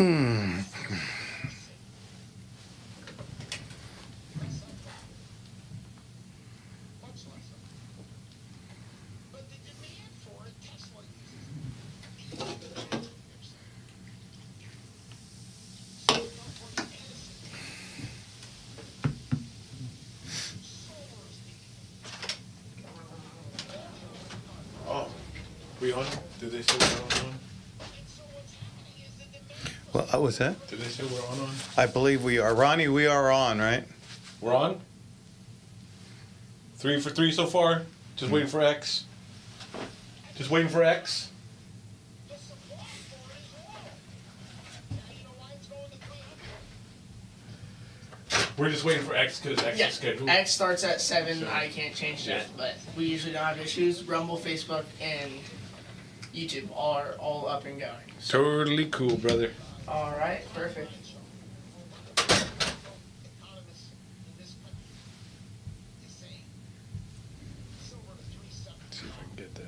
Oh, we on? Did they say we're on? Well, what was that? Did they say we're on? I believe we are. Ronnie, we are on, right? We're on? 3 for 3 so far? Just waiting for X? Just waiting for X? We're just waiting for X because X is scheduled. X starts at 7. I can't change that, but we usually don't have issues. Rumble, Facebook, and YouTube are all up and going. So. Totally cool, brother. All right, perfect. Let's see if I can get that.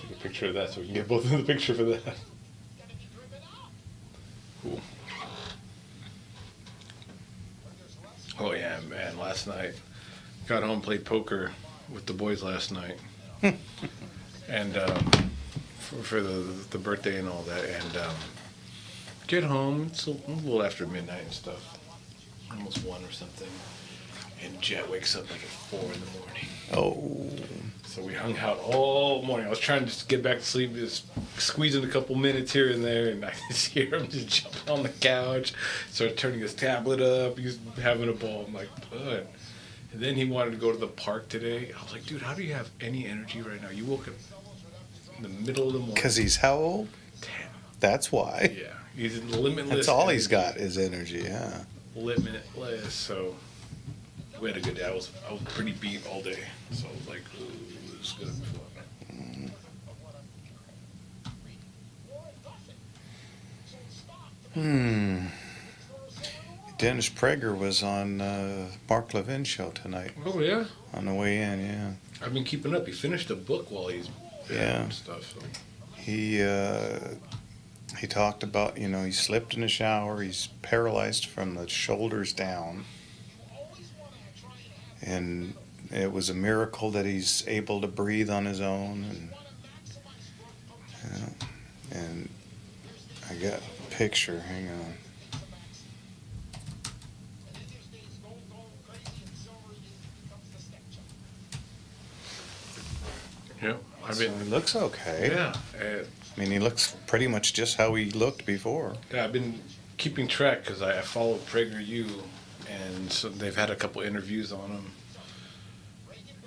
Take a picture of that so we can get both in the picture for that. Cool. Oh yeah, man, last night got home, played poker with the boys last night. And for the birthday and all that, and get home, it's a little after midnight and stuff, almost 1 or something, and Jet wakes up like at 4 in the morning. Oh. So we hung out all morning. I was trying to just get back to sleep, just squeezing a couple minutes here and there, and I just hear him just jumping on the couch, started turning his tablet up, he's having a ball. I'm like, bud. And then he wanted to go to the park today. I was like, dude, how do you have any energy right now? You woke up in the middle of the morning. Because he's how old? 10. That's why. Yeah, he's limitless. That's all energy. he's got is energy, yeah. Limitless. So we had a good day. I was pretty beat all day. So I was like, ooh, this is gonna be fun. Dennis Prager was on Mark Levin's show tonight. Oh yeah. On the way in, yeah. I've been keeping up. He finished a book while he's and stuff. So. He talked about, he slipped in the shower. He's paralyzed from the shoulders down, and it was a miracle that he's able to breathe on his own. And I got a picture. Hang on. Yeah, He looks okay. Yeah. I mean, he looks pretty much just how he looked before. Yeah, I've been keeping track because I follow PragerU, and so they've had a couple interviews on him.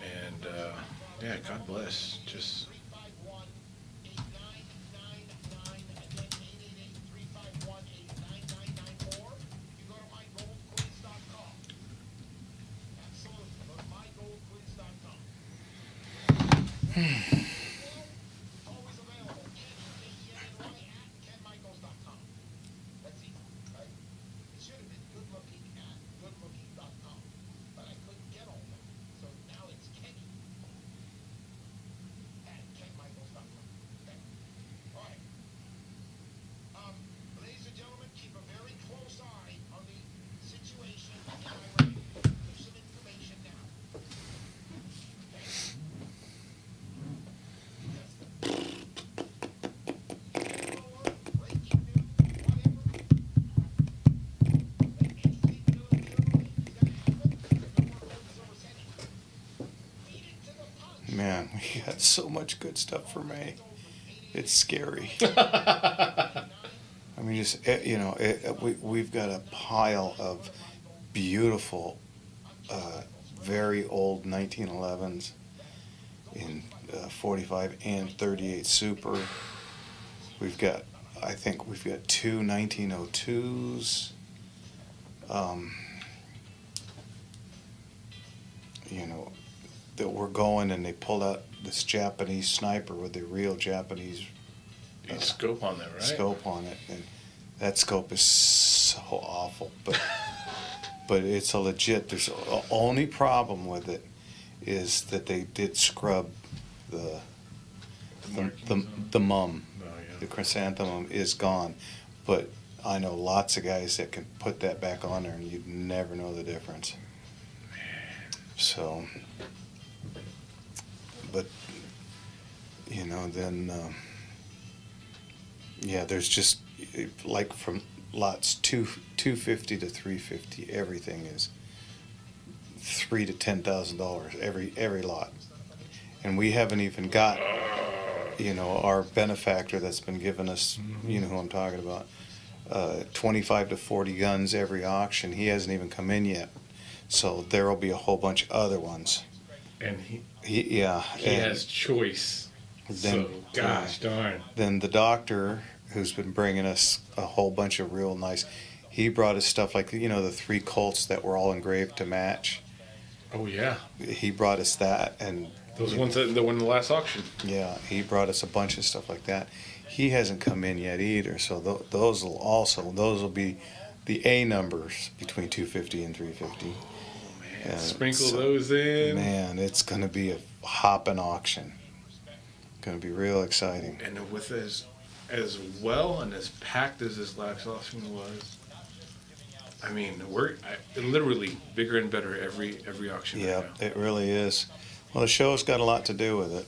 And yeah, God bless. Just. Man, we got so much good stuff for May. It's scary. I mean, just we've got a pile of beautiful, very old 1911s in 45 and 38 Super. I think we've got 2 1902s. That we're going, and they pulled out this Japanese sniper with the real Japanese scope on there, right? Scope on it, and that scope is so awful, but it's a legit. There's the only problem with it is that they did scrub the markings the mum. Oh, yeah. The chrysanthemum is gone, but I know lots of guys that can put that back on there and you'd never know the difference. So, but you know, then yeah, there's just like from lots 250 to 350, everything is $3,000 to $10,000 every lot, and we haven't even got, you know, our benefactor that's been giving us, you know who I'm talking about, 25 to 40 guns every auction. He hasn't even come in yet, so there will be a whole bunch of other ones. And He has choice. Then, So gosh darn. Then the doctor, who's been bringing us a whole bunch of real nice, he brought us stuff like, you know, the 3 Colts that were all engraved to match. Oh yeah. He brought us that, and Those ones that won the last auction. yeah, he brought us a bunch of stuff like that. He hasn't come in yet either, so those will be the A numbers between 250 and 350. Man, sprinkle those in. Man, it's going to be a hopping auction. Going to be real exciting. And with as well and as packed as this last auction was, I mean, we're literally bigger and better every auction. Yeah, right now. it really is. Well, the show's got a lot to do with it.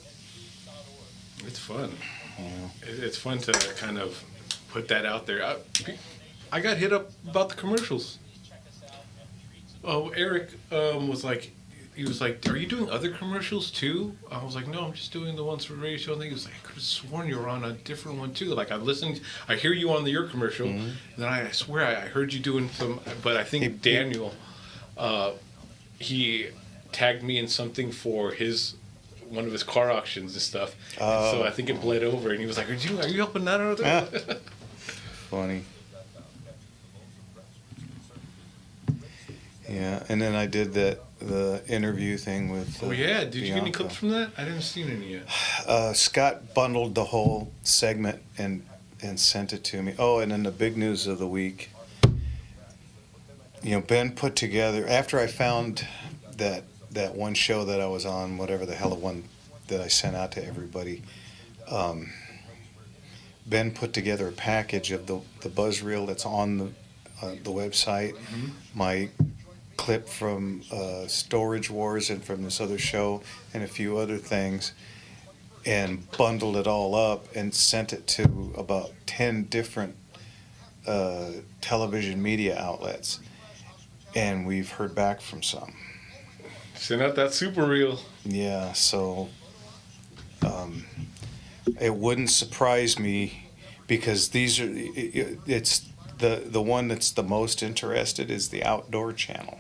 It's fun. Yeah. It's fun to kind of put that out there. I got hit up about the commercials. Oh, Eric was like, "Are you doing other commercials too?" I was like, "No, I'm just doing the ones for the radio show." And he was like, "I could have sworn you were on a different one too. Like I hear you on your commercial, and then I swear I heard you doing some." But I think Daniel, he tagged me in something for one of his car auctions and stuff. Oh. So I think it bled over, and he was like, "Are you helping that out?" Funny. Yeah, and then I did the interview thing with. Oh yeah, did you get any Bianca. clips from that? I didn't see any yet. Scott bundled the whole segment and sent it to me. Oh, and then the big news of the week. You know, Ben put together, after I found that one show that I was on, whatever the hell the one that I sent out to everybody, Ben put together a package of the buzz reel that's on the website, my clip from Storage Wars and from this other show and a few other things, and bundled it all up and sent it to about 10 different television media outlets, and we've heard back from some. Send out that super reel. Yeah, so it wouldn't surprise me, because these are it's the one that's the most interested is the Outdoor Channel.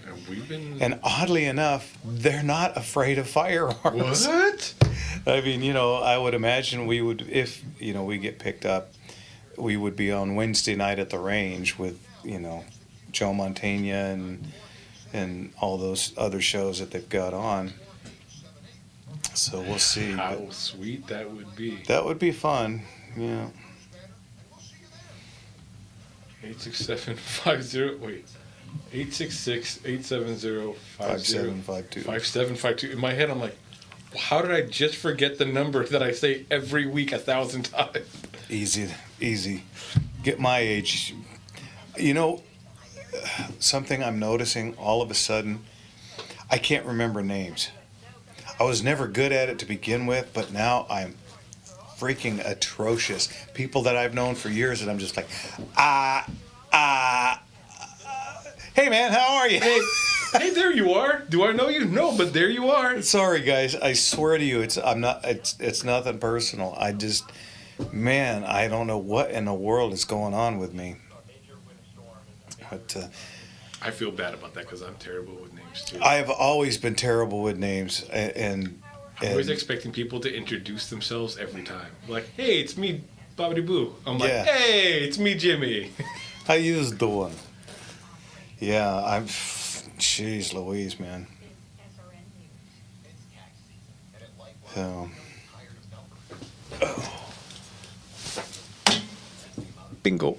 And we've been. And oddly enough, they're not afraid of firearms. What? I mean, you know, I would imagine we would, if, you know, we get picked up, we would be on Wednesday night at the range with, you know, Joe Montana and all those other shows that they've got on. So we'll see. How sweet that would be. That would be fun, yeah. 86750. Wait. 866-870-5752. 5752. In my head, I'm like, how did I just forget the number that I say every week 1,000 times? Easy. Get my age. You know, something I'm noticing all of a sudden, I can't remember names. I was never good at it to begin with, but now I'm freaking atrocious. People that I've known for years, and I'm just like, hey man, how are you? Hey, there you are. Do I know you? No, but there you are. Sorry guys, I swear to you, it's nothing personal. I just, man, I don't know what in the world is going on with me. But I feel bad about that because I'm terrible with names too. I have always been terrible with names, and I'm always expecting people to introduce themselves every time. Like, hey, it's me, Bobbity Boo. I'm like, Yeah. hey, it's me, Jimmy. I used the one. Yeah, jeez Louise, man. So, bingo.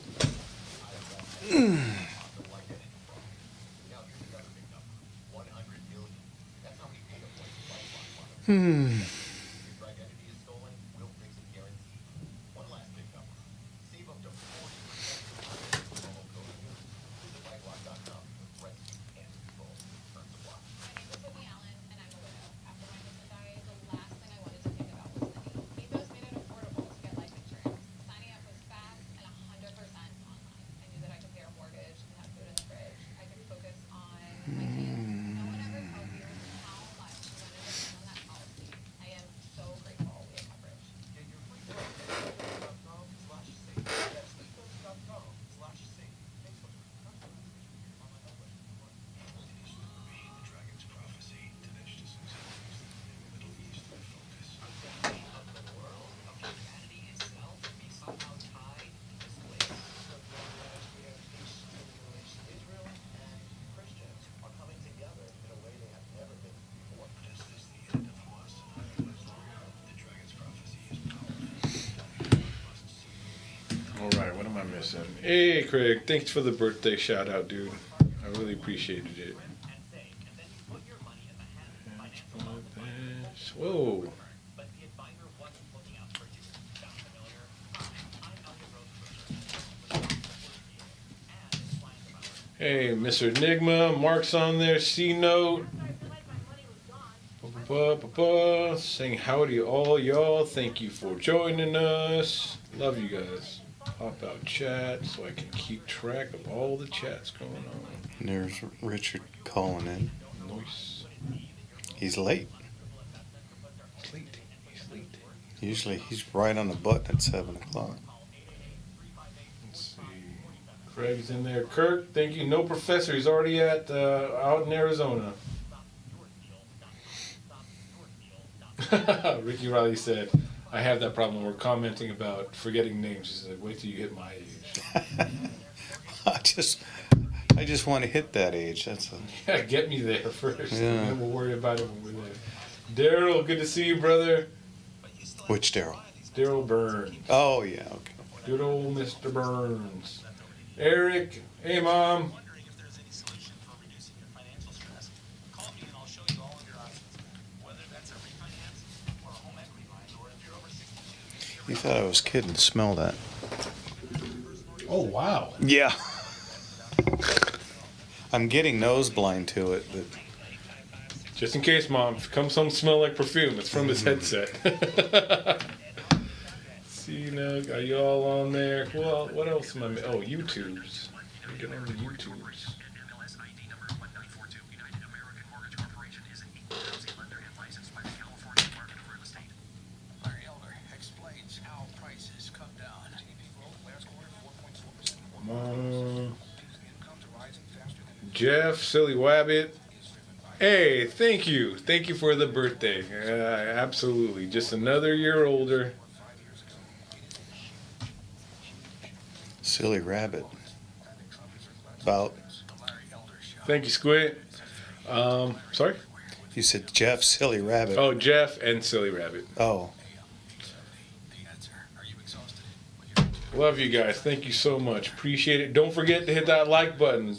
All right, what am I missing? Hey, Craig, thanks for the birthday shout out, dude. I really appreciated it. Whoa. Hey, Mr. Enigma, Mark's on there, C-Note. Saying howdy all y'all. Thank you for joining us. Love you guys. Pop out chat so I can keep track of all the chats going on. And there's Richard calling in. Nice. He's late. He's late. He's late. Usually he's right on the button at 7 o'clock. Let's see. Craig's in there. Kirk, thank you. No professor. He's already out in Arizona. Ricky Riley said, I have that problem. We're commenting about forgetting names. He said, wait till you hit my age. I just want to hit that age. That's Yeah, get me there first. Yeah. And then we'll worry about it when we're there. Daryl, good to see you, brother. Which Daryl? Daryl Burns. Oh yeah, okay. Good old Mr. Burns. Eric, hey, Mom. You thought I was kidding. Smell that. Oh, wow. Yeah. I'm getting nose blind to it, but Just in case, Mom, if it comes home smell like perfume, it's from his headset. See, now, are you all on there? Well, what else am I? Oh, YouTubes. Get on the YouTubes. Jeff, Silly Wabbit. Hey, thank you. Thank you for the birthday. Absolutely. Just another year older. Silly Rabbit. About. Thank you, Squid. Sorry? You said Jeff, Silly Rabbit. Oh, Jeff and Silly Rabbit. Oh. Love you guys. Thank you so much. Appreciate it. Don't forget to hit that like button.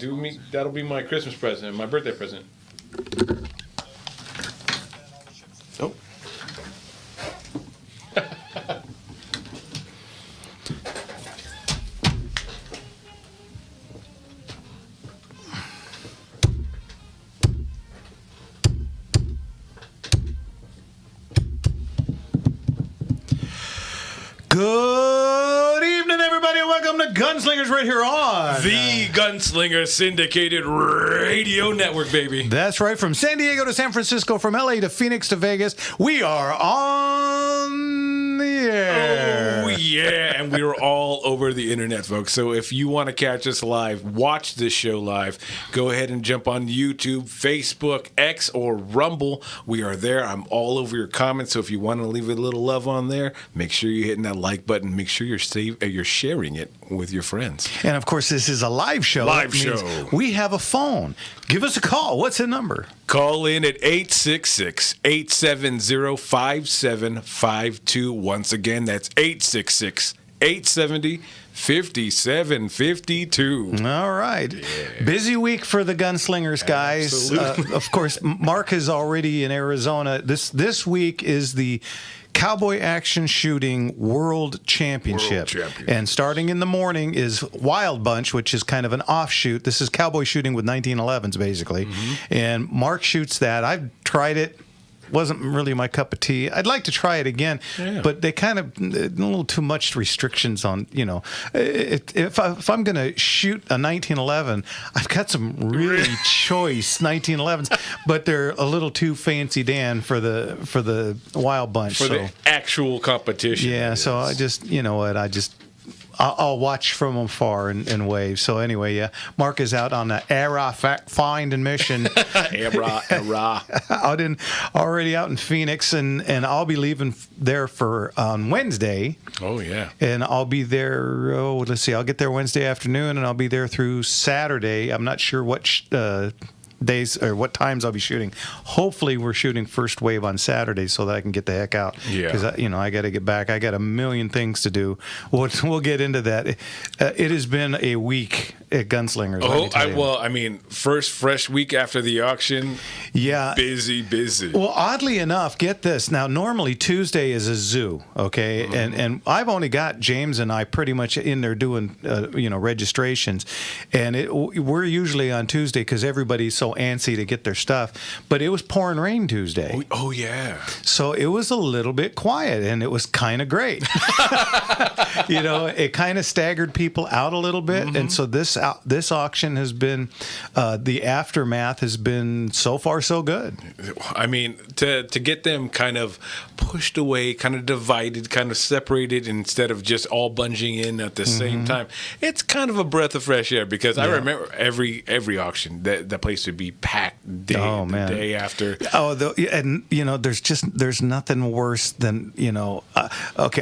That'll be my Christmas present, my birthday present. Oh. Good evening, everybody, and welcome to Gunslingers right here on The Gunslinger Syndicated Radio Network, baby. That's right, from San Diego to San Francisco, from LA to Phoenix to Vegas, we are on the air. Oh, yeah. And we are all over the internet, folks. So if you want to catch us live, watch this show live, go ahead and jump on YouTube, Facebook, X, or Rumble. We are there. I'm all over your comments. So if you want to leave a little love on there, make sure you're hitting that like button. Make sure you're sharing it with your friends. And of course, this is a live show. Live That means show. We have a phone. Give us a call. What's the number? Call in at 866-870-5752. Once again, that's 866 870-5752. All right. Busy week for the Gunslingers, guys. Of course, Mark is already in Arizona. This week is the Cowboy Action Shooting World Championship. And starting in the morning is Wild Bunch, which is kind of an offshoot. This is cowboy shooting with 1911s, basically. And Mark shoots that. I've tried it. Wasn't really my cup of tea. I'd like to try it again, but they kind of a little too much restrictions on, if I'm going to shoot a 1911, I've got some really choice 1911s, but they're a little too fancy Dan for the Wild Bunch. For the actual competition. Yeah, so I just, I'll watch from afar and wave. So anyway, Mark is out on the era find and mission. Already out in Phoenix, and I'll be leaving there on Wednesday. Oh yeah. And I'll be there. Let's see. I'll get there Wednesday afternoon, and I'll be there through Saturday. I'm not sure what days or what times I'll be shooting. Hopefully we're shooting first wave on Saturday so that I can get the heck out. Because I got to get back. I got a million things to do. We'll get into that. It has been a week at Gunslingers. First fresh week after the auction. Yeah. Busy. Well, oddly enough, get this. Now, normally Tuesday is a zoo, okay? And I've only got James and I pretty much in there doing, registrations. And we're usually on Tuesday because everybody's so antsy to get their stuff. But it was pouring rain Tuesday. Oh yeah. So it was a little bit quiet, and it was kind of great. It kind of staggered people out a little bit. And so this auction has been, the aftermath has been so far so good. I mean, to get them kind of pushed away, kind of divided, kind of separated instead of just all bunging in at the same time, it's kind of a breath of fresh air because I remember every auction, that place would be packed day after. There's nothing worse than,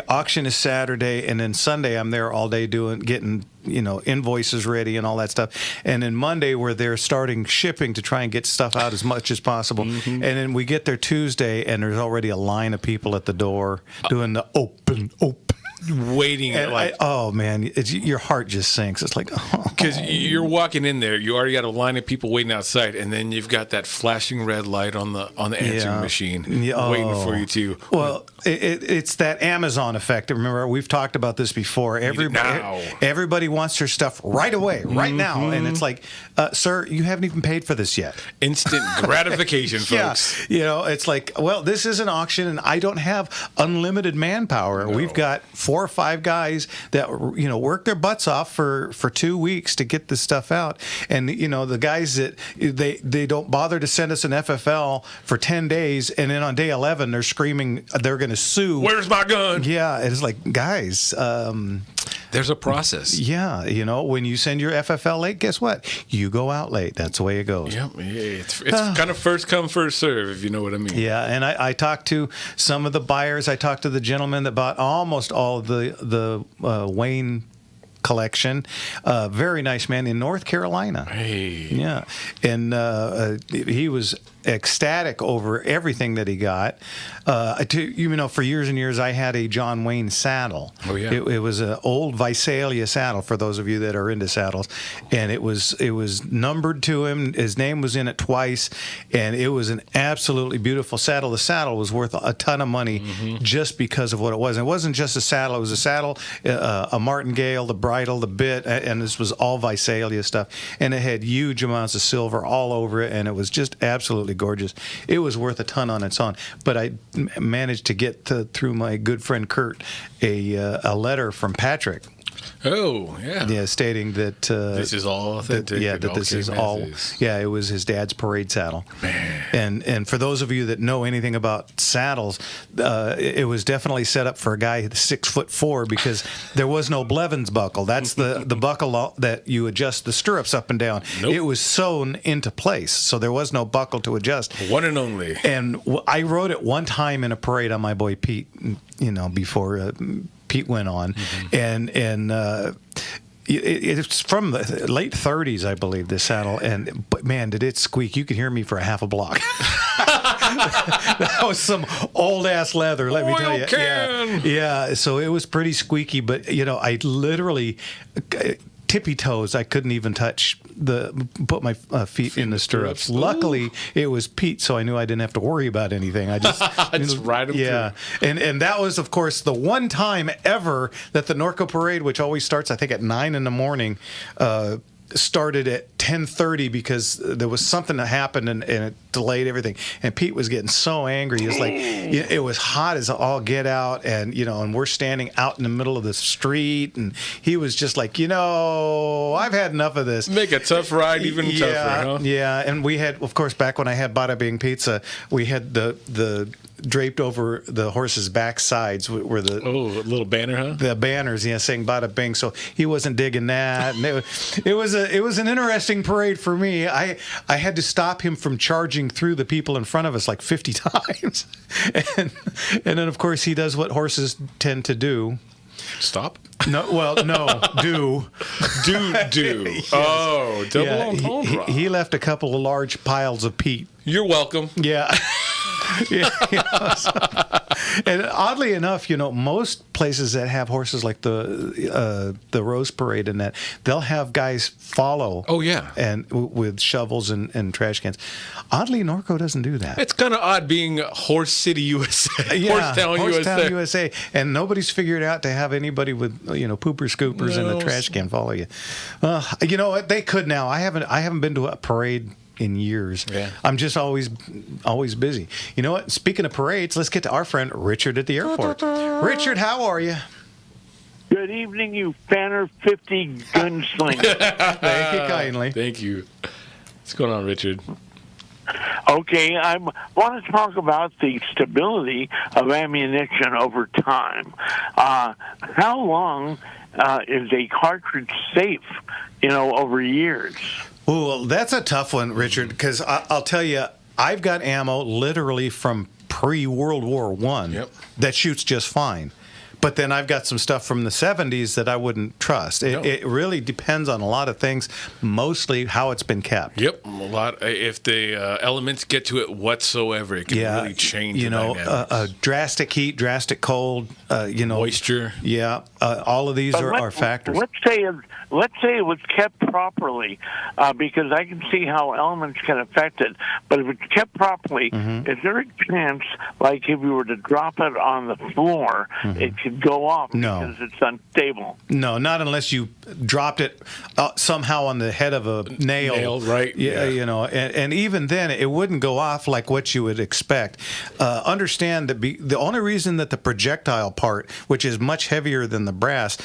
auction is Saturday, and then Sunday I'm there all day getting invoices ready and all that stuff. And then Monday we're there starting shipping to try and get stuff out as much as possible. And then we get there Tuesday and there's already a line of people at the door doing the open. Waiting your heart just sinks. It's like, because you're walking in there, you already got a line of people waiting outside, and then you've got that flashing red light on the answering machine waiting for you to. Well, it's that Amazon effect. Remember, we've talked about this before. Everybody wants their stuff right away, right now, and it's like, sir, you haven't even paid for this yet. Instant gratification, folks. It's like, well, this is an auction, and I don't have unlimited manpower. No. We've got 4 or 5 guys that work their butts off for 2 weeks to get this stuff out, and the guys that they don't bother to send us an FFL for 10 days, and then on day 11 they're screaming they're going to sue. Where's my gun? Yeah, it's like, guys. There's a process. Yeah, when you send your FFL late, guess what? You go out late. That's the way it goes. Yep. Yeah, it's kind of first come, first serve, if you know what I mean. Yeah, and I talked to some of the buyers. I talked to the gentleman that bought almost all of the Wayne collection. Very nice man in North Carolina. Hey. Yeah, and he was ecstatic over everything that he got. For years and years, I had a John Wayne saddle. Oh yeah, it was an old Visalia saddle for those of you that are into saddles, and it was numbered to him. His name was in it twice, and it was an absolutely beautiful saddle. The saddle was worth a ton of money just because of what it was. And it wasn't just a saddle; it was a saddle, a martingale, the bridle, the bit, and this was all Visalia stuff, and it had huge amounts of silver all over it, and it was just absolutely gorgeous. It was worth a ton on its own. But I managed to get through my good friend Kurt a letter from Patrick. Oh, yeah. Yeah, stating that this is all authentic. That this is all. Yeah, it was his dad's parade saddle. Man. And for those of you that know anything about saddles, it was definitely set up for a guy 6'4" because there was no Blevins buckle. That's the buckle that you adjust the stirrups up and down. Nope. It was sewn into place, so there was no buckle to adjust. One and only. And I rode it one time in a parade on my boy Pete. Before. Pete went on, and it's from the late 30s, I believe, this saddle. But man, did it squeak! You could hear me for a half a block. That was some old ass leather, let me tell you. Oil can. Yeah, so it was pretty squeaky, but I literally tippy toes. I couldn't even put my feet in the stirrups. Luckily, it was Pete, so I knew I didn't have to worry about anything. I just ride him yeah, and that was, of course, the one time ever that the Norco Parade, which always starts, I think, at 9 in the morning. Started at 10:30 because there was something that happened and it delayed everything. And Pete was getting so angry. He was like, it was hot as all get out, and and we're standing out in the middle of the street, and he was just like, I've had enough of this. Make a tough ride even tougher, huh? Yeah, and we had, of course, back when I had Bada Bing Pizza, we had the draped over the horse's back sides were the a little banner, huh? The banners, saying Bada Bing. So he wasn't digging that, and it was an interesting parade for me. I had to stop him from charging through the people in front of us like 50 times, and then of course he does what horses tend to do. Stop? No, well, no, do. Yes. Oh, double entendre. He left a couple of large piles of peat. You're welcome. Yeah. And oddly enough, most places that have horses like the Rose Parade and that, they'll have guys follow. Oh yeah, and with shovels and trash cans. Oddly, Norco doesn't do that. It's kind of odd being Horse City, USA. Yeah, Horsetown, USA, and nobody's figured out to have anybody with pooper scoopers and a trash can follow you. You know what? They could now. I haven't been to a parade in years. Yeah. I'm just always busy. You know what? Speaking of parades, let's get to our friend Richard at the airport. Richard, how are you? Good evening, you Fanner 50 gunslinger. Thank you kindly. Thank you. What's going on, Richard? Okay, I want to talk about the stability of ammunition over time. How long is a cartridge safe, over years? Well, that's a tough one, Richard, because I'll tell you, I've got ammo literally from pre-World War I that shoots just fine. But then I've got some stuff from the 70s that I wouldn't trust. It really depends on a lot of things, mostly how it's been kept. Yep, a lot. If the elements get to it whatsoever, it can really change the dynamics. Drastic heat, drastic cold, moisture. Yeah, all of these are factors. Let's say it was kept properly, because I can see how elements can affect it. But if it's kept properly, is there a chance, like if you were to drop it on the floor, it could go off because it's unstable? No, not unless you dropped it somehow on the head of a nail. Right? Yeah, and even then, it wouldn't go off like what you would expect. Understand that the only reason that the projectile part, which is much heavier than the brass,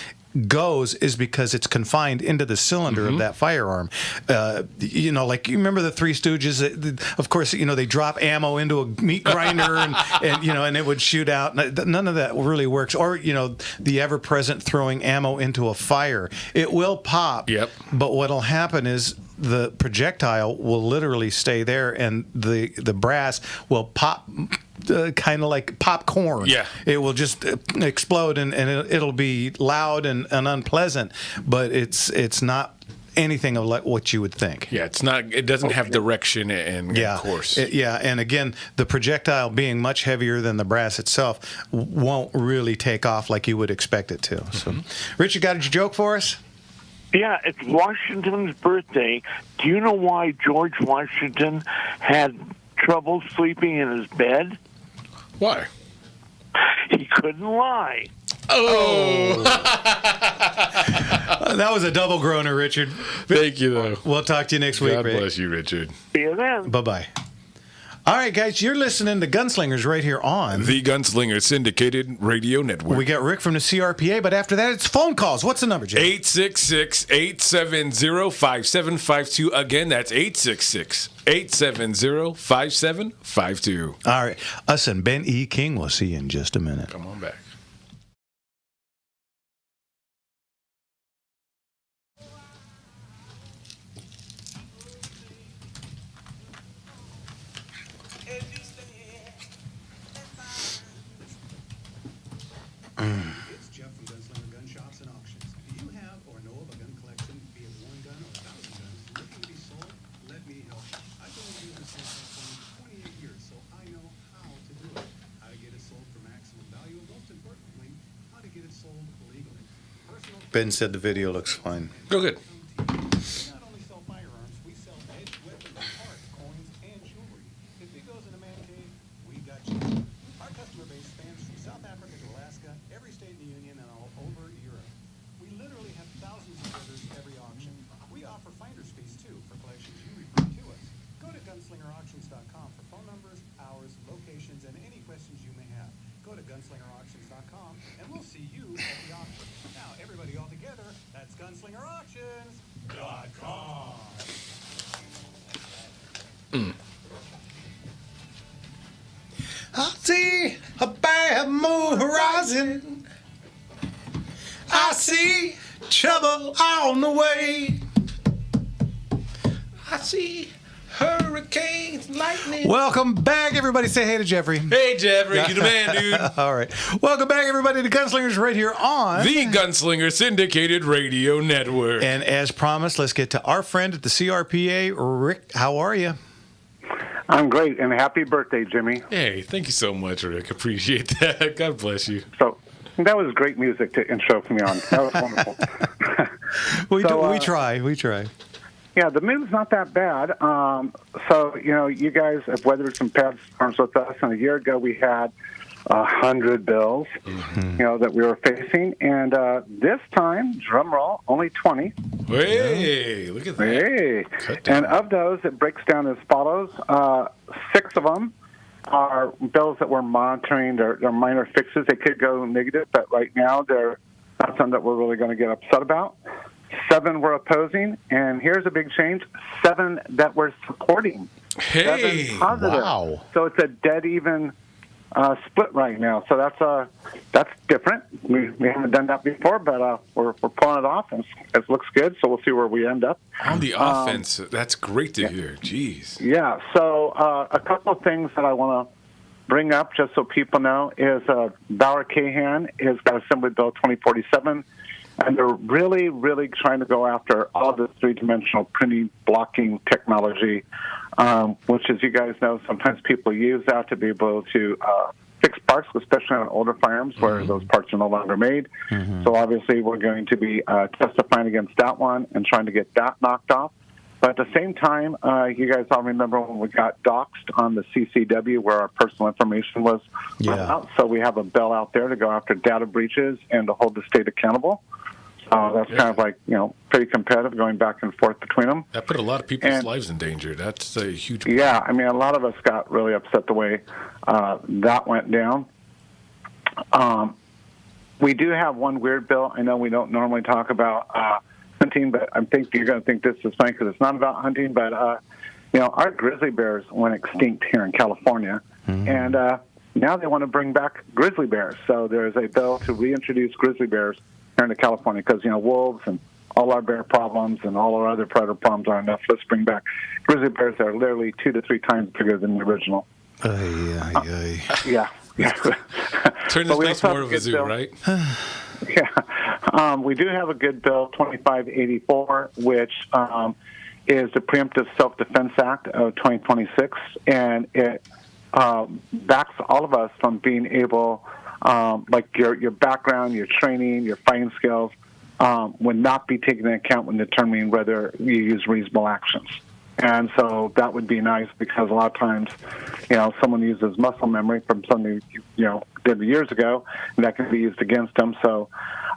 goes is because it's confined into the cylinder of that firearm. Like you remember the Three Stooges? Of course, they drop ammo into a meat grinder and it would shoot out. None of that really works. Or the ever-present throwing ammo into a fire. It will pop. Yep. But what'll happen is the projectile will literally stay there, and the brass will pop. Kind of like popcorn. Yeah. It will just explode, and it'll be loud and unpleasant, but it's not anything of like what you would think. Yeah, it's not. It doesn't have direction and course. And again, the projectile being much heavier than the brass itself won't really take off like you would expect it to. So, Richard, got a joke for us? Yeah, it's Washington's birthday. Do you know why George Washington had trouble sleeping in his bed? Why? He couldn't lie. Oh! That was a double groaner, Richard. Thank you, though. We'll talk to you next week, God Rick. bless you, Richard. See you then. Bye-bye. All right, guys, you're listening to Gunslingers right here on the Gunslinger Syndicated Radio Network. We got Rick from the CRPA, but after that, it's phone calls. What's the number, Jay? 866-870-5752. Again, that's 866-870-5752. All right. Us and Ben E. King will see you in just a minute. Come on back. It's Jeff from Gunslinger Gun Shops and Auctions. Do you have or know of a gun collection, be it one gun or 1,000 guns, looking to be sold? Let me help you. I've been doing this since for 28 years, so I know Ben said the video looks fine. Go good. We not only sell firearms, we sell edged weapons, parts, coins, and jewelry. If it goes in a man cave, we got you. Our customer base spans from South Africa to Alaska, every state in the Union, and all over Europe. We literally have thousands of orders every auction. We offer finder's fees, too, for collections you refer to us. Go to gunslingerauctions.com for phone numbers, hours, locations, and any questions you may have. Go to gunslingerauctions.com, and we'll see you at the auction. Now, everybody all together, that's gunslingerauctions.com. I see a bad moon horizon. I see trouble on the way. I see hurricanes, lightning. Welcome back, everybody. Say hey to Jeffrey. Hey, Jeffrey, you the man, dude. All right. Welcome back, everybody, to Gunslingers right here on The Gunslinger Syndicated Radio Network. And as promised, let's get to our friend at the CRPA. Rick, how are you? I'm great, and happy birthday, Jimmy. Hey, thank you so much, Rick. Appreciate that. God bless you. So that was great music to intro me on. That was wonderful. We try. Yeah, the mood's not that bad. So, you guys have weathered some past storms with us, and a year ago we had 100 bills, that we were facing, and this time, drum roll, only 20. Hey, look at that. Hey, Cut down. and of those, it breaks down as follows. 6 of them are bills that we're monitoring. They're minor fixes. They could go negative, but right now they're not something that we're really going to get upset about. 7 we're opposing, and here's a big change: 7 that we're supporting. Hey, 7 positive. wow. So it's a dead even split right now. So that's different. We haven't done that before, but we're pulling it off, and it looks good. So we'll see where we end up. on the offense. That's great to hear. Jeez. Yeah. So a couple of things that I want to bring up, just so people know, is Bauer Cahan has got Assembly Bill 2047. And they're really, really trying to go after all this three-dimensional printing blocking technology, which, as you guys know, sometimes people use that to be able to fix parts, especially on older firearms where those parts are no longer made. So obviously we're going to be testifying against that one and trying to get that knocked off. But at the same time, you guys all remember when we got doxxed on the CCW where our personal information was let out. So we have a bill out there to go after data breaches and to hold the state accountable. That's kind of like, pretty competitive going back and forth between them. That put a lot of people's lives in danger. That's a huge problem. Yeah, I mean, a lot of us got really upset the way that went down. We do have one weird bill. I know we don't normally talk about hunting, but I think you're going to think this is funny because it's not about hunting. But, our grizzly bears went extinct here in California. And now they want to bring back grizzly bears. So there's a bill to reintroduce grizzly bears here into California because, wolves and all our bear problems and all our other predator problems are enough. Let's bring back grizzly bears that are literally 2 to 3 times bigger than the original. Yeah. Turn this place more of a zoo, right? Yeah. We do have a good bill, 2584, which is the Preemptive Self-Defense Act of 2026, and it backs all of us from being able, like your background, your training, your fighting skills, would not be taken into account when determining whether you use reasonable actions. And so that would be nice because a lot of times, someone uses muscle memory from something, did years ago, and that can be used against them. So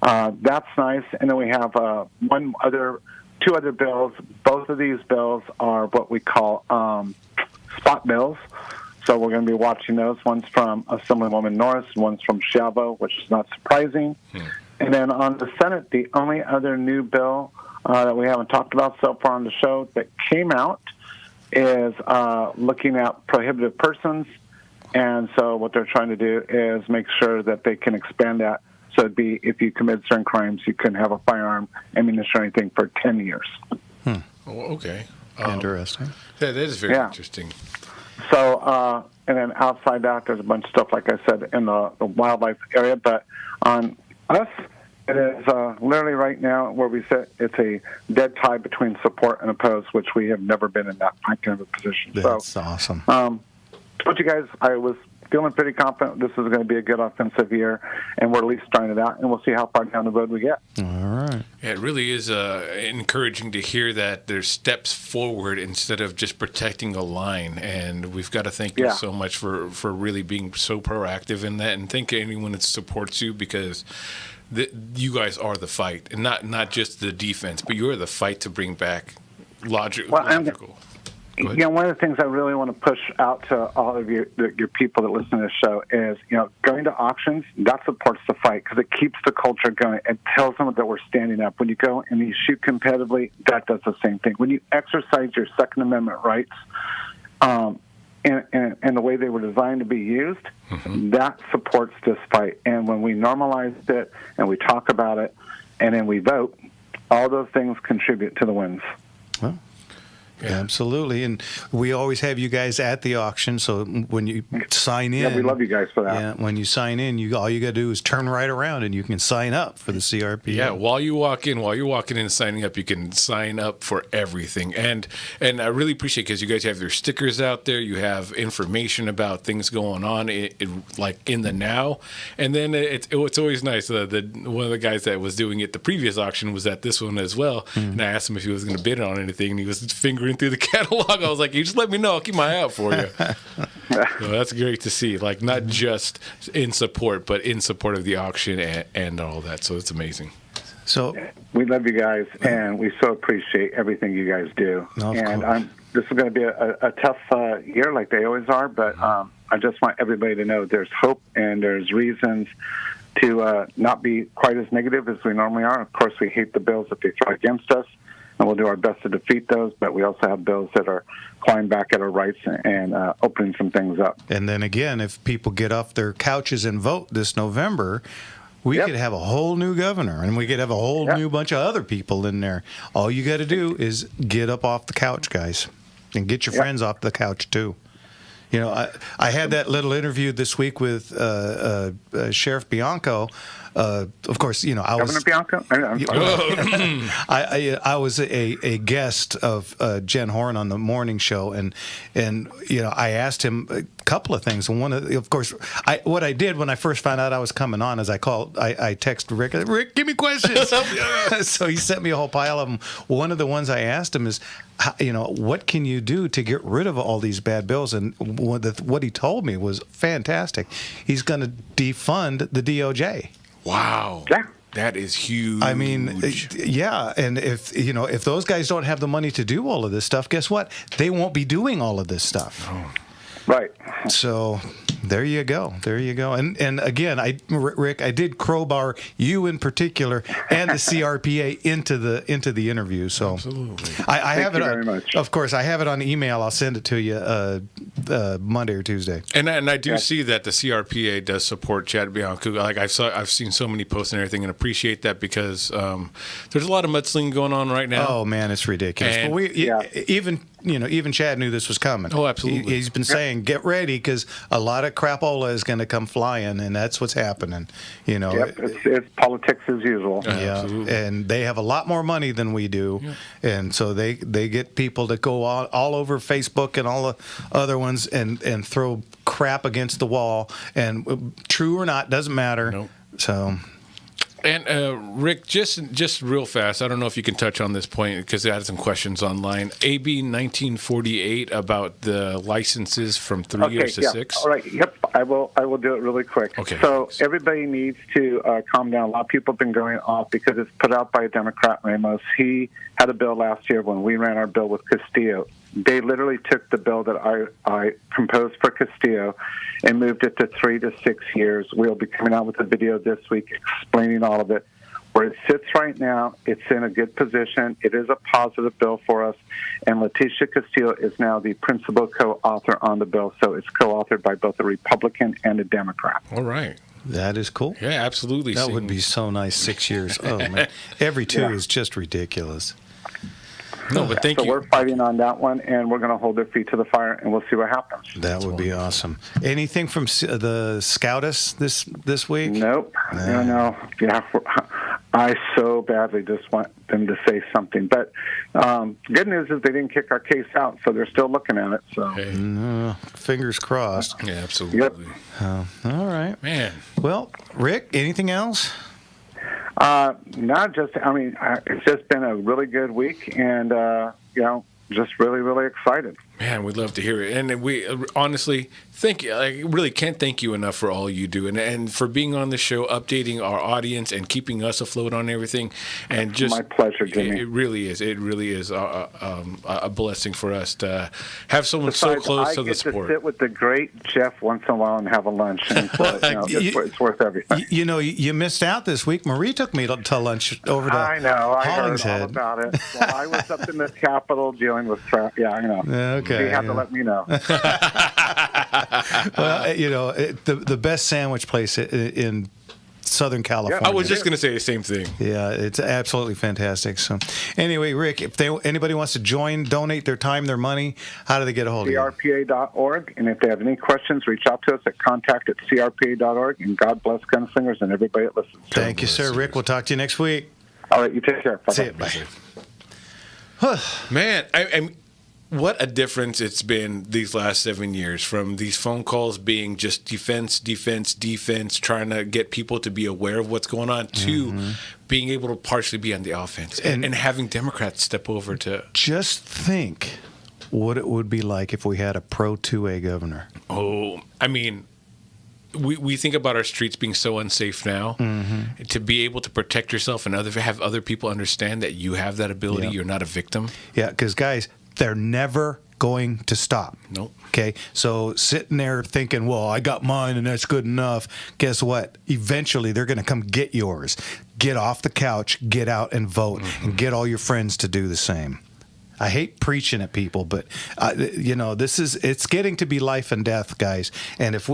that's nice. And then we have 2 other bills. Both of these bills are what we call spot bills. So we're going to be watching those. One's from Assemblywoman Norris, one's from Chavo, which is not surprising. And then on the Senate, the only other new bill that we haven't talked about so far on the show that came out is looking at prohibited persons. And so what they're trying to do is make sure that they can expand that. So it'd be if you commit certain crimes, you couldn't have a firearm, ammunition, or anything for 10 years. Oh, okay. Interesting. Yeah, that is very interesting. So, and then outside that, there's a bunch of stuff, like I said, in the wildlife area. But on us, it is literally right now where we sit, it's a dead tie between support and oppose, which we have never been in that kind of a position. That's awesome. Told you guys I was feeling pretty confident this is going to be a good offensive year, and we're at least starting it out, and we'll see how far down the road we get. All right. Yeah, it really is encouraging to hear that there's steps forward instead of just protecting a line. And we've got to thank you so much for really being so proactive in that, and thank anyone that supports you, because you guys are the fight, and not just the defense, but you're the fight to bring back logical. One of the things I really want to push out to all of your people that listen to this show is, going to auctions, that supports the fight because it keeps the culture going. It tells them that we're standing up. When you go and you shoot competitively, that does the same thing. When you exercise your Second Amendment rights, and the way they were designed to be used, that supports this fight. And when we normalize it and we talk about it and then we vote, all those things contribute to the wins. Well, absolutely. And we always have you guys at the auction, so when you sign in... Yeah, we love you guys for that. Yeah, when you sign in, all you got to do is turn right around and you can sign up for the CRPA. Yeah, while you're walking in and signing up, you can sign up for everything. And I really appreciate it because you guys have your stickers out there. You have information about things going on, like in the now. And then it's always nice. One of the guys that was doing it, the previous auction, was at this one as well. And I asked him if he was going to bid on anything, and he was fingering through the catalog. I was like, you just let me know. I'll keep my eye out for you. So that's great to see. Like, not just in support, but in support of the auction and all that. So it's amazing. So we love you guys, and we so appreciate everything you guys do. And this is going to be a tough year, like they always are. But I just want everybody to know there's hope and there's reasons to not be quite as negative as we normally are. Of course, we hate the bills if they throw against us, and we'll do our best to defeat those, but we also have bills that are clawing back at our rights and opening some things up. And then again, if people get off their couches and vote this November, we could have a whole new governor, and we could have a whole new bunch of other people in there. All you got to do is get up off the couch, guys, and get your friends off the couch, too. I had that little interview this week with Sheriff Bianco. Of course, I was Governor Bianco. I was a guest of Jen Horn on the morning show, and I asked him a couple of things. And of course, what I did when I first found out I was coming on is I texted Rick, give me questions. So he sent me a whole pile of them. One of the ones I asked him is, what can you do to get rid of all these bad bills? And what he told me was fantastic. He's going to defund the DOJ. Wow. Yeah. That is huge. I mean, yeah, and if those guys don't have the money to do all of this stuff, guess what? They won't be doing all of this stuff. Oh. Right. So there you go. And again, Rick, I did crowbar you in particular and the CRPA into the interview. So absolutely. I have it very much. Of course, I have it on email. I'll send it to you Monday or Tuesday. And I do see that the CRPA does support Chad Bianco. Like I've seen so many posts and everything, and appreciate that because there's a lot of mudslinging going on right now. Oh man, it's ridiculous. And, even Chad knew this was coming. Oh, absolutely. He's been saying, get ready, because a lot of crapola is going to come flying, and that's what's happening. It's politics as usual. Yeah, absolutely. And they have a lot more money than we do, and so they get people to go all over Facebook and all the other ones and throw crap against the wall, and true or not, doesn't matter. Nope. So. And Rick, just real fast, I don't know if you can touch on this point because I had some questions online. AB 1948 about the licenses from 3 years to 6. All right. Yep. I will do it really quick. Okay. So thanks. everybody needs to calm down. A lot of people have been going off because it's put out by a Democrat, Ramos. He had a bill last year when we ran our bill with Castillo. They literally took the bill that I composed for Castillo and moved it to 3 to 6 years. We'll be coming out with a video this week explaining all of it. Where it sits right now, it's in a good position. It is a positive bill for us. And Leticia Castillo is now the principal co-author on the bill. So it's co-authored by both a Republican and a Democrat. All right. That is cool. Yeah, absolutely. That would be so nice. 6 years. Oh man, every 2 is just ridiculous. No, but thank so you. We're fighting on that one, and we're going to hold their feet to the fire, and we'll see what happens. That would be awesome. Anything from the Scoutess this week? Nope. No. Yeah. I so badly just want them to say something. But good news is they didn't kick our case out, so they're still looking at it. So Fingers crossed. Yeah, absolutely. All right. Man. Well, Rick, anything else? Not just, it's just been a really good week, and, just really, really excited. Man, we'd love to hear it. And we honestly thank you. I really can't thank you enough for all you do and for being on the show, updating our audience and keeping us afloat on everything. And just my pleasure, Jimmy. It really is. It really is a blessing for us to have someone Besides, so close to the I get sport. to sit with the great Jeff once in a while and have a lunch. And so, it's worth everything. You missed out this week. Marie took me to lunch over to I know. I heard all Hollingshead. about it. Well, I was up in the Capitol dealing with traffic. Yeah, I know. Okay. You have to let me know. Well, the best sandwich place in Southern California. I was just going to say the same thing. Yeah, it's absolutely fantastic. So, anyway, Rick, if anybody wants to join, donate their time, their money, how do they get a hold of you? CRPA.org. And if they have any questions, reach out to us at contact@crpa.org. And God bless Gunslingers and everybody that listens. Thank you, sir. Rick, we'll talk to you next week. All right, you take care. Bye-bye. See you. Bye. Man, I what a difference it's been these last 7 years, from these phone calls being just defense, trying to get people to be aware of what's going on, to being able to partially be on the offense and having Democrats step over to... Just think what it would be like if we had a pro 2A governor. Oh, I mean... We think about our streets being so unsafe now. To be able to protect yourself and have other people understand that you have that ability, you're not a victim. Yeah, because, guys, they're never going to stop. Nope. Okay, so sitting there thinking, well, I got mine and that's good enough. Guess what? Eventually, they're going to come get yours. Get off the couch, get out and vote, and get all your friends to do the same. I hate preaching at people, but it's getting to be life and death, guys. And if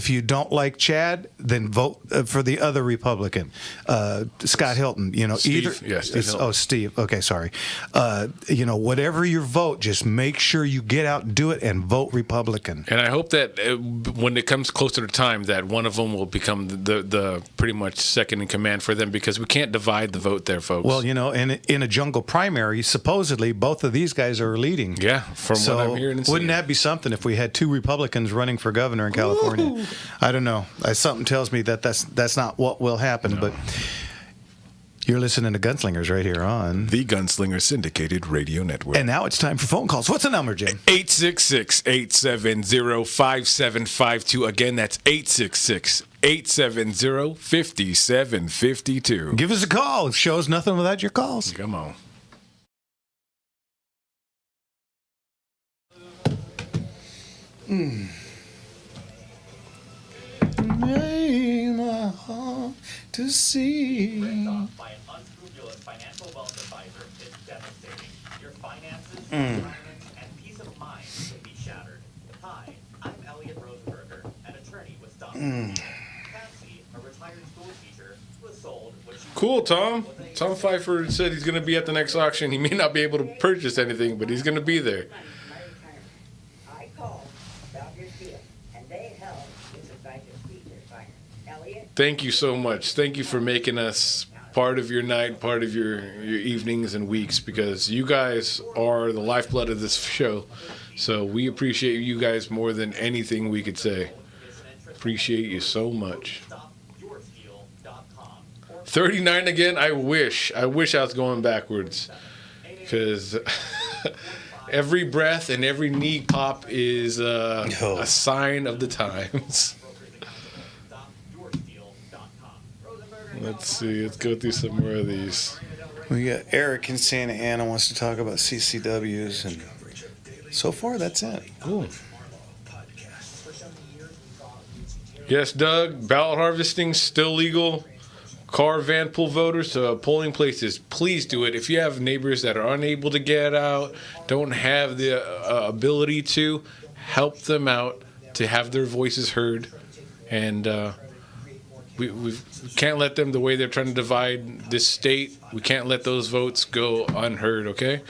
you don't like Chad, then vote for the other Republican, Scott Hilton. Steve. Hilton. Steve. Okay, sorry. Whatever your vote, just make sure you get out and do it and vote Republican. And I hope that when it comes closer to time, that one of them will become the pretty much second in command for them, because we can't divide the vote there, folks. Well, in a jungle primary, supposedly both of these guys are leading. Yeah, from what I'm hearing and seeing. Wouldn't that be something if we had two Republicans running for governor in California? Ooh. I don't know. Something tells me that that's not what will happen. No. But you're listening to Gunslingers right here on the Gunslinger Syndicated Radio Network. And now it's time for phone calls. What's the number, Jim? 866-870-5752. Again, that's 866-870-5752. Give us a call. It shows nothing without your calls. Come on. My heart to see. Ripped off by an unscrupulous financial wealth advisor is devastating. Your finances, finance, and peace of mind could be shattered. Hi, I'm Elliot Rosenberger, an attorney with Dawson. Patsy, a retired school teacher, was sold what she Cool, Tom. Tom Pfeiffer said he's going to be at the next auction. He may not be able to purchase anything, but he's going to be there. I called about your deal, and they held this advisor speaker fire. Elliot? Thank you so much. Thank you for making us part of your night, part of your evenings and weeks, because you guys are the lifeblood of this show. So we appreciate you guys more than anything we could say. Appreciate you so much. 39 again. I wish I was going backwards, because every breath and every knee pop is a sign of the times. Let's see. Let's go through some more of these. We got Eric in Santa Ana wants to talk about CCWs, and so far that's it. Cool. Yes, Doug. Ballot harvesting still legal. Car, van, pool voters to polling places, please do it. If you have neighbors that are unable to get out, don't have the ability to, help them out to have their voices heard. And we can't let them, the way they're trying to divide this state, we can't let those votes go unheard, okay?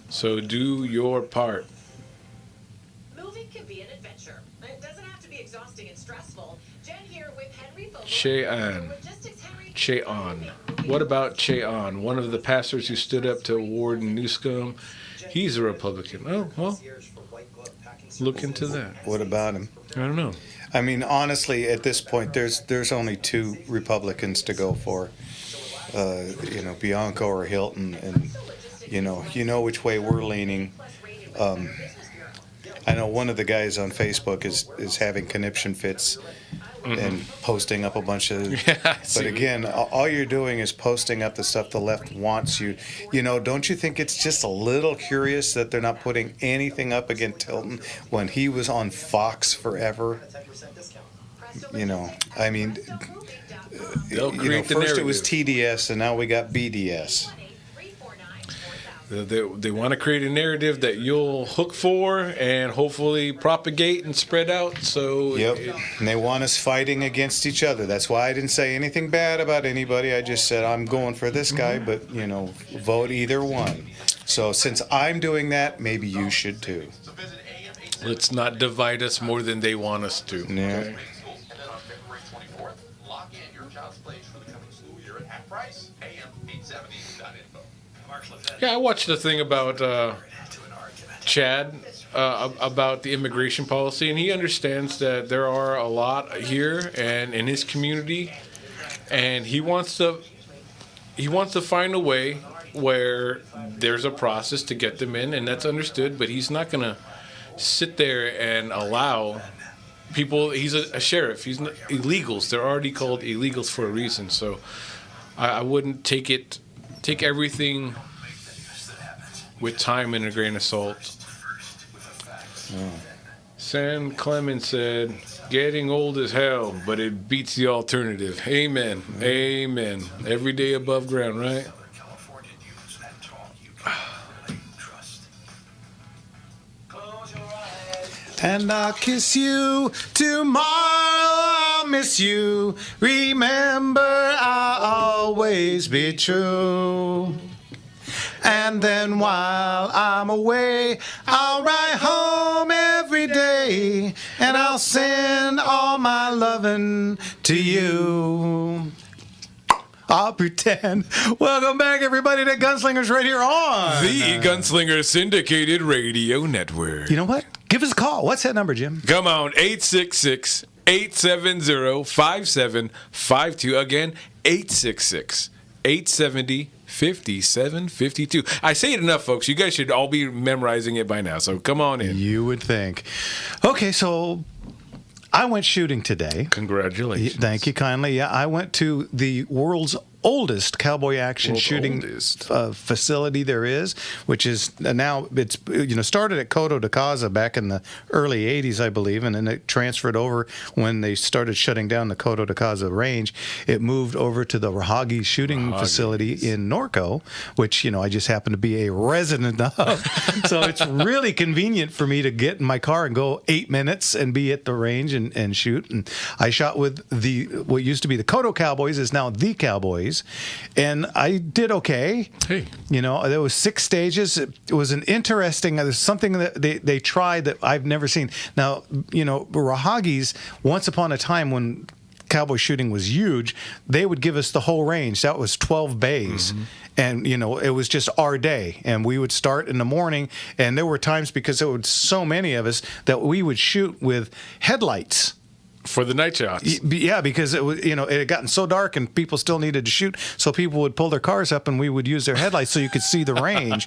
So do your part. Moving can be an adventure. It doesn't have to be exhausting and stressful. Cheon. What about Cheon, one of the pastors who stood up to Warden Newscomb? He's a Republican. Oh, well, look into that. What about him? I don't know. I mean, honestly, at this point, there's only two Republicans to go for. Bianco or Hilton, and you know which way we're leaning. I know one of the guys on Facebook is having conniption fits and posting up a bunch of. But again, all you're doing is posting up the stuff the left wants you. Don't you think it's just a little curious that they're not putting anything up against Hilton when he was on Fox forever? I mean. First it was TDS, and now we got BDS. They want to create a narrative that you'll hook for and hopefully propagate and spread out. So and they want us fighting against each other. That's why I didn't say anything bad about anybody. I just said I'm going for this guy, but vote either one. So since I'm doing that, maybe you should too. Let's not divide us more than they want us to. Yeah. Okay? Yeah, I watched a thing about Chad about the immigration policy, and he understands that there are a lot here and in his community, and he wants to find a way where there's a process to get them in, and that's understood. But he's not gonna sit there and allow people. He's a sheriff. He's not, illegals. They're already called illegals for a reason. So I wouldn't take everything with time and a grain of salt. Sam Clemens said, "Getting old as hell, but it beats the alternative." Amen. Amen. Every day above ground, right? And I'll kiss you tomorrow, I'll miss you. Remember, I'll always be true. And then while I'm away, I'll write home every day, and I'll send all my loving to you. I'll pretend. Welcome back, everybody, to Gunslingers right here on the Gunslinger Syndicated Radio Network. You know what? Give us a call. What's that number, Jim? Come on, 866-870-5752. Again, 866-870-5752. I say it enough, folks. You guys should all be memorizing it by now, so come on in. You would think. Okay, so I went shooting today. Congratulations. Thank you kindly. Yeah, I went to the world's oldest cowboy action shooting facility there is, which is now it's started at Coto de Caza back in the early 80s, I believe, and then it transferred over when they started shutting down the Coto de Caza range. It moved over to the Rahagi shooting facility in Norco, which I just happen to be a resident of. So it's really convenient for me to get in my car and go 8 minutes and be at the range and shoot. And I shot with what used to be the Coto Cowboys is now the Cowboys. And I did okay. Hey. There was 6 stages. It was there's something that they tried that I've never seen. Now, Rahagi's, once upon a time when cowboy shooting was huge, they would give us the whole range. That was 12 bays. Mm-hmm. And, it was just our day. And we would start in the morning. And there were times, because there were so many of us, that we would shoot with headlights. For the night shots. Yeah, because it was, it had gotten so dark and people still needed to shoot. So people would pull their cars up and we would use their headlights so you could see the range.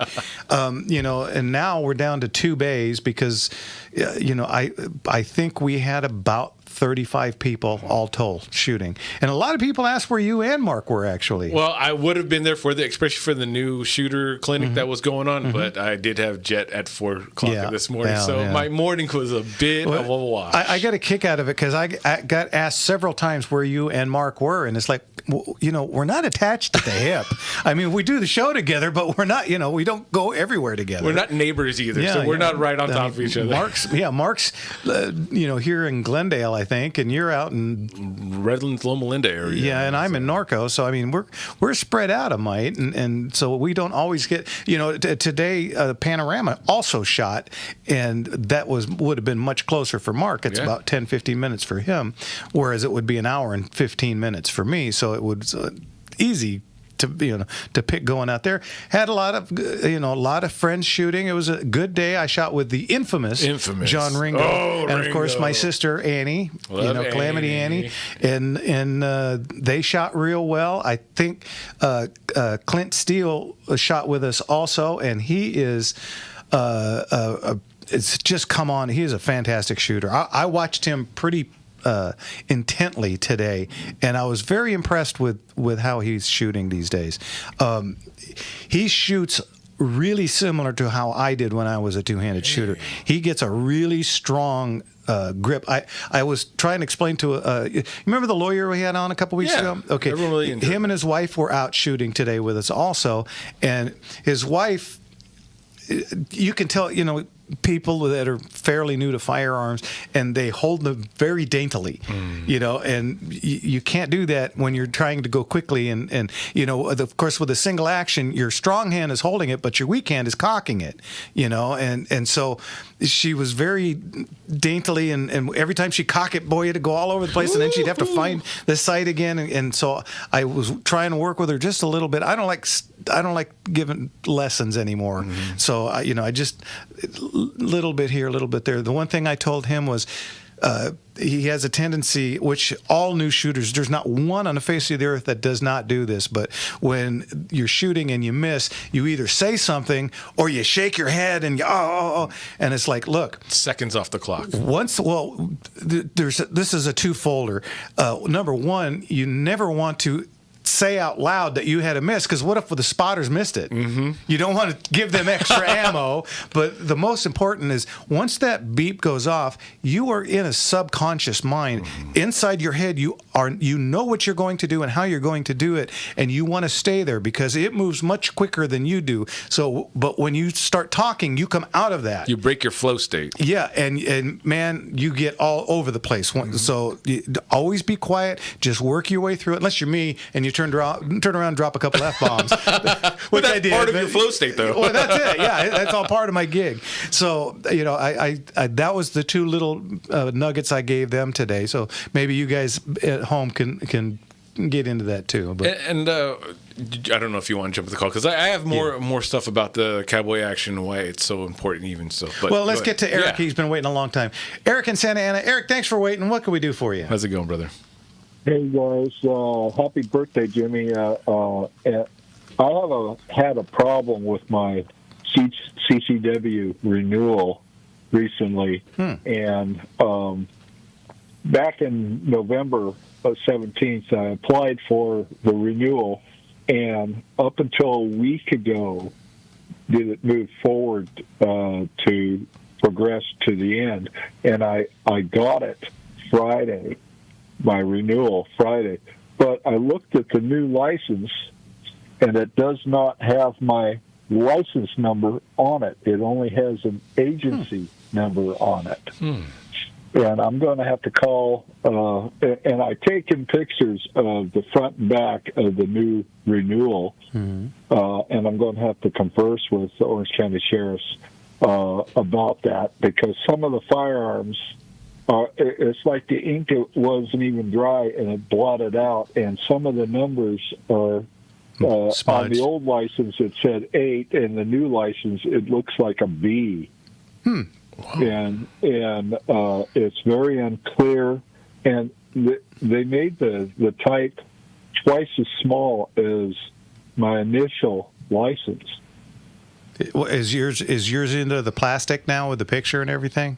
And now we're down to 2 bays because, I think we had about 35 people all told shooting. And a lot of people asked where you and Mark were actually. Well, I would have been there especially for the new shooter clinic that was going on, but I did have jet at 4 o'clock this morning. My morning was a bit of a wash. I got a kick out of it because I got asked several times where you and Mark were, and it's like, we're not attached at the hip. I mean, we do the show together, but we're not, we don't go everywhere together. We're not neighbors either, so we're not right on top of each other. Mark's, here in Glendale, I think, and you're out in Redlands, Loma Linda area. Yeah, and I'm in Norco, so I mean, we're spread out a mite, and so we don't always get, today Panorama also shot, and that would have been much closer for Mark. It's about 10, 15 minutes for him, whereas it would be an hour and 15 minutes for me. So it was easy to pick going out there. Had a lot of friends shooting. It was a good day. I shot with the infamous John Ringo, and of course my sister Annie, Calamity Annie, and they shot real well. I think Clint Steele shot with us also, and he is. It's just come on. He is a fantastic shooter. I watched him pretty intently today, and I was very impressed with how he's shooting these days. He shoots really similar to how I did when I was a two-handed shooter. He gets a really strong grip. I was trying to explain to you remember the lawyer we had on a couple weeks ago? Okay, him and his wife were out shooting today with us also, and his wife, you can tell, people that are fairly new to firearms, and they hold them very daintily, and you can't do that when you're trying to go quickly. And of course, with a single action, your strong hand is holding it, but your weak hand is cocking it, and so she was very daintily, and every time she cock it, boy, it'd go all over the place, and then she'd have to find the sight again. And so I was trying to work with her just a little bit. I don't like giving lessons anymore. So I just little bit here, a little bit there. The one thing I told him was he has a tendency, which all new shooters, there's not one on the face of the earth that does not do this, but when you're shooting and you miss, you either say something or you shake your head and and it's like, look, seconds off the clock. This is a two-folder. Number one, you never want to say out loud that you had a miss, because what if the spotters missed it? You don't want to give them extra ammo. But the most important is, once that beep goes off, you are in a subconscious mind. Inside your head, you know what you're going to do and how you're going to do it, and you want to stay there because it moves much quicker than you do. So, but when you start talking, you come out of that. You break your flow state. Yeah, and man, you get all over the place. So always be quiet. Just work your way through it. Unless you're me and you turn around and drop a couple F-bombs. Which I did. Part of your flow state, though. Well, that's it. Yeah, that's all part of my gig. So, I that was the two little nuggets I gave them today. So maybe you guys at home can get into that too. But and I don't know if you want to jump to the call, because I have more stuff about the cowboy action and why it's so important even so. But well, let's get to Eric. He's been waiting a long time. Eric in Santa Ana. Eric, thanks for waiting. What can we do for you? How's it going, brother? Hey guys, happy birthday, Jimmy. I had a problem with my CCW renewal recently, and back in November 17th, I applied for the renewal, and up until a week ago, did it move forward to progress to the end, and I got it Friday. My renewal Friday, but I looked at the new license, and it does not have my license number on it. It only has an agency number on it. And I'm going to have to call, and I've taken pictures of the front and back of the new renewal, and I'm going to have to converse with the Orange County Sheriff's about that, because some of the firearms, it's like the ink wasn't even dry and it blotted out, and some of the numbers are on the old license it said 8, and the new license it looks like a B. Wow. And it's very unclear, and they made the type twice as small as my initial license. Is yours into the plastic now with the picture and everything?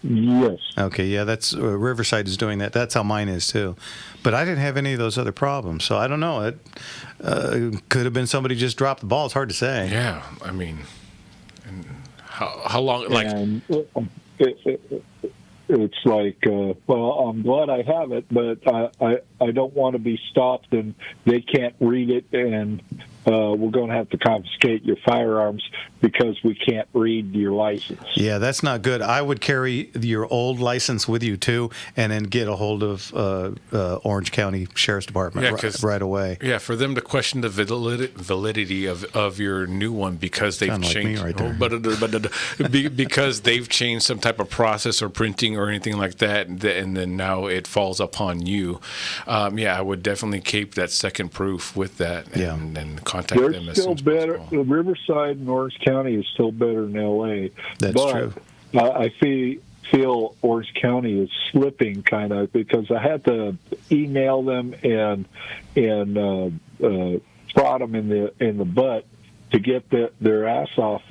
Yes. Okay, yeah, that's Riverside is doing that. That's how mine is too. But I didn't have any of those other problems, so I don't know. It could have been somebody just dropped the ball. It's hard to say. Yeah, I mean, how long? Like, and it's like, well, I'm glad I have it, but I don't want to be stopped and they can't read it, and we're going to have to confiscate your firearms because we can't read your license. Yeah, that's not good. I would carry your old license with you too, and then get a hold of Orange County Sheriff's Department right away. Yeah, for them to question the validity of your new one because they've Sound like changed, me right there. because they've changed some type of process or printing or anything like that, and then now it falls upon you. Yeah, I would definitely keep that second proof with that, and contact They're them as still soon as better. possible. Riverside and Orange County is still better than L.A. That's but true. I feel Orange County is slipping kind of, because I had to email them and prod them in the butt to get their ass off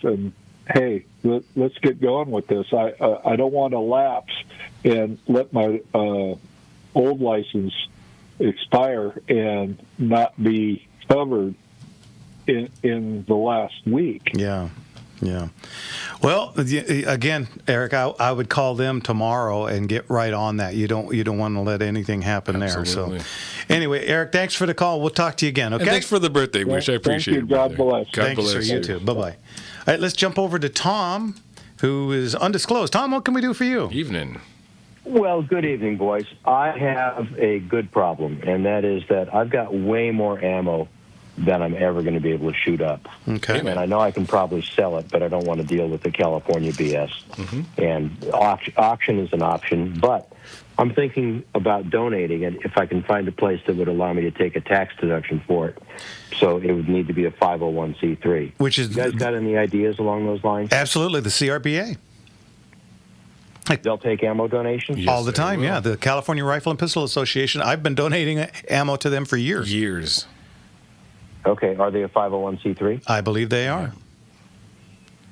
and hey, let's get going with this. I don't want to lapse and let my old license expire and not be covered in the last week. Yeah. Well, again, Eric, I would call them tomorrow and get right on that. You don't want to let anything happen Absolutely. there. So, anyway, Eric, thanks for the call. We'll talk to you again. Okay. And thanks for the birthday wish. I appreciate you. it. God brother. bless. God Thanks, bless sir. You too. Bye bye. All right, let's jump over to Tom, who is undisclosed. Tom, what can we do for you? Evening. Well, good evening, boys. I have a good problem, and that is that I've got way more ammo than I'm ever going to be able to shoot up. Okay. And I know I can probably sell it, but I don't want to deal with the California BS. Mm-hmm. And auction is an option, but I'm thinking about donating it if I can find a place that would allow me to take a tax deduction for it. So it would need to be a 501c3. Which is You guys got any ideas along those lines? absolutely the CRPA. They'll take ammo donations? Yes, all the they time, will. yeah. The California Rifle and Pistol Association. I've been donating ammo to them for years. Years. Okay, are they a 501c3? I believe they are.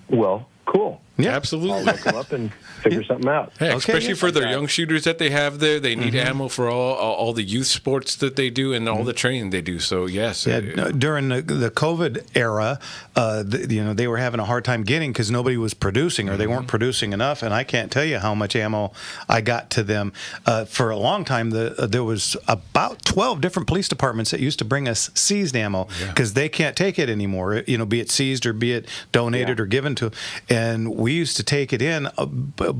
Well, cool. Yeah, I'll Absolutely. look them up and figure something out. Hey, Okay, especially yeah. for their young shooters that they have there, they need ammo for all the youth sports that they do and all the training they do. So yes, Yeah, during the COVID era, they were having a hard time getting because nobody was producing or they weren't producing enough. And I can't tell you how much ammo I got to them. For a long time, there was about 12 different police departments that used to bring us seized ammo because they can't take it anymore. Be it seized or be it donated or given to. And we used to take it in, but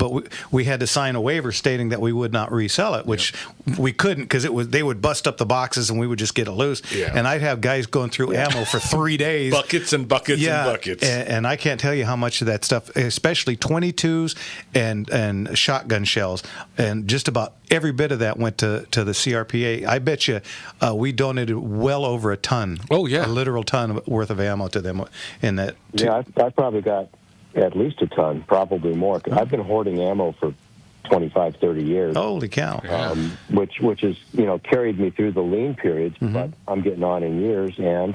we had to sign a waiver stating that we would not resell it, which we couldn't because they would bust up the boxes and we would just get it loose. Yeah. And I'd have guys going through ammo for 3 days. buckets and buckets and buckets. And I can't tell you how much of that stuff, especially 22s and shotgun shells, and just about every bit of that went to the CRPA. I bet you we donated well over a ton. Oh, yeah. A literal ton worth of ammo to them in that. Yeah, I probably got at least a ton, probably more. I've been hoarding ammo for 25, 30 years. Holy cow. Which is, carried me through the lean periods, but I'm getting on in years, and,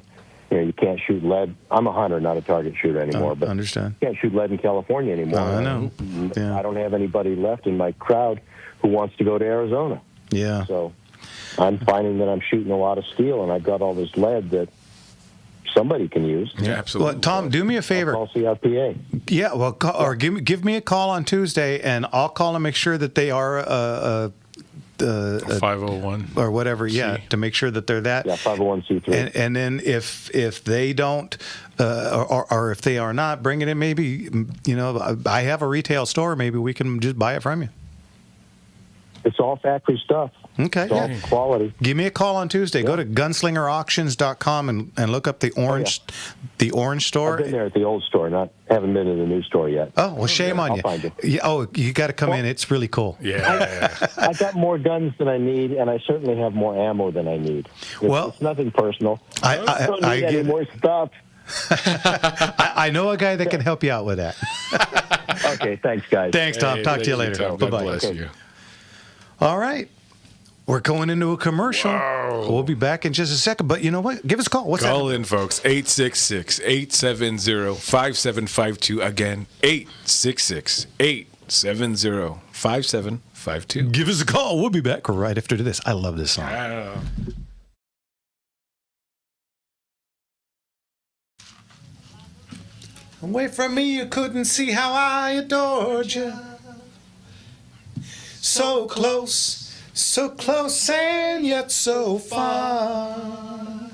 you can't shoot lead. I'm a hunter, not a target shooter anymore, but understand. you can't shoot lead in California anymore. I know. Yeah. I don't have anybody left in my crowd who wants to go to Arizona. Yeah. So I'm finding that I'm shooting a lot of steel, and I've got all this lead that somebody can use. Yeah, absolutely. Well, Tom, do me a favor. Call CRPA. Yeah, well, or give me a call on Tuesday, and I'll call and make sure that they are 501 or whatever. Yeah, to make sure that they're that. Yeah, 501c3. And then if they don't, or if they are not, bring it in. Maybe I have a retail store. Maybe we can just buy it from you. It's all factory stuff. Okay. It's all quality. Give me a call on Tuesday. Go to gunslingerauctions.com and look up the orange store. I've been there at the old store, haven't been to the new store yet. Oh, well, shame on I'll you. find it. Yeah, you got to come in. It's really cool. Yeah. I got more guns than I need, and I certainly have more ammo than I need. It's nothing personal. I don't need any get more stuff. I know a guy that can help you out with that. Okay, thanks, guys. Thanks, Tom. Hey, Talk to you thank later. Tom. Bye-bye. God bless you. All right. We're going into a commercial. Wow. We'll be back in just a second. But you know what? Give us a call. What's Call that? in, folks. 866-870-5752. Again, 866-870-5752. Give us a call. We'll be back right after this. I love this song. Away from me, you couldn't see how I adored you. so close and yet so far.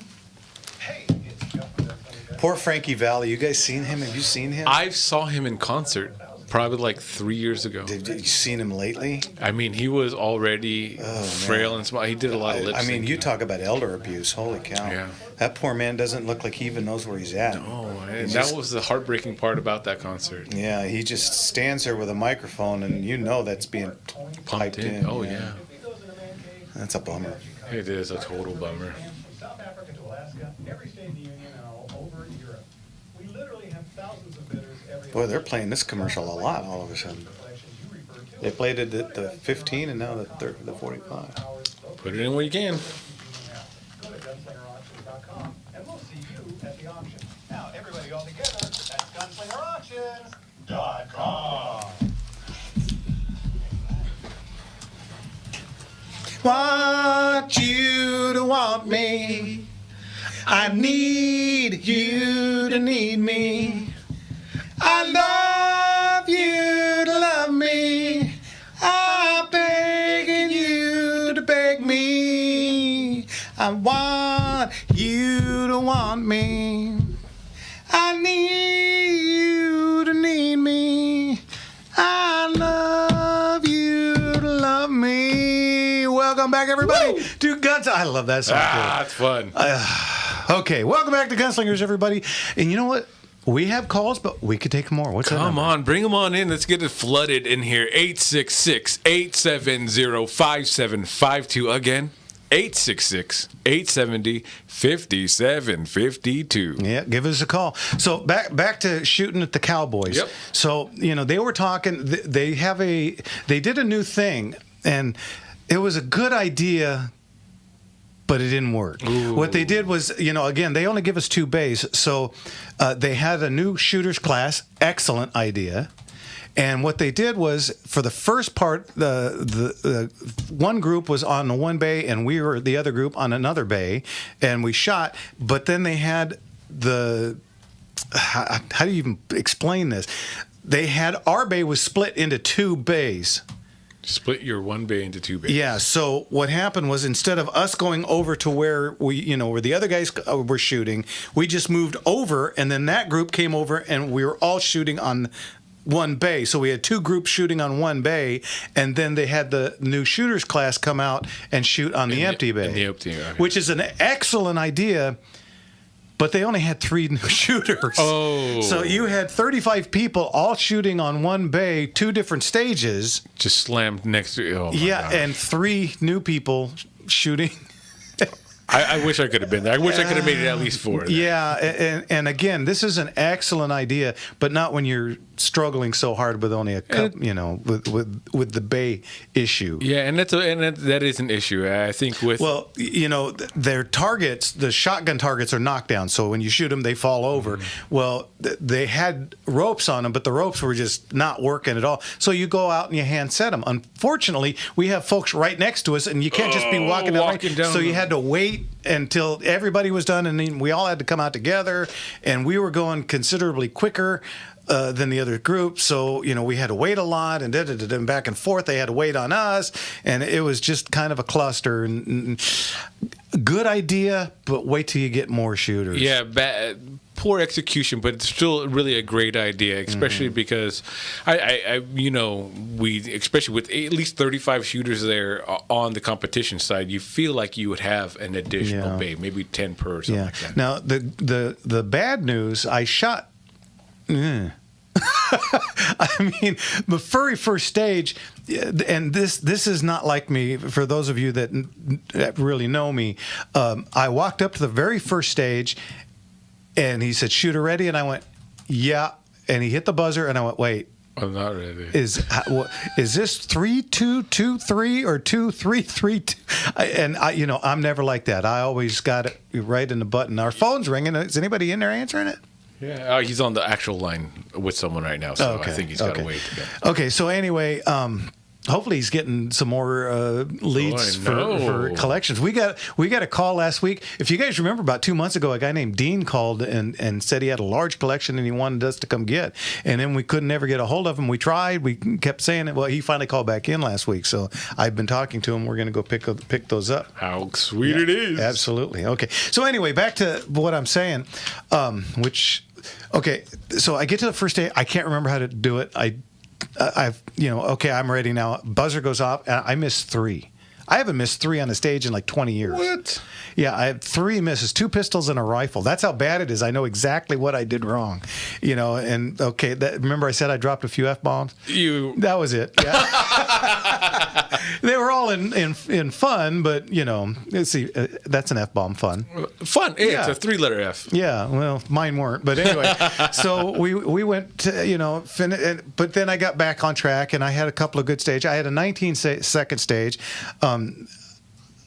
Poor Frankie Valli. You guys seen him? Have you seen him? I saw him in concert probably like 3 years ago. Have you seen him lately? I mean, he was already frail and small. He did a lot of lip I mean, syncing. you talk about elder abuse. Holy cow. Yeah. That poor man doesn't look like he even knows where he's at. Oh, and that was the heartbreaking part about that concert. Yeah, he just stands there with a microphone, and you know that's being piped in. Oh, yeah. That's a bummer. It is a total bummer. From South Africa to Alaska, every state in the Union and all over Europe. We literally have thousands of bidders every Boy, they're playing this commercial a lot all of a sudden. They played it at the 15 and now the 45. Put it in where you can. Go to gunslingerauctions.com and we'll see you at the auction. Now, everybody all together, that's gunslingerauctions.com. Want you to want me. I need you to need me. I love you to love me. I'm begging you to beg me. I want you to want me. I need you to need me. I love you to love me. Welcome back, everybody, to Guns. I love that song. That's fun. Okay, welcome back to Gunslingers, everybody. And you know what? We have calls, but we could take more. What's that Come number? on, bring them on in. Let's get it flooded in here. 866-870-5752. Again, 866-870-5752. Yeah, give us a call. So back to shooting at the Cowboys. Yep. So, they were talking, they did a new thing, and it was a good idea, but it didn't work. Ooh. What they did was, again, they only give us 2 bays. So they had a new shooters class. Excellent idea. And what they did was, for the first part, the one group was on the one bay, and we were the other group on another bay, and we shot. But then they had how do you even explain this? They had, our bay was split into 2 bays. Split your one bay into 2 bays. Yeah. So what happened was, instead of us going over to where where the other guys were shooting, we just moved over, and then that group came over, and we were all shooting on one bay. So we had 2 groups shooting on one bay, and then they had the new shooters class come out and shoot on the empty bay. In the empty, okay. Which is an excellent idea. But they only had 3 new shooters. Oh. So you had 35 people all shooting on one bay, 2 different stages. Just slammed next to you. Oh, my Yeah, gosh. and 3 new people shooting. I wish I could have been there. I wish I could have made it at least 4. Yeah, and again, this is an excellent idea, but not when you're struggling so hard with only a cup, with the bay issue. Yeah, and that is an issue. I think with their targets, the shotgun targets are knockdown, so when you shoot them, they fall over. Mm-hmm. Well, they had ropes on them, but the ropes were just not working at all. So you go out and you hand set them. Unfortunately, we have folks right next to us, and you can't just be walking down. So you had to wait until everybody was done, and then we all had to come out together, and we were going considerably quicker than the other group. So, we had to wait a lot, and back and forth. They had to wait on us, and it was just kind of a cluster. And good idea, but wait till you get more shooters. Yeah, poor execution, but it's still really a great idea, especially because we, especially with at least 35 shooters there on the competition side, you feel like you would have an additional bay, maybe 10 per or something like that. Now, the bad news, I shot. I mean, the very first stage, and this is not like me, for those of you that really know me, I walked up to the very first stage, and he said, "Shooter ready?" And I went, "Yeah." And he hit the buzzer, and I went, "Wait, I'm not ready. Is this 3-2-2-3 or 2-3-3-2?" And I'm never like that. I always got it right in the button. Our phone's ringing. Is anybody in there answering it? Yeah, he's on the actual line with someone right now, so I think he's got to wait. Okay, so anyway, hopefully he's getting some more leads for collections. We got a call last week. If you guys remember, about 2 months ago, a guy named Dean called and said he had a large collection and he wanted us to come get. And then we couldn't ever get a hold of him. We tried. We kept saying it. Well, he finally called back in last week. So I've been talking to him. We're going to go pick those up. How sweet it is. Absolutely. Okay. So anyway, back to what I'm saying, okay. So I get to the first day. I can't remember how to do it. Okay, I'm ready now. Buzzer goes off, and I missed 3. I haven't missed 3 on the stage in like 20 years. What? Yeah, I had 3 misses, 2 pistols and a rifle. That's how bad it is. I know exactly what I did wrong. And okay, remember I said I dropped a few F-bombs? That was it. Yeah. They were all in fun, but, let's see, that's an F-bomb fun. Fun. Yeah. It's a 3-letter F. Yeah, well, mine weren't. But anyway, so we went to, but then I got back on track, and I had a couple of good stages. I had a 19-second stage.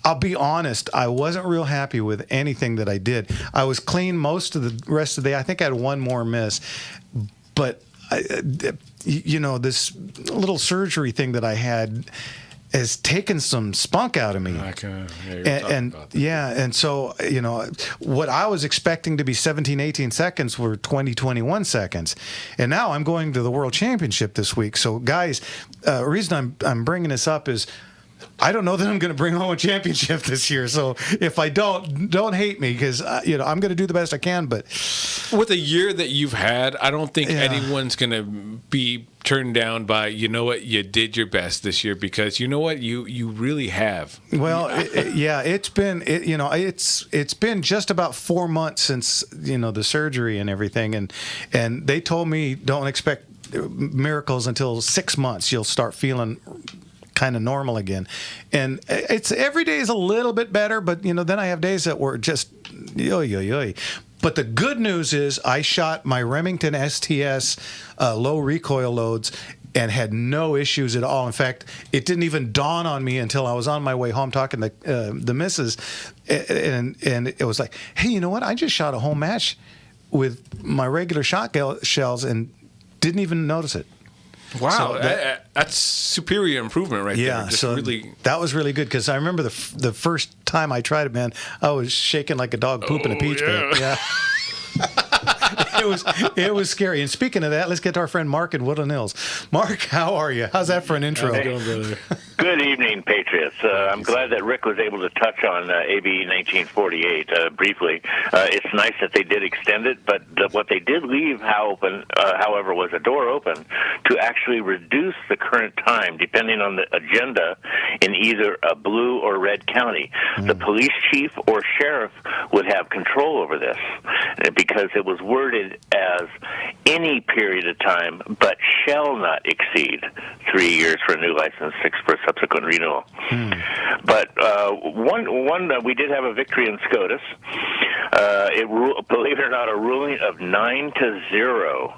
I'll be honest, I wasn't real happy with anything that I did. I was clean most of the rest of the day. I think I had one more miss. But, this little surgery thing that I had has taken some spunk out of me. And so, what I was expecting to be 17, 18 seconds were 20, 21 seconds. And now I'm going to the World Championship this week. So, guys, the reason I'm bringing this up is I don't know that I'm going to bring home a championship this year. So if I don't hate me, because I'm going to do the best I can. But with a year that you've had, I don't think anyone's going to be turned down by, what, you did your best this year, because you really have. Well, it's been just about 4 months since the surgery and everything, and they told me don't expect miracles until 6 months. You'll start feeling kind of normal again, and it's every day is a little bit better, but then I have days that were just yo. But the good news is I shot my Remington STS low recoil loads and had no issues at all. In fact, it didn't even dawn on me until I was on my way home talking to the missus, and it was like, hey, you know what? I just shot a whole match with my regular shot shells and didn't even notice it. Wow, so that's superior improvement right there. Yeah, so that was really good, because I remember the first time I tried it, man, I was shaking like a dog pooping a peach pit. Yeah. It was scary. And speaking of that, let's get to our friend Mark in Woodland Hills. Mark, how are you? How's that for an intro? How's it going, brother? Good evening, Patriots. I'm glad that Rick was able to touch on AB 1948 briefly. It's nice that they did extend it, but what they did leave however, was a door open to actually reduce the current time, depending on the agenda, in either a blue or red county. The police chief or sheriff would have control over this, because it was worded as any period of time, but shall not exceed 3 years for a new license, 6 for subsequent renewal. But we did have a victory in SCOTUS. Believe it or not, a ruling of 9-0.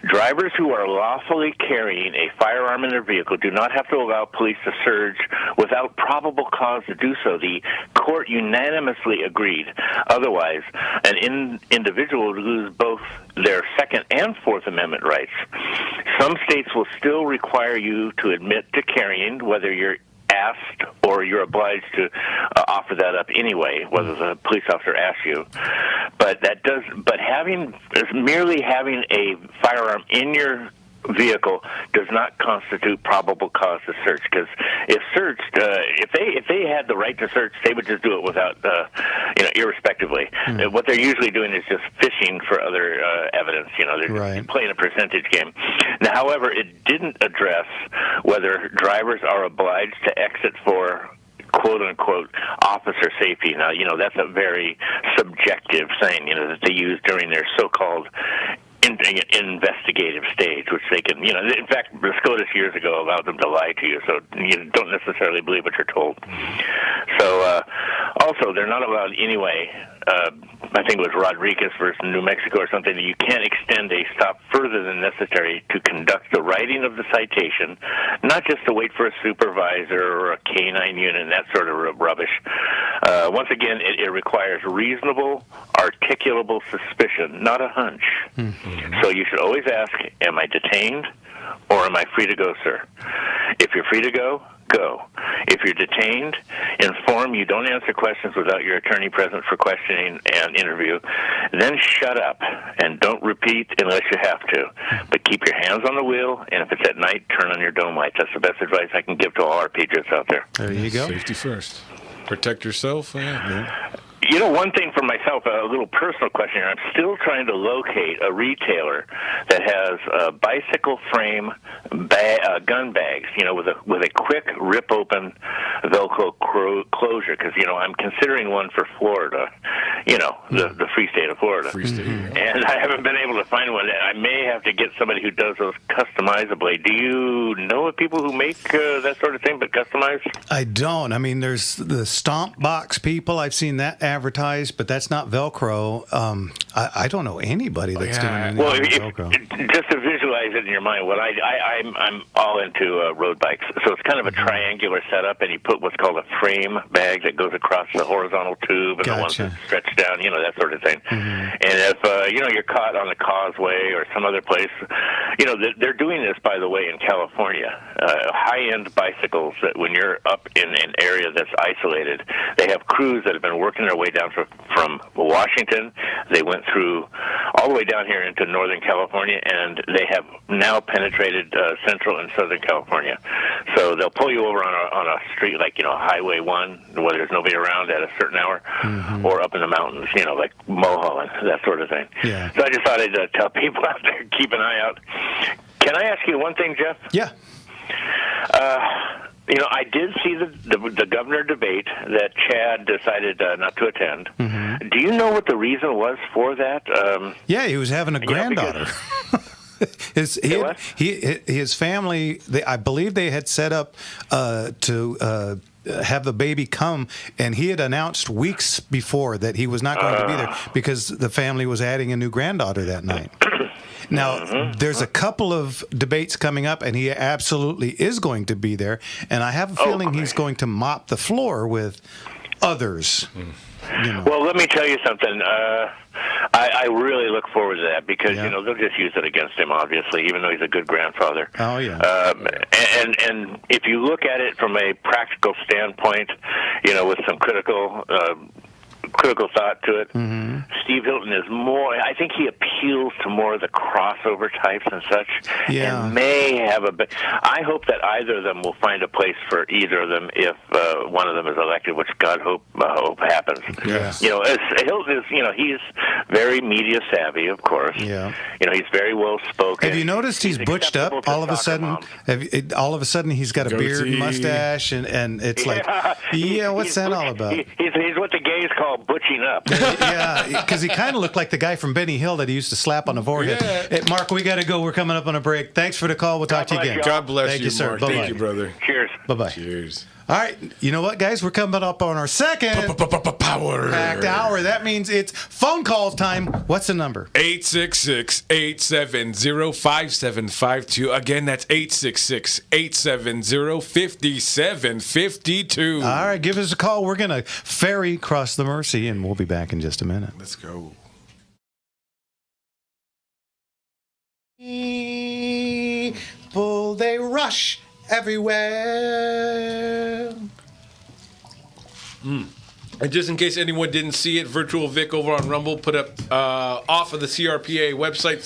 Drivers who are lawfully carrying a firearm in their vehicle do not have to allow police to search without probable cause to do so. The court unanimously agreed. Otherwise, an individual would lose both their Second and Fourth Amendment rights. Some states will still require you to admit to carrying, whether you're asked or you're obliged to offer that up anyway, whether the police officer asks you. But merely having a firearm in your vehicle does not constitute probable cause to search, because if searched, if they had the right to search, they would just do it without, irrespectively. What they're usually doing is just fishing for other evidence. They're playing a percentage game. Now, however, it didn't address whether drivers are obliged to exit for quote-unquote officer safety. Now, that's a very subjective thing, that they use during their so-called investigative stage, which they can, in fact, the SCOTUS years ago allowed them to lie to you, so you don't necessarily believe what you're told. So, also, they're not allowed anyway, I think it was Rodriguez versus New Mexico or something, that you can't extend a stop further than necessary to conduct the writing of the citation, not just to wait for a supervisor or a canine unit and that sort of rubbish. Once again, it requires reasonable, articulable suspicion, not a hunch. So you should always ask, am I detained or am I free to go, sir? If you're free to go, go. If you're detained, inform you don't answer questions without your attorney present for questioning and interview. Then shut up and don't repeat unless you have to. But keep your hands on the wheel, and if it's at night, turn on your dome lights. That's the best advice I can give to all our patriots out there. There you go. Safety first. Protect yourself. Yeah. You know, one thing for myself, a little personal question here. I'm still trying to locate a retailer that has bicycle frame gun bags, you know, with a quick rip open Velcro closure. Because I'm considering one for Florida, the free state of Florida. Free state. And I haven't been able to find one. I may have to get somebody who does those customizably. Do you know of people who make that sort of thing, but customized? I don't. I mean, there's the Stomp Box people. I've seen that advertised, but that's not Velcro. I don't know anybody that's doing anything with Velcro. Just to visualize it in your mind, I'm all into road bikes. So it's kind of a triangular setup, and you put what's called a frame bag that goes across the horizontal tube, and the ones that stretch down, that sort of thing. And if you're caught on the causeway or some other place, they're doing this, by the way, in California. High-end bicycles that when you're up in an area that's isolated, they have crews that have been working their way down from Washington. They went through all the way down here into Northern California, and they have now penetrated Central and Southern California. So they'll pull you over on a street like, Highway 1, where there's nobody around at a certain hour, or up in the mountains, like Mulholland, that sort of thing. Yeah. So I just thought I'd tell people out there, keep an eye out. Can I ask you one thing, Jeff? Yeah. I did see the governor debate that Chad decided not to attend. Do you know what the reason was for that? Yeah, he was having a granddaughter. His family, I believe they had set up to have the baby come, and he had announced weeks before that he was not going to be there because the family was adding a new granddaughter that night. Now, there's a couple of debates coming up, and he absolutely is going to be there, and I have a feeling he's going to mop the floor with others. Well, let me tell you something. I really look forward to that because, they'll just use it against him, obviously, even though he's a good grandfather. Oh, yeah. And if you look at it from a practical standpoint, with some critical thought to it, Steve Hilton is more, I think he appeals to more of the crossover types and such, and may have I hope that either of them will find a place for either of them if one of them is elected, which God hope happens. Yes. As Hilton is, he's very media savvy, of course. Yeah. He's very well spoken. Have you noticed he's butched up all of a sudden? All of a sudden he's got a beard and mustache, and it's like, what's that all about? He's what the gays call butching up. Yeah, because he kind of looked like the guy from Benny Hill that he used to slap on the forehead. Yeah. Hey, Mark, we got to go. We're coming up on a break. Thanks for the call. We'll talk to you again. God bless Thank you, sir. Mark. Bye-bye. Thank you, brother. Cheers. Bye-bye. Cheers. All right. You know what, guys? We're coming up on our second Power packed hour. That means it's phone calls time. What's the number? 866-870-5752. Again, that's 866-870-5752. All right. Give us a call. We're going to ferry across the Mersey, and we'll be back in just a minute. Let's go. People, they rush everywhere. And just in case anyone didn't see it, Virtual Vic over on Rumble put up off of the CRPA website.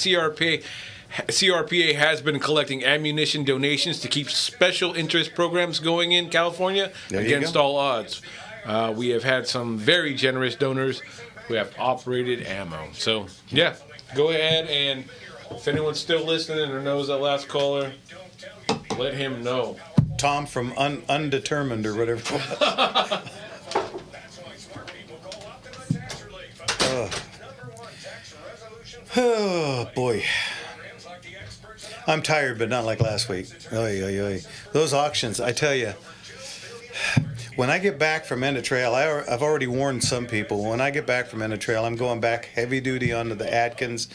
CRPA has been collecting ammunition donations to keep special interest programs going in California against all odds. We have had some very generous donors who have operated ammo. So, yeah, go ahead, and if anyone's still listening or knows that last caller, let him know. Tom from Undetermined or whatever. Oh, boy. I'm tired, but not like last week. Oy, oy, oy. Those auctions, I tell you, when I get back from End of Trail, I've already warned some people. When I get back from End of Trail, I'm going back heavy duty onto the Atkins.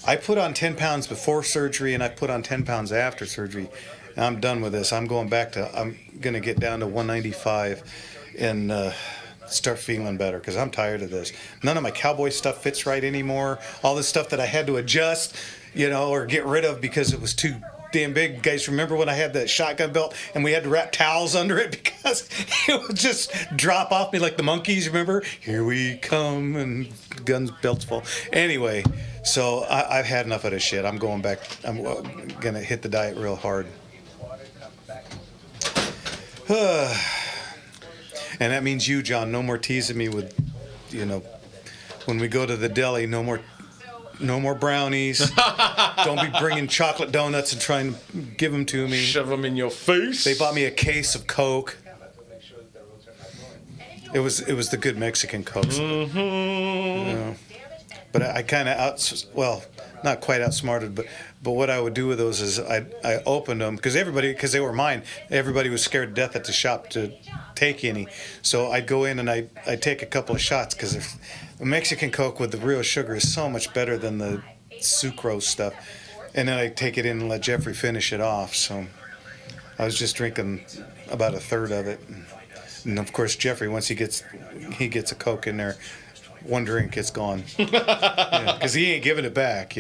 I put on 10 pounds before surgery, and I put on 10 pounds after surgery. And I'm done with this. I'm going to get down to 195 and start feeling better because I'm tired of this. None of my cowboy stuff fits right anymore. All this stuff that I had to adjust, or get rid of because it was too damn big. Guys, remember when I had that shotgun belt and we had to wrap towels under it because it would just drop off me like the monkeys, remember? Here we come, and guns belts full. Anyway, so I've had enough of this shit. I'm going back. I'm going to hit the diet real hard. And that means you, John, no more teasing me with, when we go to the deli, no more brownies. Don't be bringing chocolate donuts and trying to give them to me. Shove them in your face. They bought me a case of Coke. It was the good Mexican Cokes. Mm-hmm. But I kind of not quite outsmarted, but what I would do with those is I opened them because they were mine. Everybody was scared to death at the shop to take any. So I'd go in and I'd take a couple of shots because the Mexican Coke with the real sugar is so much better than the sucrose stuff. And then I'd take it in and let Jeffrey finish it off. So I was just drinking about a third of it. And of course, Jeffrey, once he gets a Coke in there, one drink, it's gone. Because he ain't giving it back,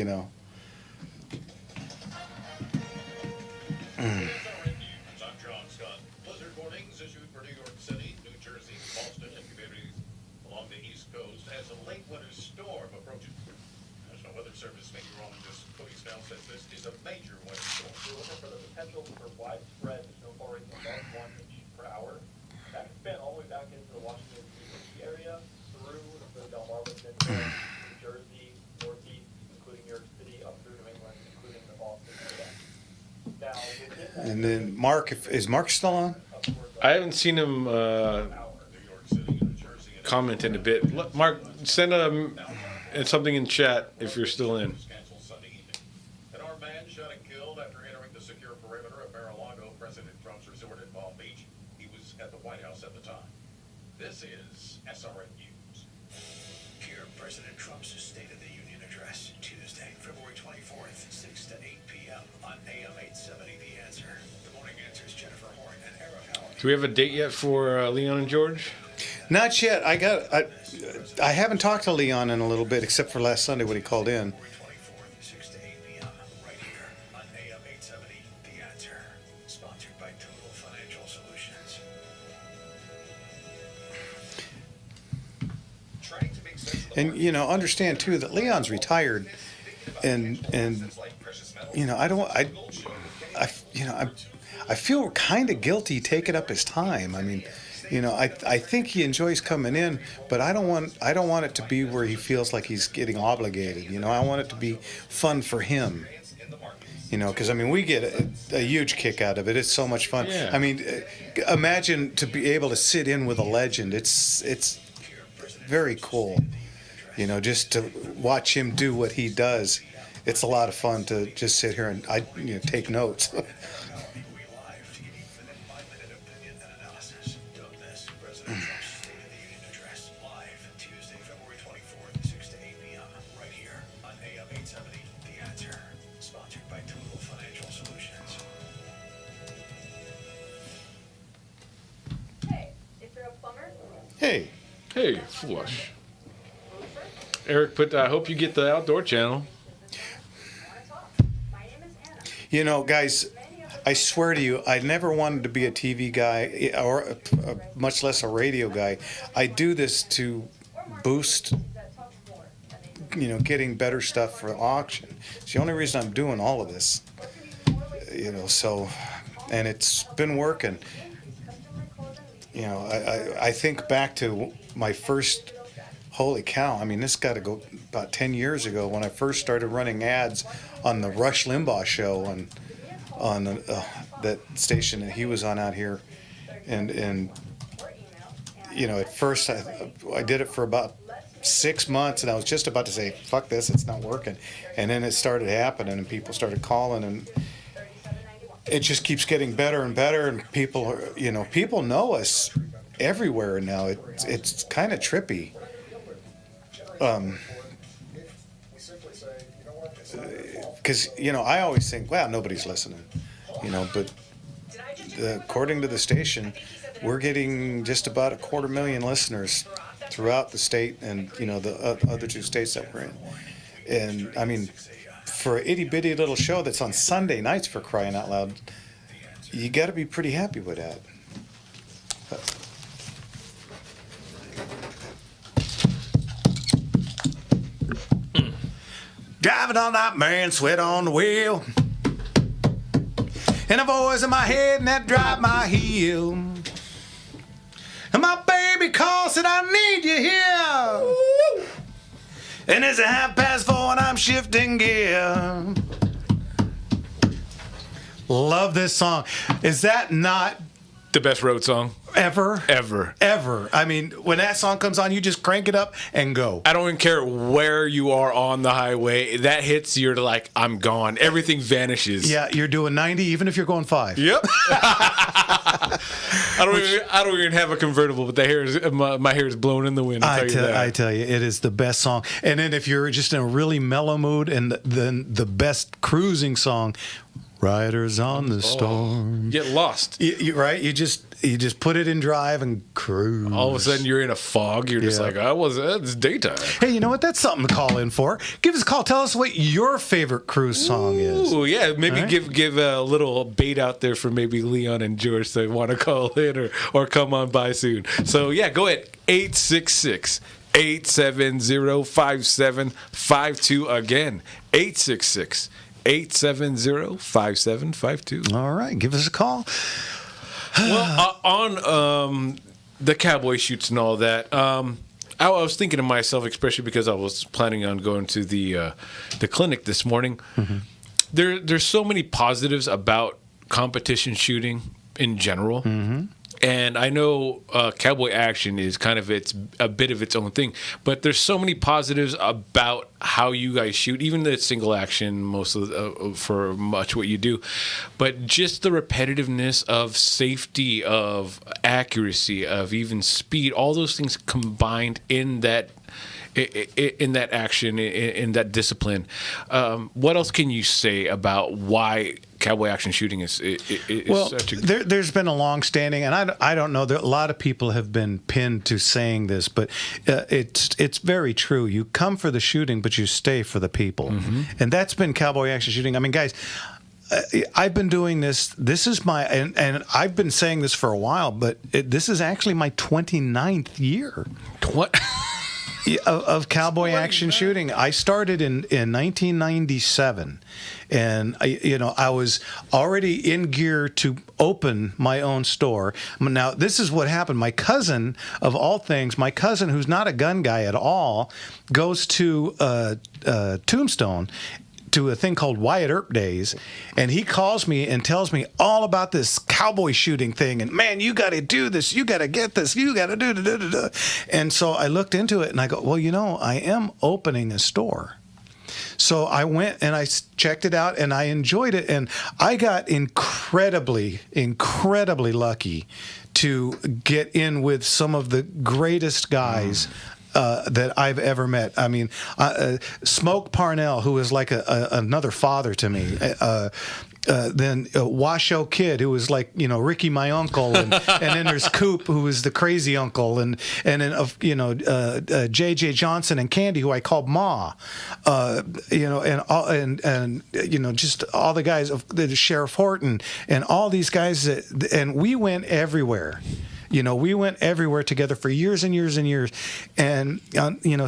And then Mark, is Mark still on? I haven't seen him comment in a bit. Mark, send something in chat if you're still in. An armed man shot and killed after entering the secure perimeter of Mar-a-Lago, President Trump's resort in Palm Beach. He was at the White House at the time. This is SRN News. Hear President Trump's State of the Union address Tuesday, February 24th, 6 to 8 p.m. on AM 870 The Answer. The Morning Answer's Jennifer Horn and Eric Howard. Do we have a date yet for Leon and George? Not yet. I haven't talked to Leon in a little bit, except for last Sunday when he called in. And understand too that Leon's retired, and I feel kind of guilty taking up his time. I mean, I think he enjoys coming in, but I don't want it to be where he feels like he's getting obligated. I want it to be fun for him. Because we get a huge kick out of it. It's so much fun. Yeah. I mean, imagine to be able to sit in with a legend. It's very cool. Just to watch him do what he does. It's a lot of fun to just sit here and take notes. Hey. Hey, flush. Eric put, I hope you get the outdoor channel. Guys, I swear to you, I never wanted to be a TV guy or much less a radio guy. I do this to boost, getting better stuff for auction. It's the only reason I'm doing all of this. And it's been working. I think back to my first, holy cow, this got to go about 10 years ago when I first started running ads on the Rush Limbaugh show on that station that he was on out here. And at first I did it for about 6 months and I was just about to say, fuck this, it's not working. And then it started happening and people started calling and it just keeps getting better and better, and people know us everywhere now. It's kind of trippy. Because I always think, wow, nobody's listening, but according to the station, we're getting just about 250,000 listeners throughout the state and the other two states that we're in, and for an itty bitty little show that's on Sunday nights, for crying out loud, you got to be pretty happy with that. Driving all night, man, sweat on the wheel. And a voice in my head and that drive my heel. And my baby calls, said I need you here. And it's 4:30 and I'm shifting gear. Love this song. Is that not the best road song ever? Ever. I mean, when that song comes on, you just crank it up and go. I don't even care where you are on the highway. That hits, you're like, I'm gone. Everything vanishes. Yeah, you're doing 90 even if you're going 5. Yep. I don't even have a convertible, but my hair is blown in the wind. I tell you, it is the best song. And then if you're just in a really mellow mood, and then the best cruising song, Riders on the Storm. Get lost. Right? You just put it in drive and cruise. All of a sudden you're in a fog. You're just like, it's daytime. Hey, you know what? That's something to call in for. Give us a call. Tell us what your favorite cruise song is. Oh yeah, maybe right. give a little bait out there for maybe Leon and George that want to call in or come on by soon. So yeah, go ahead. 866-870-5752. Again, 866-870-5752. All right, give us a call. Well, on the cowboy shoots and all that, I was thinking to myself, especially because I was planning on going to the clinic this morning. Mm-hmm. There's so many positives about competition shooting in general. Mm-hmm. And I know cowboy action is kind of a bit of its own thing, but there's so many positives about how you guys shoot, even the single action for much what you do, but just the repetitiveness of safety, of accuracy, of even speed, all those things combined in that action, in that discipline. What else can you say about why cowboy action shooting is such a... There's been a long-standing, and I don't know, a lot of people have been pinned to saying this, but it's very true. You come for the shooting, but you stay for the people. Mm-hmm. And that's been cowboy action shooting. I mean, guys, I've been doing this. This is and I've been saying this for a while, but this is actually my 29th year. What? Of cowboy action shooting. I started in 1997, and I was already in gear to open my own store. Now, this is what happened. My cousin, of all things, who's not a gun guy at all, goes to Tombstone, to a thing called Wyatt Earp Days, and he calls me and tells me all about this cowboy shooting thing, and man, you got to do this, you got to get this, you got to do. And so I looked into it and I go, well, I am opening a store. So I went and I checked it out and I enjoyed it, and I got incredibly lucky to get in with some of the greatest guys that I've ever met. I mean, Smoke Parnell, who is like another father to me. Then Washoe Kid, who was like, Ricky, my uncle, and then there's Coop, who was the crazy uncle, and then J.J. Johnson and Candy, who I called Ma, and just all the guys of the Sheriff Horton and all these guys and we went everywhere. We went everywhere together for years and years and years. And,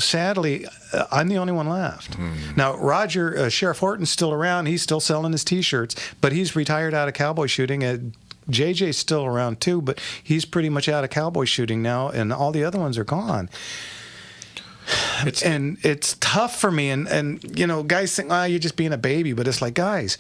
sadly, I'm the only one left. Now, Roger, Sheriff Horton's still around. He's still selling his T-shirts, but he's retired out of cowboy shooting. JJ's still around, too, but he's pretty much out of cowboy shooting now, and all the other ones are gone. It's tough for me. And guys think, you're just being a baby. But it's like, guys,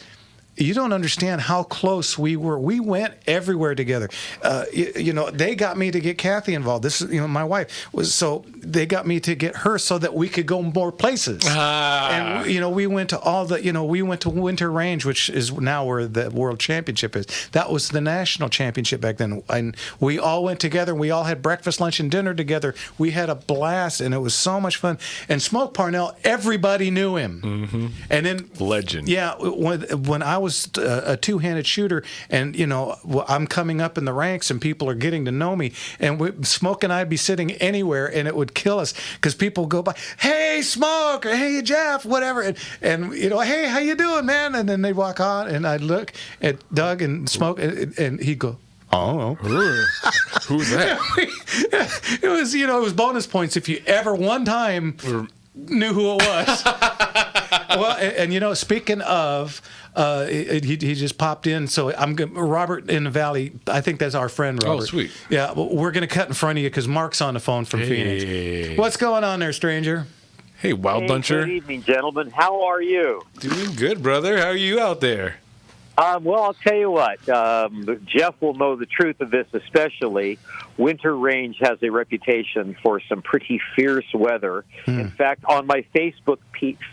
you don't understand how close we were. We went everywhere together. They got me to get Kathy involved. This is, my wife was, so they got me to get her so that we could go more places. And we went to we went to Winter Range, which is now where the World Championship is. That was the national championship back then. And we all went together. We all had breakfast, lunch, and dinner together. We had a blast, and it was so much fun. And Smoke Parnell, everybody knew him. Mm-hmm. And then legend. Yeah, when I was was a two-handed shooter, and I'm coming up in the ranks, and people are getting to know me, and Smoke and I'd be sitting anywhere, and it would kill us because people go by, hey Smoke, or hey Jeff, whatever, and hey, how you doing, man? And then they'd walk on, and I'd look at Doug and Smoke, and he'd go, oh, who's that? It was, it was bonus points if you ever one time knew who it was. Well, and speaking of, he just popped in. So Robert in the Valley. I think that's our friend Robert. Oh, sweet. Yeah, we're gonna cut in front of you because Mark's on the phone from Phoenix. What's going on there, stranger? Hey, Wild Buncher. Good evening, gentlemen. How are you? Doing good, brother. How are you out there? Well, I'll tell you what. Jeff will know the truth of this, especially. Winter Range has a reputation for some pretty fierce weather. In fact, on my Facebook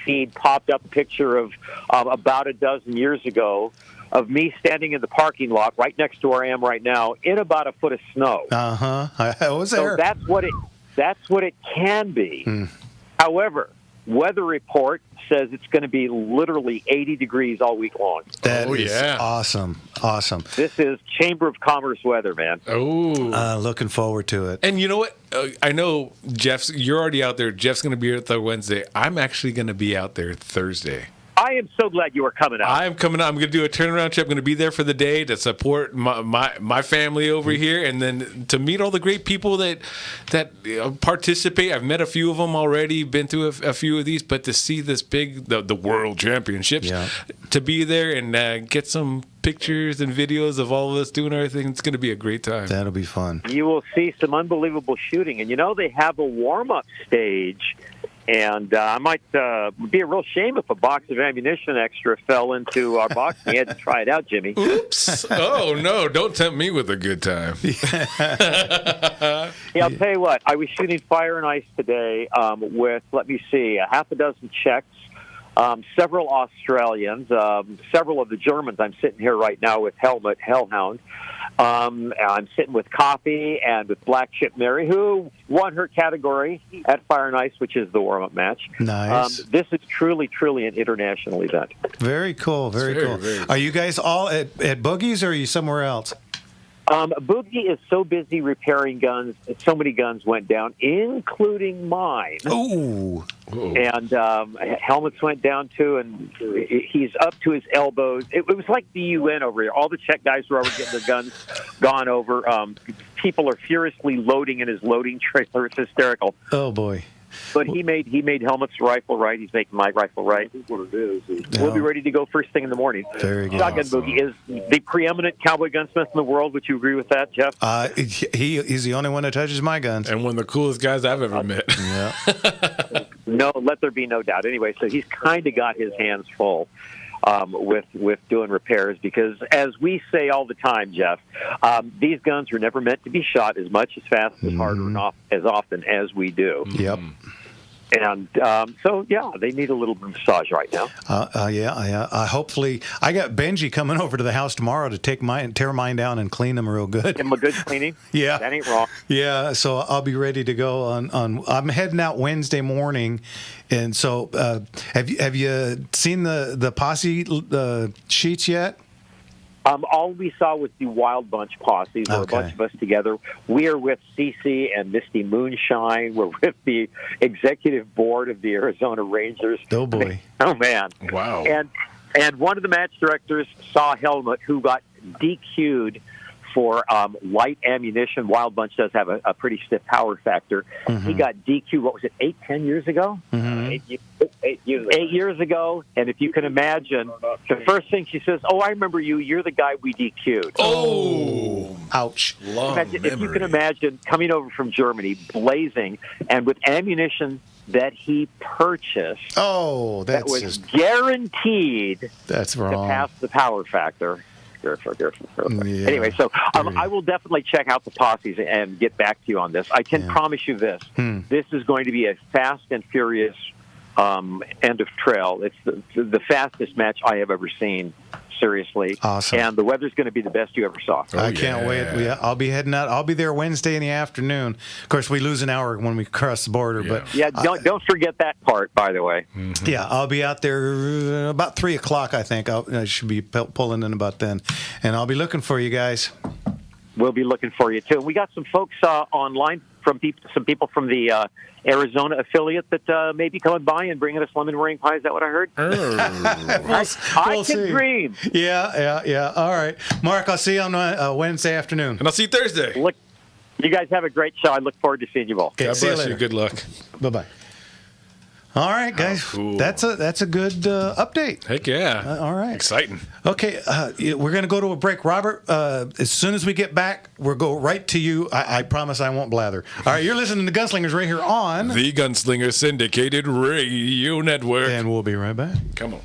feed popped up a picture of about a dozen years ago of me standing in the parking lot right next to where I am right now in about a foot of snow. I was there. So that's what it can be. However, weather report says it's going to be literally 80 degrees all week long. That is awesome. Awesome. This is Chamber of Commerce weather, man. Oh. Looking forward to it. And you know what? I know you're already out there. Jeff's going to be here there Wednesday. I'm actually going to be out there Thursday. I am so glad you are coming out. I'm coming out. I'm going to do a turnaround trip. I'm going to be there for the day to support my family over here, and then to meet all the great people that participate. I've met a few of them already, been to a few of these, but to see this big, the World Championships, to be there and get some pictures and videos of all of us doing our thing, it's going to be a great time. That'll be fun. You will see some unbelievable shooting, and they have a warm-up stage. And I might be a real shame if a box of ammunition extra fell into our box and you had to try it out, Jimmy. Oops. Oh, no. Don't tempt me with a good time. Yeah, I'll tell you what. I was shooting Fire and Ice today with, let me see, a half a dozen Czechs, several Australians, several of the Germans. I'm sitting here right now with Helmut Hellhound. I'm sitting with Coffee and with Black Chip Mary, who won her category at Fire and Ice, which is the warm-up match. Nice. This is truly an international event. Very cool. Very cool. Are you guys all at Boogie's, or are you somewhere else? Boogie is so busy repairing guns. So many guns went down, including mine. Ooh. And helmets went down too, and he's up to his elbows. It was like the UN over here. All the Czech guys were over getting their guns gone over. People are furiously loading in his loading trailer. It's hysterical. Oh boy. But he made helmets rifle right. He's making my rifle right. That's what it is. We'll be ready to go first thing in the morning. Very good. Shotgun Boogie is the preeminent cowboy gunsmith in the world. Would you agree with that, Jeff? He's the only one that touches my guns. And one of the coolest guys I've ever met. Yeah. No, let there be no doubt. Anyway, so he's kind of got his hands full with doing repairs because, as we say all the time, Jeff, these guns were never meant to be shot as much, as fast, as hard, or as often as we do. Yep. And so, yeah, they need a little massage right now. Hopefully, I got Benji coming over to the house tomorrow to tear mine down and clean them real good. Give him a good cleaning. Yeah, that ain't wrong. Yeah, so I'll be ready to go on. I'm heading out Wednesday morning, and so have you seen the posse sheets yet? All we saw was the Wild Bunch posse. There were a bunch of us together. We are with Cece and Misty Moonshine. We're with the executive board of the Arizona Rangers. Oh, boy. Oh, man. Wow. And one of the match directors saw Helmut, who got DQ'd for light ammunition. Wild Bunch does have a pretty stiff power factor. He got DQ'd, what was it, 10 years ago? 8 years ago. And if you can imagine, the first thing she says, I remember you. You're the guy we DQ'd. Oh. Ouch. If you can imagine coming over from Germany, blazing, and with ammunition that he purchased that was guaranteed to pass the power factor. Anyway, so I will definitely check out the posses and get back to you on this. I can promise you this. This is going to be a fast and furious end of trail. It's the fastest match I have ever seen seriously. Awesome. And the weather's going to be the best you ever saw. I can't wait. Yeah, I'll be heading out. I'll be there Wednesday in the afternoon. Of course, we lose an hour when we cross the border, but don't forget that part, by the way. Yeah, I'll be out there about 3 o'clock. I think I should be pulling in about then, and I'll be looking for you guys. We'll be looking for you too. We got some folks online from some people from the Arizona affiliate that may be coming by and bringing us lemon meringue pie. Is that what I heard? I can dream. Yeah. All right, Mark. I'll see you on Wednesday afternoon, and I'll see you Thursday. Look, you guys have a great show. I look forward to seeing you all. Okay, God bless you. Good luck. Bye. All right, guys. Cool. That's a good update. Heck yeah. All right. Exciting. Okay, we're going to go to a break. Robert, as soon as we get back, we'll go right to you. I promise I won't blather. All right, you're listening to Gunslingers right here on the Gunslinger Syndicated Radio Network. And we'll be right back. Come on.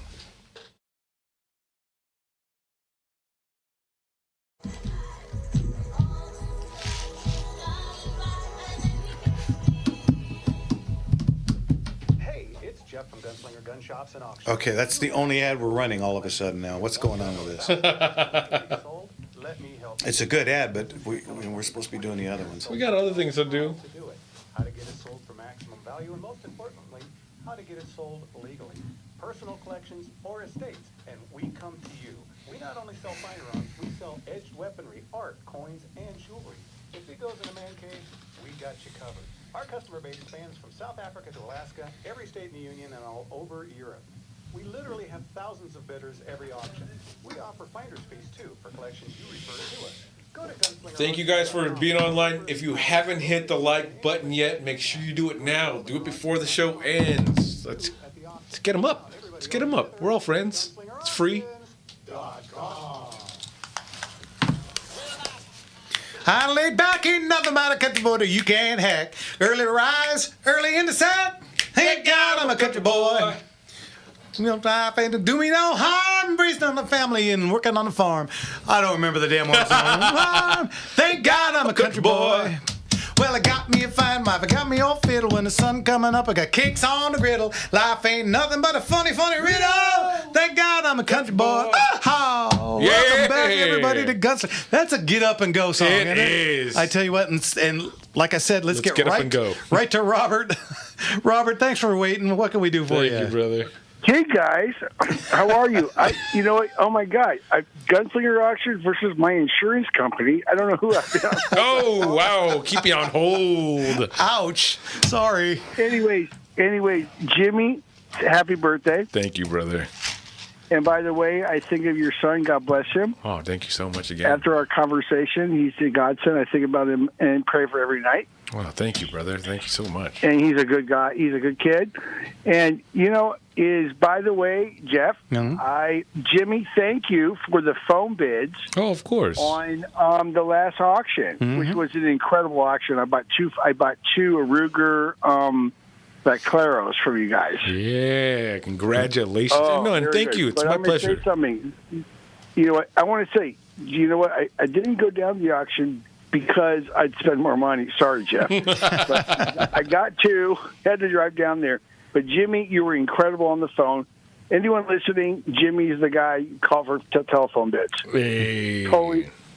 Jeff from Gunslinger Gun Shops and Auctions. Okay, that's the only ad we're running all of a sudden now. What's going on with this? Let me help. It's a good ad, but we're supposed to be doing the other ones. We got other things to do. How to get it sold for maximum value, and most importantly, how to get it sold legally. Personal collections or estates, and we come to you. We not only sell firearms, we sell edged weaponry, art, coins, and jewelry. If it goes in a man cave, we got you covered. Our customer base spans from South Africa to Alaska, every state in the Union, and all over Europe. We literally have thousands of bidders every auction. We offer finder's fees, too, for collections you refer to us. Go to Gunslinger. Thank you guys for being online. If you haven't hit the like button yet, make sure you do it now. Do it before the show ends. Let's get them up. Let's get them up. We're all friends. It's free. I laid back, ain't nothing but a country boy that you can't hack. Early to rise, early in the set. Thank God I'm a country boy. You know, life ain't to do me no harm. Breezing on the family and working on the farm. I don't remember the damn words. Thank God I'm a country boy. Well, I got me a fine wife, I got me old fiddle. When the sun coming up, I got cakes on the griddle. Life ain't nothing but a funny, funny riddle. Thank God I'm a country boy. Oh, yeah. Welcome back, everybody, to Gunslinger. That's a get up and go song, isn't it? Is. I tell you what, and like I said, let's get get right, up and go. Right to Robert. Robert, thanks for waiting. What can we do for you? Thank you, brother. Hey guys, how are you? You know what? Oh my God, Gunslinger Auction versus my insurance company. I don't know who I've been. Oh wow, keep you on hold. Ouch. Sorry. Anyways, Jimmy, happy birthday. Thank you, brother. And by the way, I think of your son. God bless him. Oh, thank you so much again. After our conversation, he's a godson. I think about him and pray for every night. Well, thank you, brother. Thank you so much. And he's a good guy. He's a good kid. And, you know, by the way, Jeff, Jimmy, thank you for the phone bids. Oh, of course. On the last auction, which was an incredible auction. I bought two Ruger Claros from you guys. Yeah, congratulations. Oh, no, and thank good. you. It's but my I'm gonna pleasure. Say something. You know what? I want to say, you know what? I didn't go down to the auction because I'd spend more money. Sorry, Jeff. But I got to, had to drive down there. But, Jimmy, you were incredible on the phone. Anyone listening, Jimmy's the guy you call for telephone bids. Hey.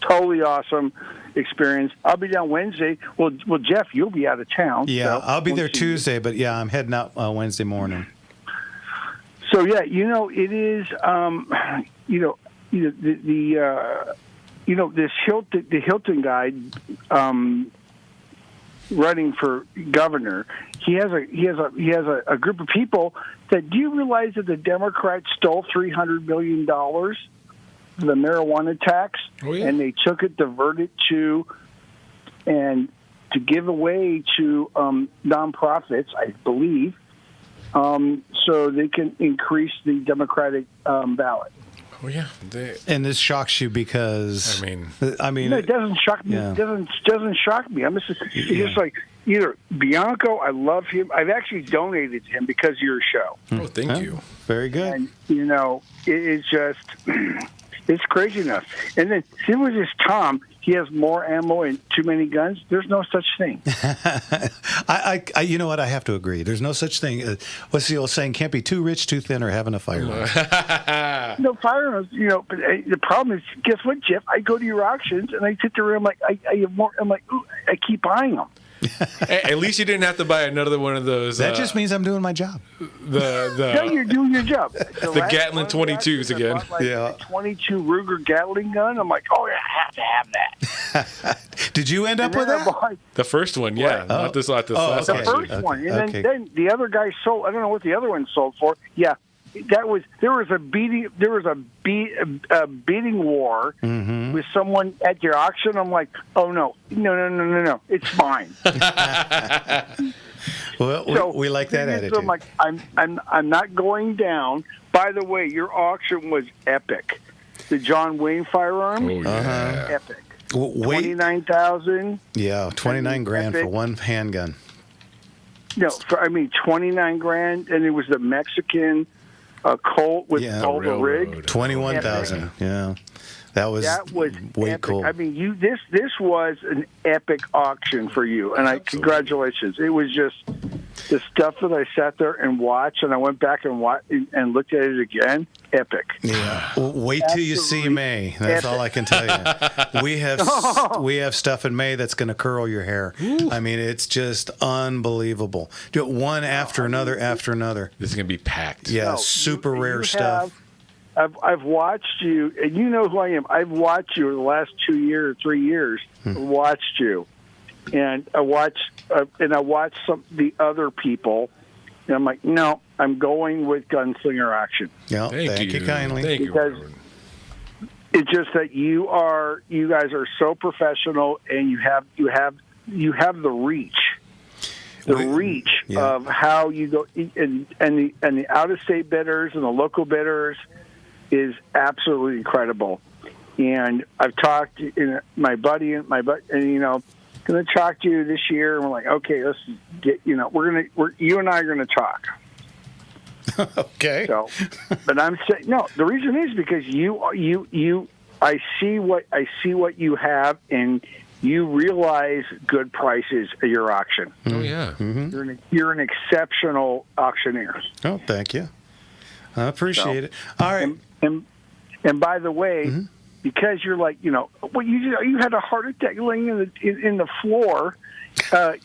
Totally awesome experience. I'll be down Wednesday. Well, Jeff, you'll be out of town. Yeah, so I'll be there Tuesday, but yeah, I'm heading out Wednesday morning. So yeah, you know, it is. This Hilton guy running for governor. He has a group of people that. Do you realize that the Democrats stole $300 million? The marijuana tax, and they took it, diverted to give away to nonprofits, I believe, so they can increase the Democratic ballot. Oh yeah, and this shocks you because no, it doesn't shock me. Yeah. It doesn't shock me. It's just like either Bianco. I love him. I've actually donated to him because of your show. Oh, thank you. Very good. And you know, it's just. It's crazy enough. And then there was this Tom. he has more ammo and too many guns. There's no such thing. I you know what? I have to agree. There's no such thing. What's the old saying? Can't be too rich, too thin, or having a firearm. No firearms, but the problem is, guess what, Jeff? I go to your auctions and I sit there and I'm like, I have more. I'm like, ooh, I keep buying them. At least you didn't have to buy another one of those. That just means I'm doing my job. No, you're doing your job. The Gatlin 22s again. A 22 Ruger Gatling gun. I'm like, oh, yeah, I have to have that. Did you end up with that? The first one, yeah. Not this last The one. first one. And then the other guy sold, I don't know what the other one sold for. Yeah. There was a beating war with someone at your auction. I'm like, oh no, it's mine. Well, we like that attitude. I'm like, I'm not going down. By the way, your auction was epic. The John Wayne firearm, epic. 29,000. Yeah, 29 grand for one handgun. No, 29 grand, and it was the Mexican. Colt with all the rig. 21,000. Yeah, that was way epic. cool. I mean, this was an epic auction for you, and congratulations. It was just the stuff that I sat there and watched, and I went back and looked at it again. Epic. Yeah. Well, wait till you see May. That's all I can tell you. We have stuff in May that's going to curl your hair. Ooh. I mean, it's just unbelievable. Do it one after another after another. This is going to be packed. Yeah, super rare stuff. I've watched you, and you know who I am. I've watched you the last 2 years, 3 years. Watched you, and I watched the other people. And I'm like, no, I'm going with Gunslinger Auction. Yeah, thank you kindly. Thank you, Robert. It's just that you guys are so professional, and you have the reach. Of how you go, and the out of state bidders and the local bidders is absolutely incredible. And I've talked to my buddy, and going to talk to you this year, and we're like, okay, let's get, you and I are going to talk. Okay. So, but I'm saying, no, the reason is because I see what you have, and you realize good prices at your auction. Oh yeah. Mm-hmm. You're an exceptional auctioneer. Oh, thank you. I appreciate it. All right. And by the way, because you're like, you had a heart attack laying in the floor.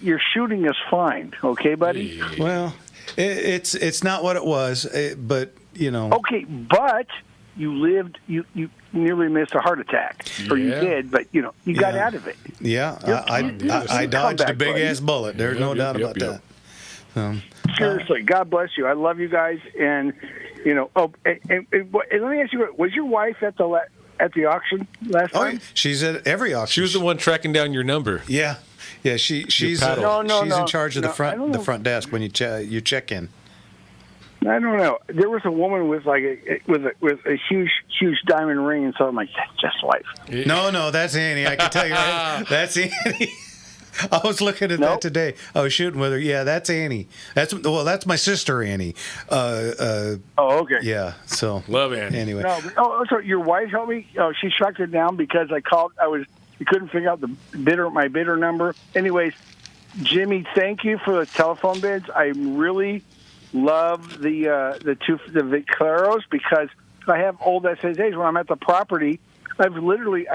Your shooting is fine, okay, buddy? Well, it's not what it was, but Okay, but you lived. You nearly missed a heart attack, or you did, but you got out of it. Yeah, I dodged a big ass bullet. There's no doubt about that. Seriously, God bless you. I love you guys, and and let me ask you, was your wife at the auction last time? Oh, she's at every auction. She was the one tracking down your number. Yeah. She's she's in charge of the front desk when you check in. I don't know. There was a woman with a huge diamond ring, and so I'm like, that's just wife. No, that's Annie. I can tell you right. That's Annie. I was looking at that today. I was shooting with her. Yeah, that's Annie. That's my sister Annie. Okay. Yeah. So love Annie. Anyway. No, so your wife helped me. Oh, she tracked it down because I called. You couldn't figure out my bidder number. Anyways, Jimmy, thank you for the telephone bids. I really love the Vaqueros because I have old SSAs. When I'm at the property, I literally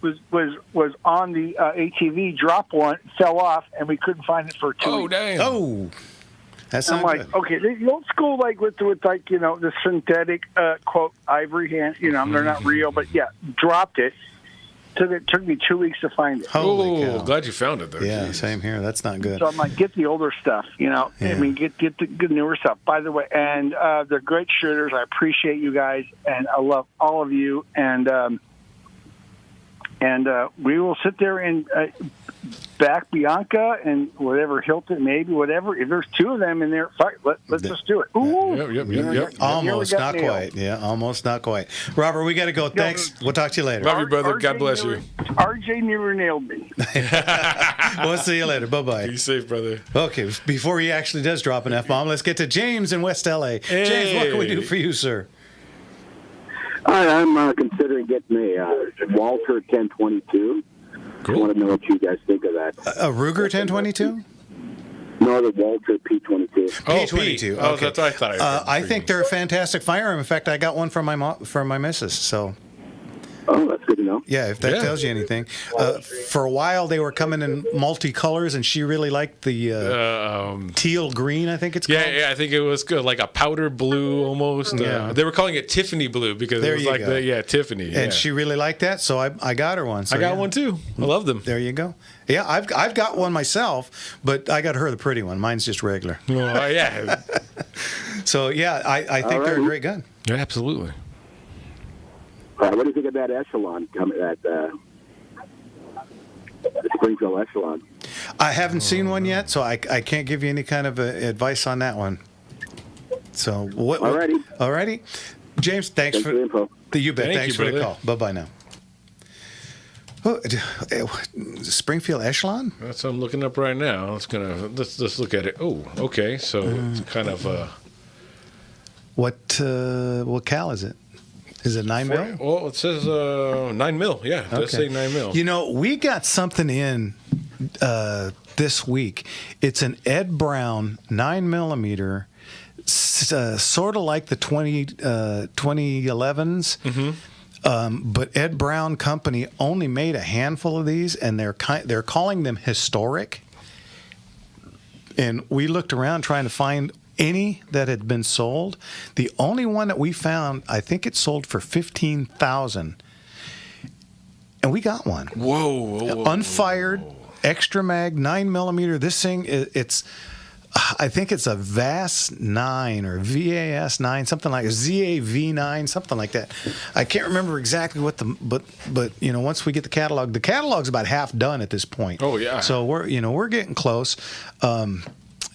was on the ATV, dropped one, fell off, and we couldn't find it for 2 weeks. Oh, damn. Oh, that's not good. I'm like, okay, the old school, with the synthetic quote ivory hand. They're not real, but yeah, dropped it. It took me 2 weeks to find it. Holy cow. Glad you found it, though. Yeah, Jeez. same here. That's not good. So I'm like, get the older stuff, Yeah. I mean, get the good newer stuff. By the way, and they're great shooters. I appreciate you guys, and I love all of you. And we will sit there and back Bianca and whatever Hilton, maybe whatever. If there's two of them in there, let's just do it. Ooh, yep. Almost not quite. Yeah, almost not quite. Robert, we got to go. Thanks. We'll talk to you later. Love you, brother. God bless you. RJ never nailed me. We'll see you later. Bye-bye. Be safe, brother. Okay, before he actually does drop an F-bomb, let's get to James in West LA. Hey. James, what can we do for you, sir? I'm considering getting a Walter 1022. I want to know what you guys think of that. A Ruger 1022? No, the Walter P22. P22. Oh, okay. that's what I thought. I think they're a fantastic firearm. In fact, I got one from my missus. So. Oh, that's good to know. Yeah, if that tells you anything. For a while, they were coming in multicolors, and she really liked the teal green, I think it's called. Yeah, I think it was good, like a powder blue almost. Yeah. They were calling it Tiffany blue because There it was you like go. Tiffany. And she really liked that, so I got her one. So I got one too. I love them. There you go. Yeah, I've got one myself, but I got her the pretty one. Mine's just regular. Oh, yeah. So, yeah, I think they're a great gun. Yeah, absolutely. What do you think of that Echelon coming? That Springfield Echelon. I haven't seen one yet, so I can't give you any kind of advice on that one. So what? Alrighty. James, thanks for the info. You bet. Thanks for the call. Bye bye now. Oh, Springfield Echelon? That's what I'm looking up right now. Let's look at it. Oh, okay. So it's kind of what cal is it? Is it 9mm? Well, it says 9mm. Yeah, it does say 9mm. You know, we got something in this week. It's an Ed Brown 9mm, sort of like the 2011s. Mm-hmm. But Ed Brown Company only made a handful of these, and they're calling them historic. And we looked around trying to find any that had been sold. The only one that we found, I think it sold for $15,000, and we got one. Whoa. Unfired, extra mag, 9mm. This thing, I think it's a VAS 9 or VAS 9, something like a ZAV 9, something like that. I can't remember exactly what but you know, once we get the catalog's about half done at this point. Oh yeah. So we're getting close.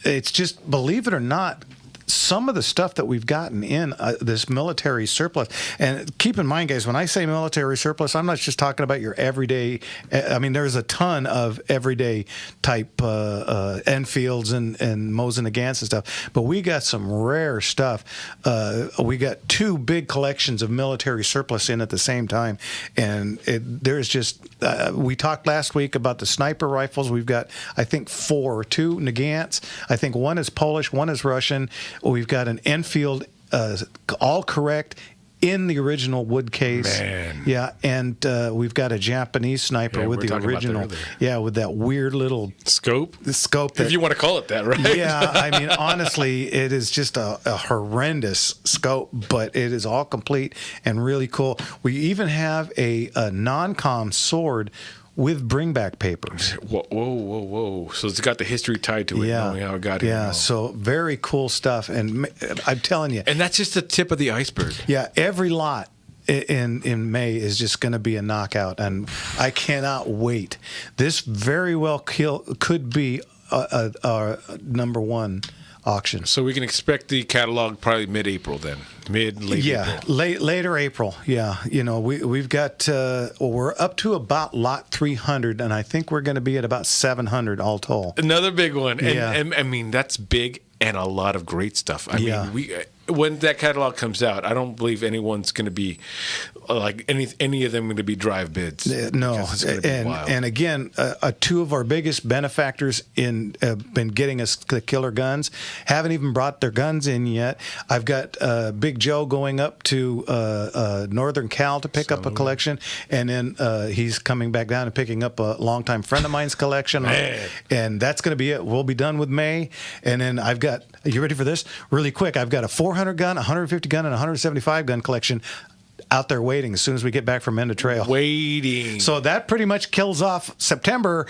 It's just, believe it or not, some of the stuff that we've gotten in this military surplus, and keep in mind, guys, when I say military surplus, I'm not just talking about your everyday. I mean, there's a ton of everyday type Enfields and Mosin Nagants and stuff, but we got some rare stuff. We got two big collections of military surplus in at the same time, and there's just. We talked last week about the sniper rifles. We've got, I think, two Nagants. I think one is Polish, one is Russian. We've got an Enfield, all correct, in the original wood case. Man. Yeah, and we've got a Japanese sniper with the original. Yeah, with that weird little scope. The scope. If you want to call it that, right? Yeah, I mean, honestly, it is just a horrendous scope, but it is all complete and really cool. We even have a non-com sword with bringback papers. Whoa. So it's got the history tied to it, knowing how it got here. Yeah, so very cool stuff. And I'm telling you. And that's just the tip of the iceberg. Yeah, every lot in May is just going to be a knockout, and I cannot wait. This very well could be our number one auction. So we can expect the catalog probably mid-April then, late April. Later April. Yeah, you know, we've got we're up to about lot 300, and I think we're going to be at about 700 all told. Another big one, Yeah. and I mean that's big and a lot of great stuff. I mean, when that catalog comes out, I don't believe anyone's going to be like any of them going to be drive bids. No, and again, two of our biggest benefactors been getting us the killer guns. Haven't even brought their guns in yet. I've got Big Joe going up to Northern Cal to pick up a collection, and then he's coming back down and picking up a longtime friend of mine's collection. Man. And that's going to be it. We'll be done with May, and then I've got. Are you ready for this? Really quick, I've got a 400 gun, 150 gun, and 175 gun collection out there waiting as soon as we get back from End of Trail. Waiting. So that pretty much kills off September.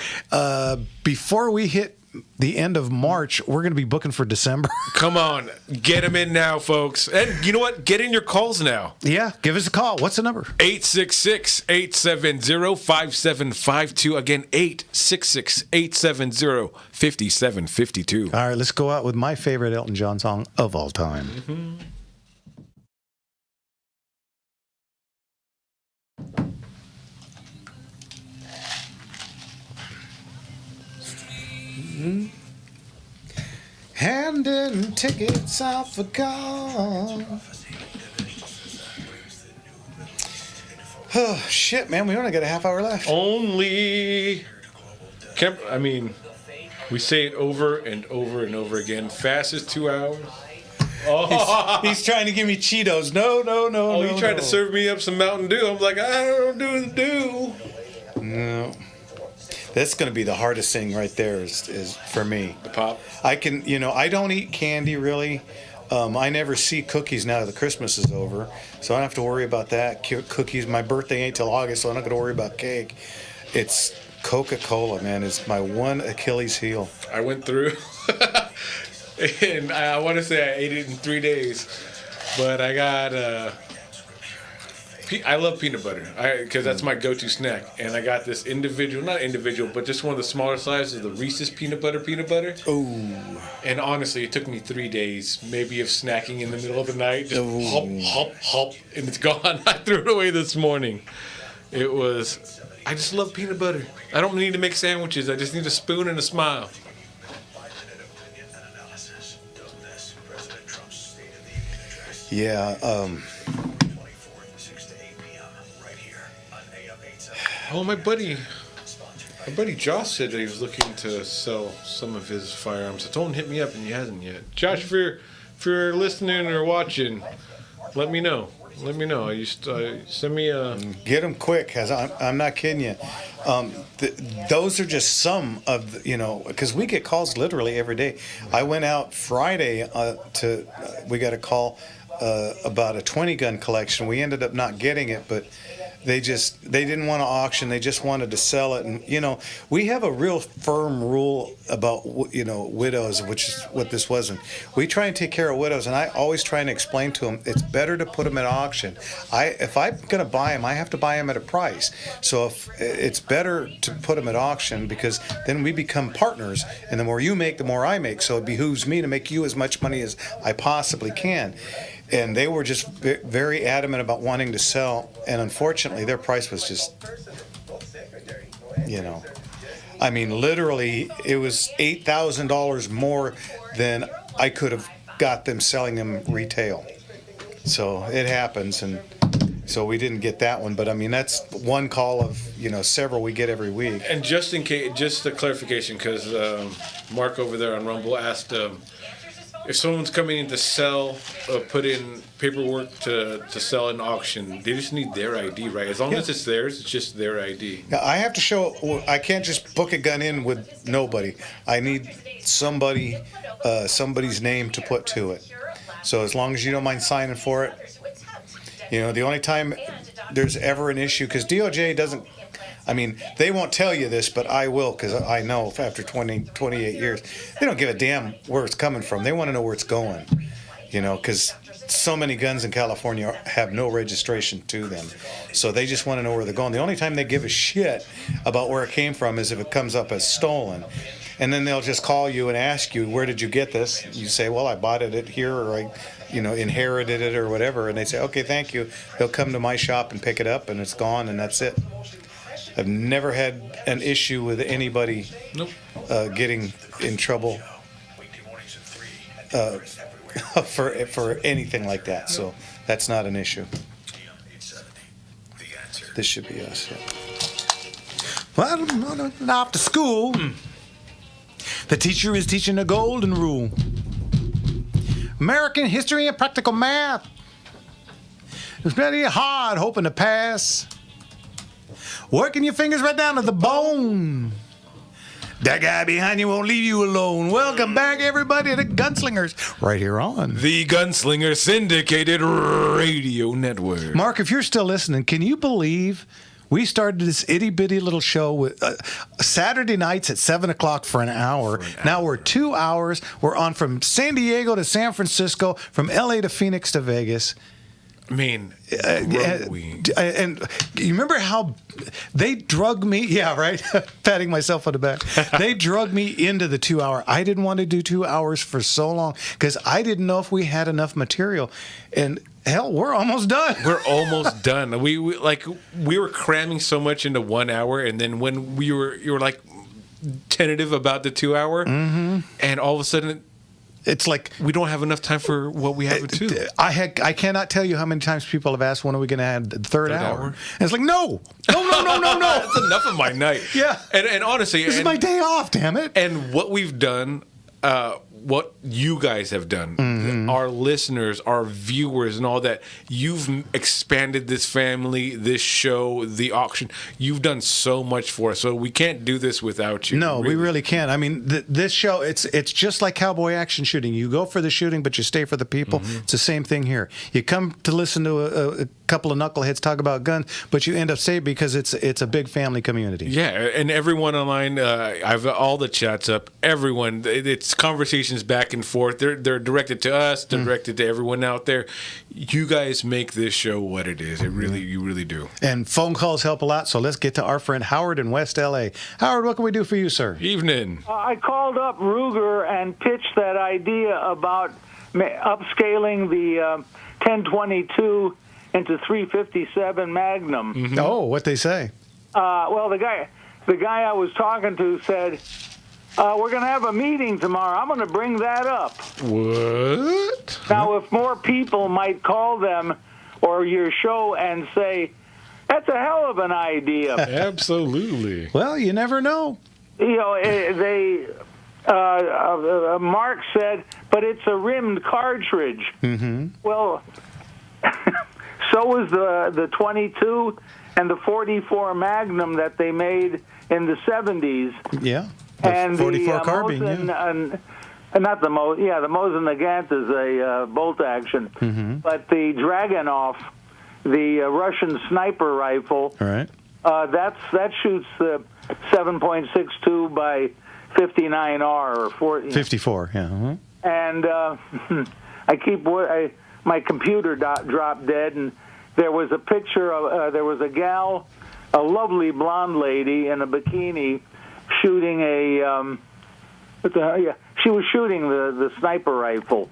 Before we hit the end of March, we're going to be booking for December. Come on. Get them in now, folks. And you know what? Get in your calls now. Yeah. Give us a call. What's the number? 866-870-5752. Again, 866-870-5752. All right. Let's go out with my favorite Elton John song of all time. Mm-hmm. Handing tickets out for golf. Oh, shit, man. We only got a half hour left. Only. I mean, we say it over and over and over again. Fastest 2 hours. Oh, he's trying to give me Cheetos. No. Oh, he tried to serve me up some Mountain Dew. I'm like, I don't do the Dew. No. That's going to be the hardest thing right there is for me. The pop? I can, I don't eat candy really. I never see cookies now that the Christmas is over, so I don't have to worry about that. Cookies, my birthday ain't till August, so I'm not going to worry about cake. It's Coca-Cola, man. It's my one Achilles heel. I went through, and I want to say I ate it in 3 days, but I got, I love peanut butter because that's my go-to snack. And I got this not individual, but just one of the smaller sizes of the Reese's peanut butter. Oh. And honestly, it took me 3 days, maybe of snacking in the middle of the night. Just hop, and it's gone. I threw it away this morning. I just love peanut butter. I don't need to make sandwiches. I just need a spoon and a smile. Yeah, Oh, my buddy Josh said that he was looking to sell some of his firearms. I told him to hit me up, and he hasn't yet. Josh, if you're listening or watching, let me know. Send me a... Get them quick, because I'm not kidding you. Those are just some of because we get calls literally every day. I went out Friday we got a call about a 20 gun collection. We ended up not getting it, but they didn't want to auction. They just wanted to sell it. And, we have a real firm rule about, widows, which is what this wasn't. We try and take care of widows, and I always try and explain to them, it's better to put them at auction. If I'm going to buy them, I have to buy them at a price. So if it's better to put them at auction, because then we become partners, and the more you make, the more I make. So it behooves me to make you as much money as I possibly can. And they were just very adamant about wanting to sell, and unfortunately, their price was just, I mean, literally, it was $8,000 more than I could have got them selling them retail. So it happens, and so we didn't get that one. But I mean, that's one call of several we get every week. And just in case, just a clarification, because Mark over there on Rumble asked. If someone's coming in to sell, put in paperwork to sell an auction, they just need their ID, right? As long as it's theirs, it's just their ID. Yeah, I have to show. I can't just book a gun in with nobody. I need somebody's name to put to it. So as long as you don't mind signing for it, the only time there's ever an issue, because DOJ doesn't. I mean, they won't tell you this, but I will, because I know after 28 years, they don't give a damn where it's coming from. They want to know where it's going, because so many guns in California have no registration to them. So they just want to know where they're going. The only time they give a shit about where it came from is if it comes up as stolen. And then they'll just call you and ask you, where did you get this? You say, well, I bought it here, or I inherited it, or whatever. And they say, okay, thank you. They'll come to my shop and pick it up, and it's gone, and that's it. I've never had an issue with anybody getting in trouble for anything like that. So that's not an issue. This should be us. Yeah. Well, off to school. The teacher is teaching the golden rule. American history and practical math. It's very hard hoping to pass. Working your fingers right down to the bone. That guy behind you won't leave you alone. Welcome back, everybody, to Gunslingers, right here on the Gunslinger Syndicated Radio Network. Mark, if you're still listening, can you believe we started this itty-bitty little show with Saturday nights at 7 o'clock for an hour. Now we're 2 hours. We're on from San Diego to San Francisco, from L.A. to Phoenix to Vegas. I mean, and you remember how they drug me? Yeah, right. Patting myself on the back. They drug me into the 2 hour. I didn't want to do 2 hours for so long because I didn't know if we had enough material. And hell, we're almost done. We're almost done. We were cramming so much into 1 hour, and then when you were like tentative about the 2 hour, and all of a sudden it's like we don't have enough time for what we have to do. I cannot tell you how many times people have asked, when are we going to have the third hour? And it's like, no. That's enough of my night. Yeah. And honestly, this is my day off, damn it. And what we've done, what you guys have done, our listeners, our viewers, and all that, you've expanded this family, this show, the auction. You've done so much for us, so we can't do this without you. No, we really can't. I mean, this show, it's just like cowboy action shooting. You go for the shooting, but you stay for the people. It's the same thing here. You come to listen to a couple of knuckleheads talk about guns, but you end up staying because it's a big family community. Yeah, and everyone online, I've all the chats up. Everyone, it's conversations back and forth. They're directed to us, directed to everyone out there. You guys make this show what it is. You really do. And phone calls help a lot. So let's get to our friend Howard in West LA. Howard, what can we do for you, sir? Evening. I called up Ruger and pitched that idea about upscaling the 1022 into 357 Magnum. Oh, what they say? Well, the guy I was talking to said, we're going to have a meeting tomorrow. I'm going to bring that up. What? Now, if more people might call them or your show and say, that's a hell of an idea. Absolutely. Well, you never know. You know, Mark said, but it's a rimmed cartridge. Well, so was the 22 and the 44 Magnum that they made in the 70s. Yeah. And 44 the carbine, Mosin, not the Mosin, the Mosin Nagant is a bolt action. But the Dragunov, the Russian sniper rifle, all right, that shoots 7.62 by 59R or 40. 54, yeah. And my computer dropped dead, and there was a picture of there was a gal, a lovely blonde lady in a bikini, shooting she was shooting the sniper rifle.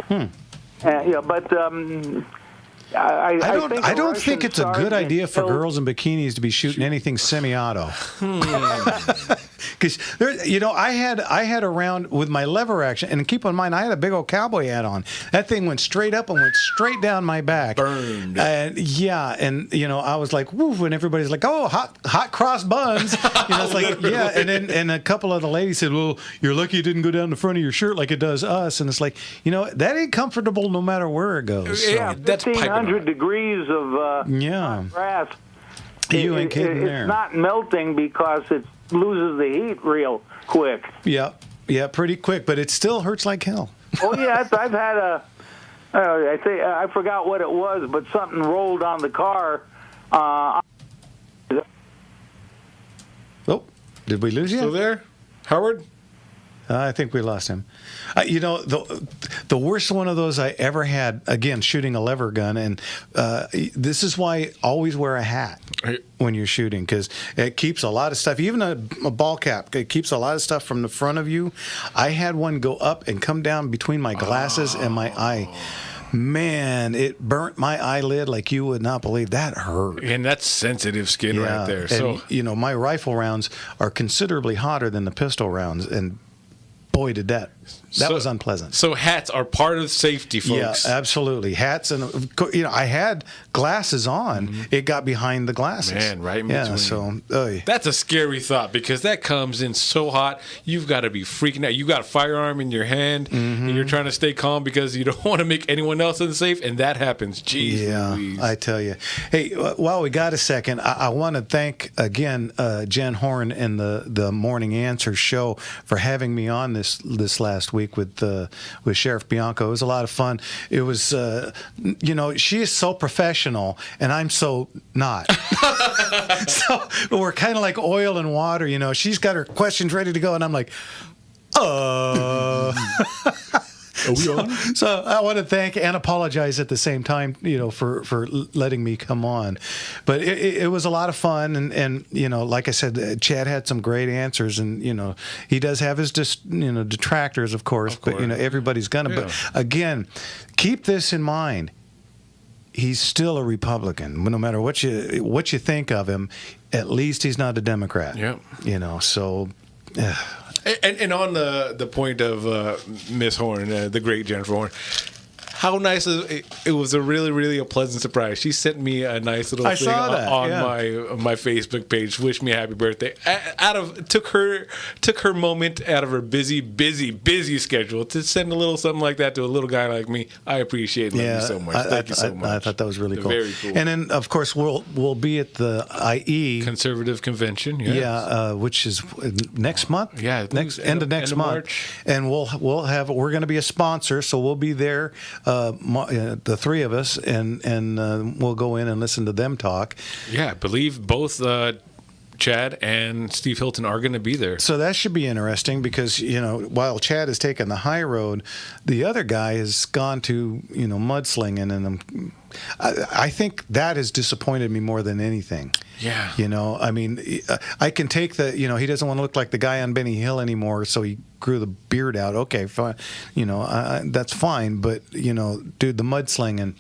But I don't think it's a good idea for girls in bikinis to be shooting anything semi-auto. Because I had a round with my lever action, and keep in mind I had a big old cowboy hat on. That thing went straight up and went straight down my back. Burned. I was like, woo, and everybody's like, oh, hot cross buns. It's like, yeah, and a couple of the ladies said, well, you're lucky it didn't go down the front of your shirt like it does us. And it's like, that ain't comfortable no matter where it goes. So. Yeah, 1,500 degrees of grass. You ain't kidding there. It's not melting because it loses the heat real quick. Yeah, pretty quick, but it still hurts like hell. Oh yeah, I've had I forgot what it was, but something rolled on the car. Oh, did we lose you? Still there, Howard? I think we lost him. The worst one of those I ever had, again, shooting a lever gun, and this is why I always wear a hat when you're shooting, because it keeps a lot of stuff, even a ball cap, it keeps a lot of stuff from the front of you. I had one go up and come down between my glasses and my eye. Man, it burnt my eyelid like you would not believe. That hurt. And that's sensitive skin right there. So and, my rifle rounds are considerably hotter than the pistol rounds, and boy, did that was unpleasant. So hats are part of safety, folks. Yeah, absolutely. Hats, and I had glasses on. It got behind the glasses. Man, right in between. Yeah, so that's a scary thought, because that comes in so hot. You've got to be freaking out. You got a firearm in your hand, and you're trying to stay calm because you don't want to make anyone else unsafe, and that happens. Jeez, yeah, Louise. I tell you. Hey, while we got a second, I want to thank again Jen Horn and the Morning Answer show for having me on this last week with Sheriff Bianco. It was a lot of fun. It was, she is so professional, and I'm so not. So we're kind of like oil and water. She's got her questions ready to go, and I'm like, Are we on? So I want to thank and apologize at the same time, for letting me come on. But it was a lot of fun, and like I said, Chad had some great answers, and he does have his detractors, of course. But everybody's gonna. Yeah. But again, keep this in mind. He's still a Republican. No matter what you think of him, at least he's not a Democrat. Yep. So. And on the point of Miss Horn, the great Jennifer Horn, how nice it was! A really a pleasant surprise. She sent me a nice little thing on my Facebook page. Wished me a happy birthday. Took her moment out of her busy schedule to send a little something like that to a little guy like me. I appreciate it. Love you so much. Thank you so much. I thought that was really cool. Very cool. And then of course we'll be at the IE Conservative Convention. Yes. Yeah, which is next month. Yeah, end of next month. March. And we're going to be a sponsor, so we'll be there. The three of us, and we'll go in and listen to them talk. Yeah, I believe both Chad and Steve Hilton are going to be there. So that should be interesting because, while Chad has taken the high road, the other guy has gone to, mudslinging, and I think that has disappointed me more than anything. Yeah. I mean, I can take the, he doesn't want to look like the guy on Benny Hill anymore, so he grew the beard out. Okay, fine. That's fine. But, dude, the mudslinging,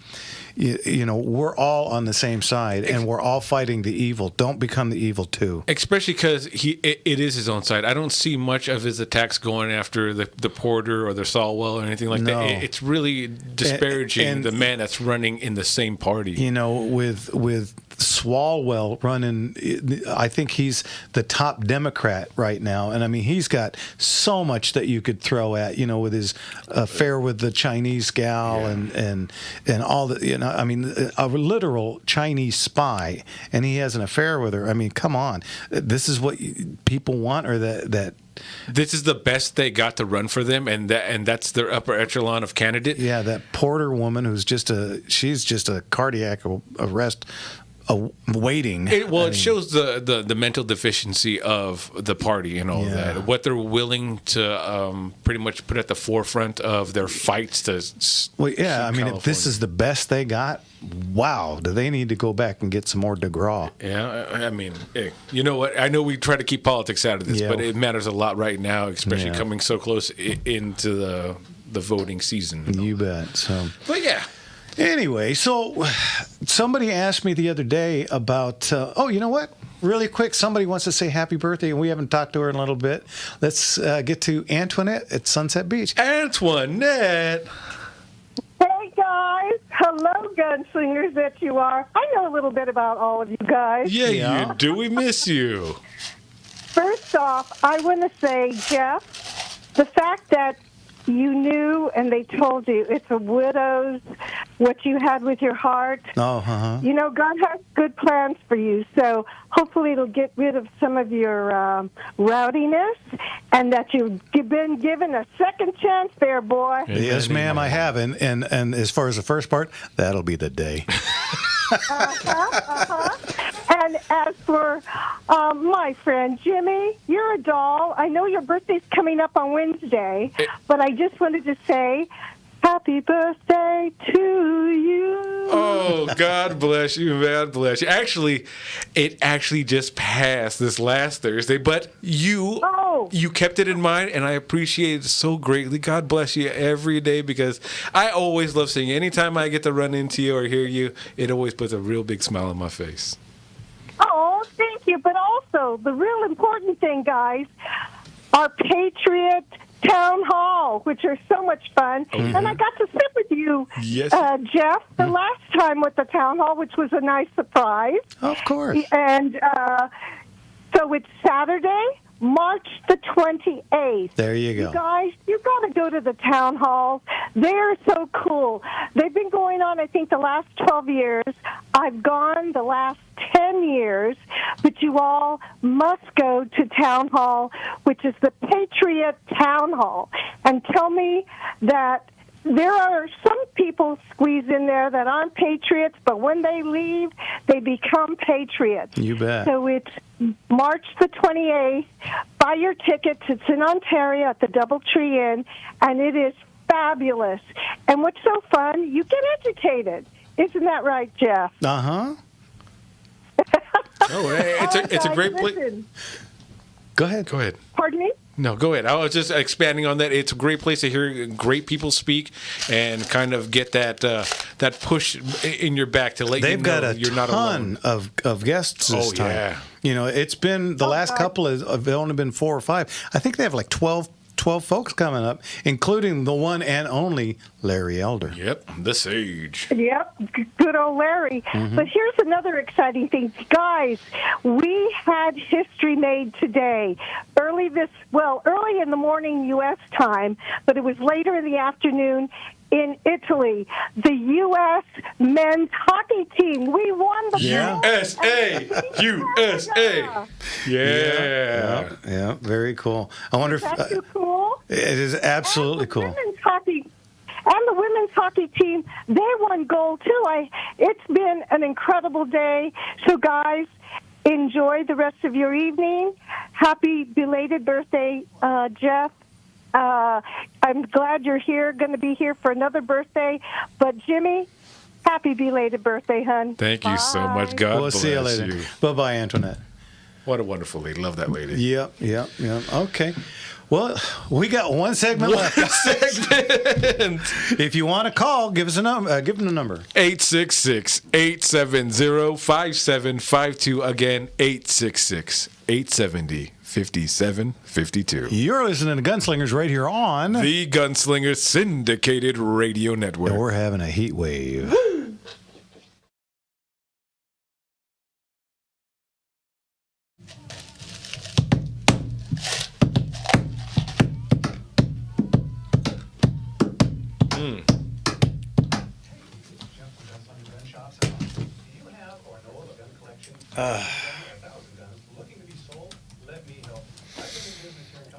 we're all on the same side, and we're all fighting the evil. Don't become the evil, too. Especially because it is his own side. I don't see much of his attacks going after the Porter or the Salwell or anything like that. It's really disparaging the man that's running in the same party. With Swalwell running, I think he's the top Democrat right now, and I mean he's got so much that you could throw at, with his affair with the Chinese gal and all the, I mean a literal Chinese spy, and he has an affair with her. I mean, come on, this is what people want, or that. This is the best they got to run for them, and that's their upper echelon of candidate. Yeah, that Porter woman who's she's just a cardiac arrest waiting. It shows the mental deficiency of the party and all that. What they're willing to pretty much put at the forefront of their fights to. Well, yeah, I mean, if this is the best they got, wow, do they need to go back and get some more DeGraw? Yeah, I mean, hey, you know what? I know we try to keep politics out of this, but it matters a lot right now, especially coming so close into the voting season. You bet. So, but yeah. Anyway, so somebody asked me the other day about, you know what? Really quick, somebody wants to say happy birthday, and we haven't talked to her in a little bit. Let's get to Antoinette at Sunset Beach. Antoinette! Hey, guys. Hello, gunslingers that you are. I know a little bit about all of you guys. Yeah, you do. We miss you. First off, I want to say, Jeff, the fact that you knew and they told you it's a widow's, what you had with your heart. God has good plans for you, so hopefully it'll get rid of some of your rowdiness, and that you've been given a second chance there, boy. Yes, ma'am, I have, and as far as the first part, that'll be the day. And as for my friend Jimmy, you're a doll. I know your birthday's coming up on Wednesday, but I just wanted to say happy birthday to you. Oh, God bless you. God bless you. Actually, it actually just passed this last Thursday, but you kept it in mind, and I appreciate it so greatly. God bless you every day, because I always love seeing you. Anytime I get to run into you or hear you, it always puts a real big smile on my face. Oh, thank you. But also, the real important thing, guys, our Patriot Town Hall, which are so much fun. Mm-hmm. And I got to sit with you, yes. Jeff, the last time with the Town Hall, which was a nice surprise. Of course. And so it's Saturday, March the 28th. There you go. You guys, you got to go to the Town Hall. They're so cool. They've been going on, I think, the last 12 years. I've gone the last 10 years, but you all must go to Town Hall, which is the Patriot Town Hall, and tell me that there are some people squeezed in there that aren't patriots, but when they leave, they become patriots. You bet. So it's March the 28th. Buy your tickets. It's in Ontario at the Doubletree Inn, and it is fabulous. And what's so fun, you get educated. Isn't that right, Jeff? Uh-huh. It's a great place. Go ahead. Pardon me? No, go ahead. I was just expanding on that. It's a great place to hear great people speak and kind of get that push in your back to let you know you're not alone. They've got a ton of guests this time. It's been the last couple have only been 4 or 5. I think they have like 12 folks coming up, including the one and only Larry Elder. Yep, the Sage. Yep, good old Larry. Mm-hmm. But here's another exciting thing. Guys, we had history made today. Early in the morning U.S. time, but it was later in the afternoon in Italy. The U.S. men's hockey team. We won the USA! Yeah, very cool. I wonder if That's too cool. it is absolutely cool. And the women's hockey team, they won gold too. It's been an incredible day. So guys, enjoy the rest of your evening. Happy belated birthday, Jeff. I'm glad you're here, going to be here for another birthday. But Jimmy, happy belated birthday, hon. Thank you so much. God We'll bless see you later. Bye-bye, Antoinette. What a wonderful lady. Love that lady. Yep. Okay. Well, we got one segment left. If you want to call, give us a number. Give them the number. 866-870-5752. Again, 866-870-5752. You're listening to Gunslingers right here on the Gunslinger Syndicated Radio Network. And we're having a heat wave.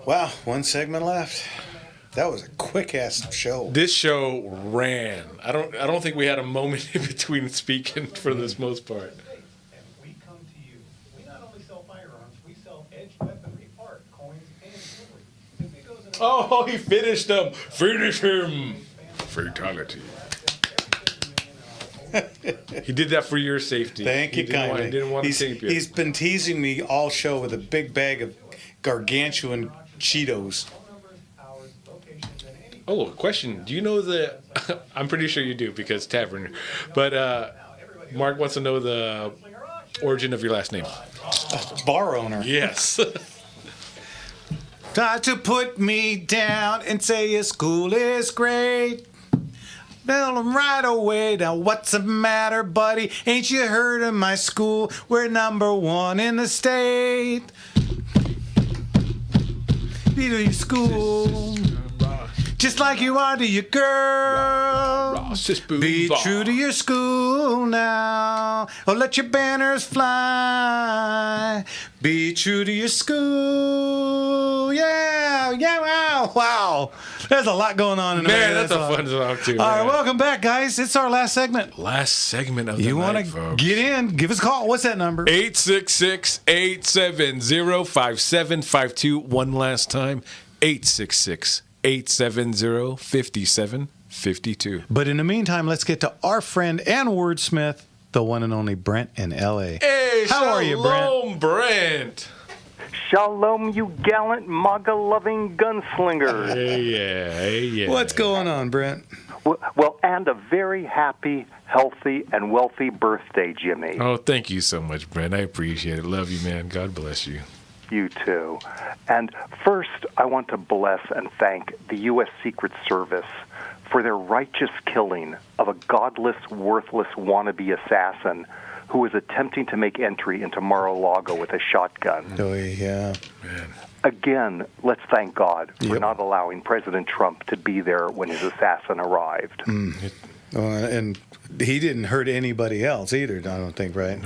Wow, one segment left. That was a quick-ass show. This show ran. I don't think we had a moment in between speaking for this most part. We come to you. We not only sell firearms, we sell edged weaponry, art, coins, and jewelry. If it goes in Oh, he finished him. Finish him. Fatality. He did that for your safety. Thank you kindly. He didn't want to tape you. He's been teasing me all show with a big bag of gargantuan Cheetos. Oh, question. Do you know the... I'm pretty sure you do because Tavern. But Mark wants to know the origin of your last name. Bar owner. Yes. Try to put me down and say your school is great. Tell them right away. Now what's the matter, buddy? Ain't you heard of my school? We're #1 in the state. Be to your school, just like you are to your girl. Be true to your school now, or let your banners fly. Be true to your school. Yeah, wow. There's a lot going on in the Man, that's a fun song too. All right, welcome back, guys. It's our last segment. Last segment of the You night, want to folks. get in? Give us a call. What's that number? 866-870-5752. One last time, 866-870-5752. But in the meantime, let's get to our friend and wordsmith, the one and only Brent in L.A. Hey, how are you, Brent? Shalom, Brent. Shalom, you gallant, MAGA-loving gunslinger. Hey, yeah. What's going on, Brent? Well, and a very happy, healthy, and wealthy birthday, Jimmy. Oh, thank you so much, Brent. I appreciate it. Love you, man. God bless you. You too. And first, I want to bless and thank the U.S. Secret Service for their righteous killing of a godless, worthless wannabe assassin who was attempting to make entry into Mar-a-Lago with a shotgun. Oh, yeah. Man. Again, let's thank God for not allowing President Trump to be there when his assassin arrived. And he didn't hurt anybody else either, I don't think, right?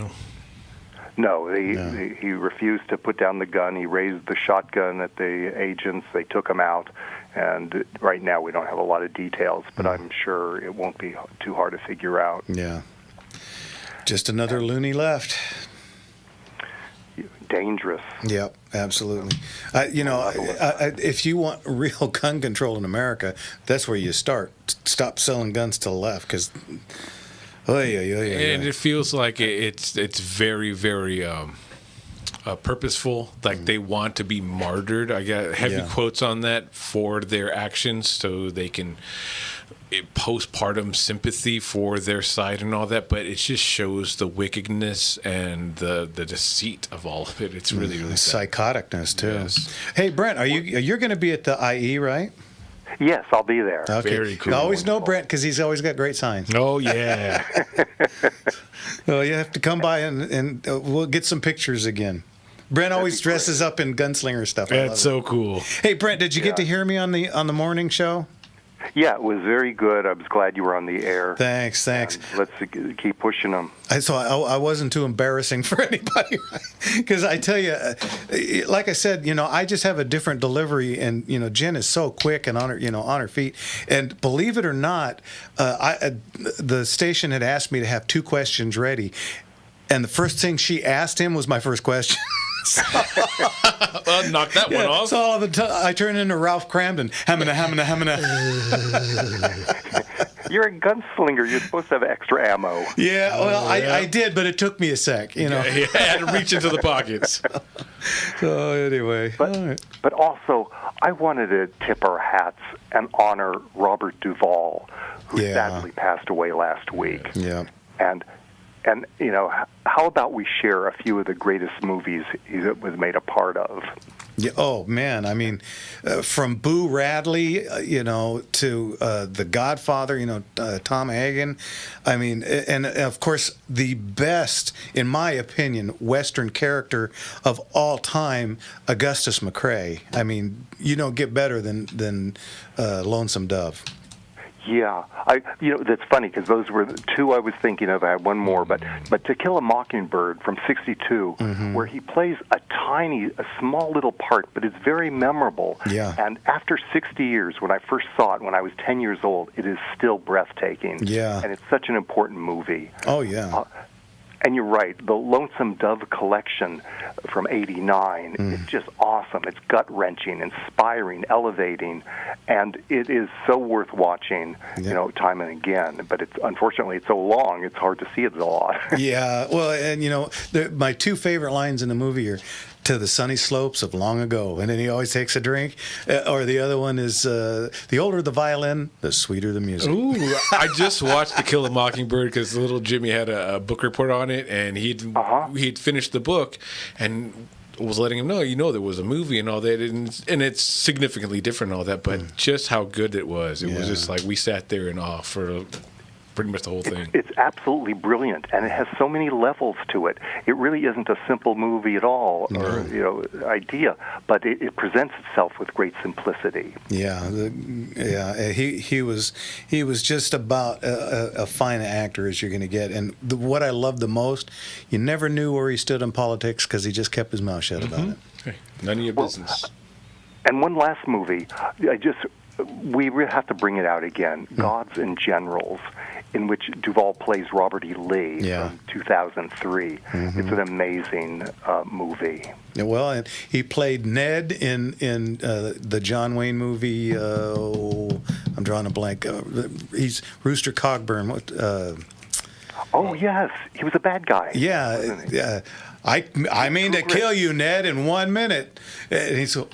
No, he refused to put down the gun. He raised the shotgun at the agents. They took him out. And right now we don't have a lot of details, but I'm sure it won't be too hard to figure out. Yeah. Just another loony left. Dangerous. Yep, absolutely. If you want real gun control in America, that's where you start. Stop selling guns to the left, because... And it feels like it's very, very purposeful. Like they want to be martyred. I got heavy quotes on that for their actions, so they can postpartum sympathy for their side and all that, but it just shows the wickedness and the deceit of all of it. It's really, really sad. Psychoticness too. Yes. Hey, Brent, you're going to be at the IE, right? Yes, I'll be there. Okay. Very cool. You always know Brent because he's always got great signs. Oh yeah. Well, you have to come by and we'll get some pictures again. Brent always dresses up in Gunslinger stuff. That's so cool. Hey, Brent, did you get to hear me on the morning show? Yeah, it was very good. I was glad you were on the air. Thanks. And let's keep pushing them. I wasn't too embarrassing for anybody, because I tell you, like I said, I just have a different delivery, and Jen is so quick and on her feet. And believe it or not, the station had asked me to have 2 questions ready, and the first thing she asked him was my first question. Well, knock that one off. So all of a sudden, I turn into Ralph Cramden. Hamina. You're a gunslinger. You're supposed to have extra ammo. Yeah, well, I did, but it took me a sec. Yeah, I had to reach into the pockets. So anyway, but also, I wanted to tip our hats and honor Robert Duvall, who sadly passed away last week. Yeah. And how about we share a few of the greatest movies he was made a part of? Yeah. Oh man, I mean, from Boo Radley, to The Godfather, Tom Hagen. I mean, and of course the best, in my opinion, Western character of all time, Augustus McCrae. I mean, you don't get better than Lonesome Dove. Yeah, that's funny because those were the 2 I was thinking of. I had one more, but To Kill a Mockingbird from '62, where he plays a small little part, but it's very memorable. Yeah. And after 60 years, when I first saw it, when I was 10 years old, it is still breathtaking. Yeah. And it's such an important movie. Oh yeah. And you're right, the Lonesome Dove collection from '89 is just awesome. It's gut-wrenching, inspiring, elevating, and it is so worth watching, time and again. But unfortunately it's so long, it's hard to see it a lot. Yeah, well, and my 2 favorite lines in the movie are "To the sunny slopes of long ago," and then he always takes a drink. Or the other one is "The older the violin, the sweeter the music." Ooh, I just watched To Kill a Mockingbird because little Jimmy had a book report on it, and he'd finished the book and was letting him know, there was a movie and all that, and it's significantly different and all that, but just how good it was. It was just like we sat there in awe for pretty much the whole thing. It's absolutely brilliant, and it has so many levels to it. It really isn't a simple movie at all, or idea, but it presents itself with great simplicity. Yeah, he was just about a fine actor as you're going to get. And what I loved the most, you never knew where he stood in politics because he just kept his mouth shut about it. Hey, none of your business. And one last movie, we really have to bring it out again, Gods and Generals, in which Duvall plays Robert E. Lee from 2003. It's an amazing movie. Yeah, well, and he played Ned in the John Wayne movie. I'm drawing a blank. He's Rooster Cogburn. Oh yes, he was a bad guy. Yeah. I mean to kill you, Ned, in 1 minute. And he said,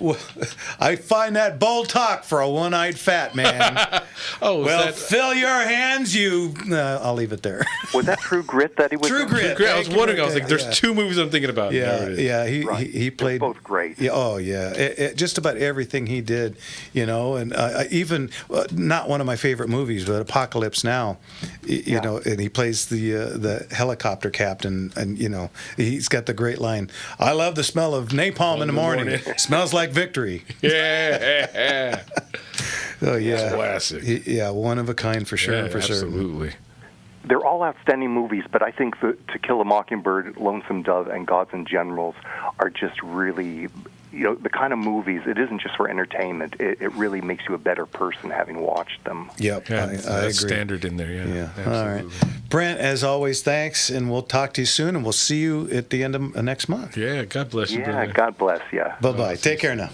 I find that bold talk for a one-eyed fat man. Fill your hands, you... I'll leave it there. Was that True Grit that he was True in? Grit. I was wondering, I was like, there's 2 movies I'm thinking about. Yeah, he played... They're both great. Yeah, oh, yeah. Just about everything he did, and even, not one of my favorite movies, but Apocalypse Now, and he plays the helicopter captain, and, he's got the great line, I love the smell of napalm in the morning. Smells like victory. Yeah. Oh, yeah. That's classic. One of a kind for sure. Absolutely. They're all outstanding movies, but I think To Kill a Mockingbird, Lonesome Dove, and Gods and Generals are just really, the kind of movies, it isn't just for entertainment. It really makes you a better person having watched them. Yep, Yeah, I agree. standard in there, yeah. All right. Brent, as always, thanks, and we'll talk to you soon, and we'll see you at the end of next month. Yeah, God bless you, brother. God bless you. Bye-bye. Take care now.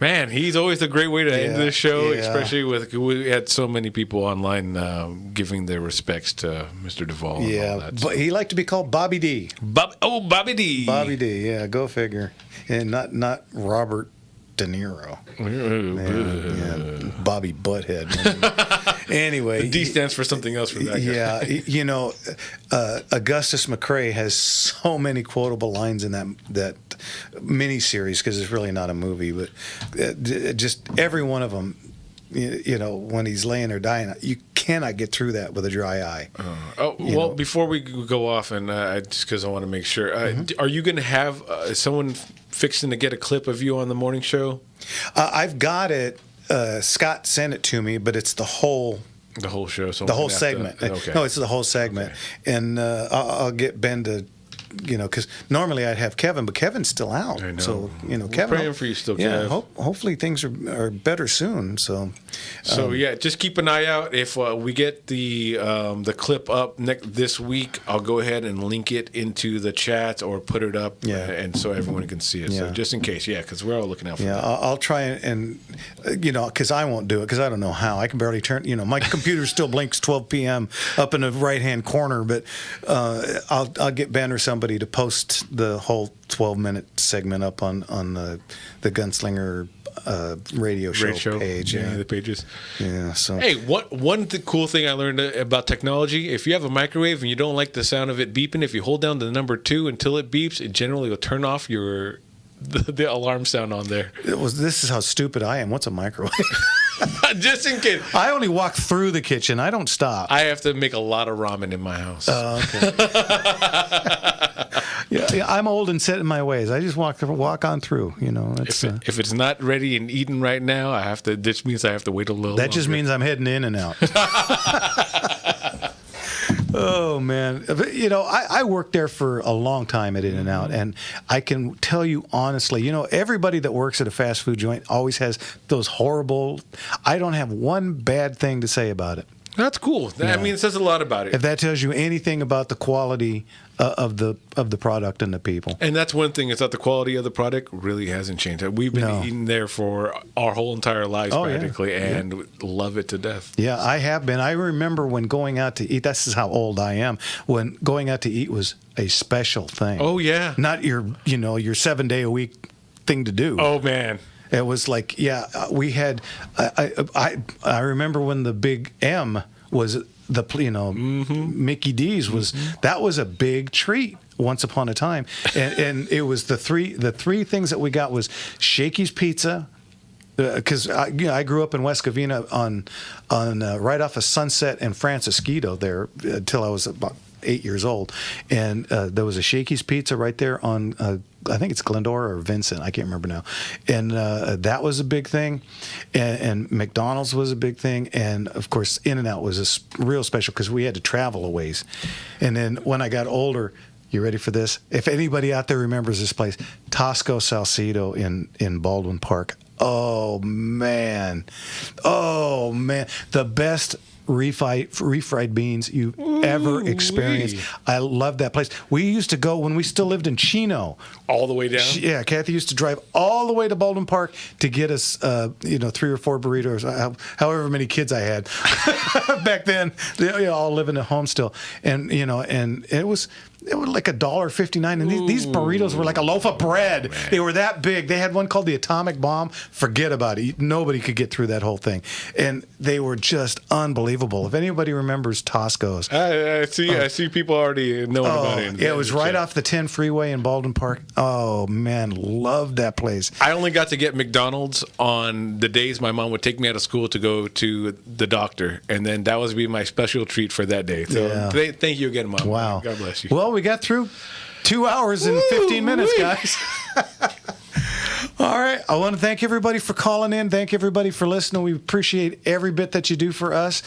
Man, he's always a great way to end this show, yeah. especially we had so many people online giving their respects to Mr. Duvall. And all that, but he liked to be called Bobby D. Bobby D. Bobby D. Yeah, go figure. And not Robert De Niro. Yeah, Bobby Butthead. Anyway, The D stands for something else for that guy. Yeah, you know, Augustus McCrae has so many quotable lines in that miniseries, because it's really not a movie, but just every one of them. You know, when he's laying there dying, you cannot get through that with a dry eye. Before we go off, and just because I want to make sure, are you going to have someone fixing to get a clip of you on the morning show? I've got it. Scott sent it to me, but it's the whole show. So the whole segment. Okay. No, it's the whole segment, and I'll get Ben to. You know, because normally I'd have Kevin, but Kevin's still out. I know. So, you know, We're Kevin. praying for you still, yeah, Kev. Hopefully things are better soon. So yeah, just keep an eye out. If we get the clip up this week, I'll go ahead and link it into the chat or put it up, and so everyone can see it. So just in case, because we're all looking out for that. I'll try and you know, because I won't do it because I don't know how. I can barely turn. You know, my computer still blinks 12 p.m. up in the right hand corner, but I'll get Ben or somebody to post the whole 12-minute segment up on the Gunslinger radio show page. Yeah, the pages. Yeah. So hey, one cool thing I learned about technology: if you have a microwave and you don't like the sound of it beeping, if you hold down the number 2 until it beeps, it generally will turn off the alarm sound on there. This is how stupid I am. What's a microwave? Just in case. I only walk through the kitchen. I don't stop. I have to make a lot of ramen in my house. Oh, okay. Yeah, I'm old and set in my ways. I just walk on through. You know, if it's not ready and eaten right now, I have to. This means I have to wait a little. That just means I'm heading in and out. Oh man, you know, I worked there for a long time at In-N-Out, and I can tell you honestly, you know, everybody that works at a fast food joint always has those horrible. I don't have one bad thing to say about it. That's cool. I mean, it says a lot about it. If that tells you anything about the quality of the product and the people. And that's one thing, is that the quality of the product really hasn't changed. We've been eating there for our whole entire lives practically, and love it to death. Yeah, I have been. I remember when going out to eat, this is how old I am, when going out to eat was a special thing. Oh, yeah. Not your 7-day-a-week thing to do. Oh, man. It was like, we had, I remember when the Big M was Mickey D's was, that was a big treat once upon a time. And it was the three things that we got was Shakey's Pizza, because I grew up in West Covina on right off of Sunset and Francisquito there until I was about 8 years old, and there was a Shakey's Pizza right there on I think it's Glendora or Vincent, I can't remember now, and that was a big thing, and McDonald's was a big thing, and of course In-N-Out was a real special because we had to travel a ways. And then when I got older, you ready for this? If anybody out there remembers this place, Tosco Salcedo in Baldwin Park. Oh man, the best refried beans you've ever experienced. I love that place. We used to go when we still lived in Chino. All the way down? Yeah, Kathy used to drive all the way to Baldwin Park to get us, 3 or 4 burritos, however many kids I had back then. They all living at home still, and it was like $1.59, and these burritos were like a loaf of bread. Man. They were that big. They had one called the Atomic Bomb. Forget about it. Nobody could get through that whole thing, and they were just unbelievable. If anybody remembers Tosco's, I see people already knowing about it. Yeah, it was right off the 10 freeway in Baldwin Park. Oh man, loved that place. I only got to get McDonald's on the days my mom would take me out of school to go to the doctor, and then that was be my special treat for that day. So thank you again, Mom. Wow. God bless you. Well, we got through 2 hours and 15 minutes, guys. All right. I want to thank everybody for calling in. Thank everybody for listening. We appreciate every bit that you do for us.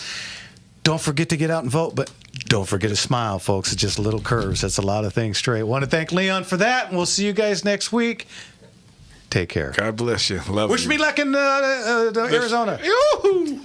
Don't forget to get out and vote, but don't forget to smile, folks. It's just little curves. That's a lot of things straight. Want to thank Leon for that, and we'll see you guys next week. Take care. God bless you. Love you. Wish me luck in Arizona. Yoo-hoo!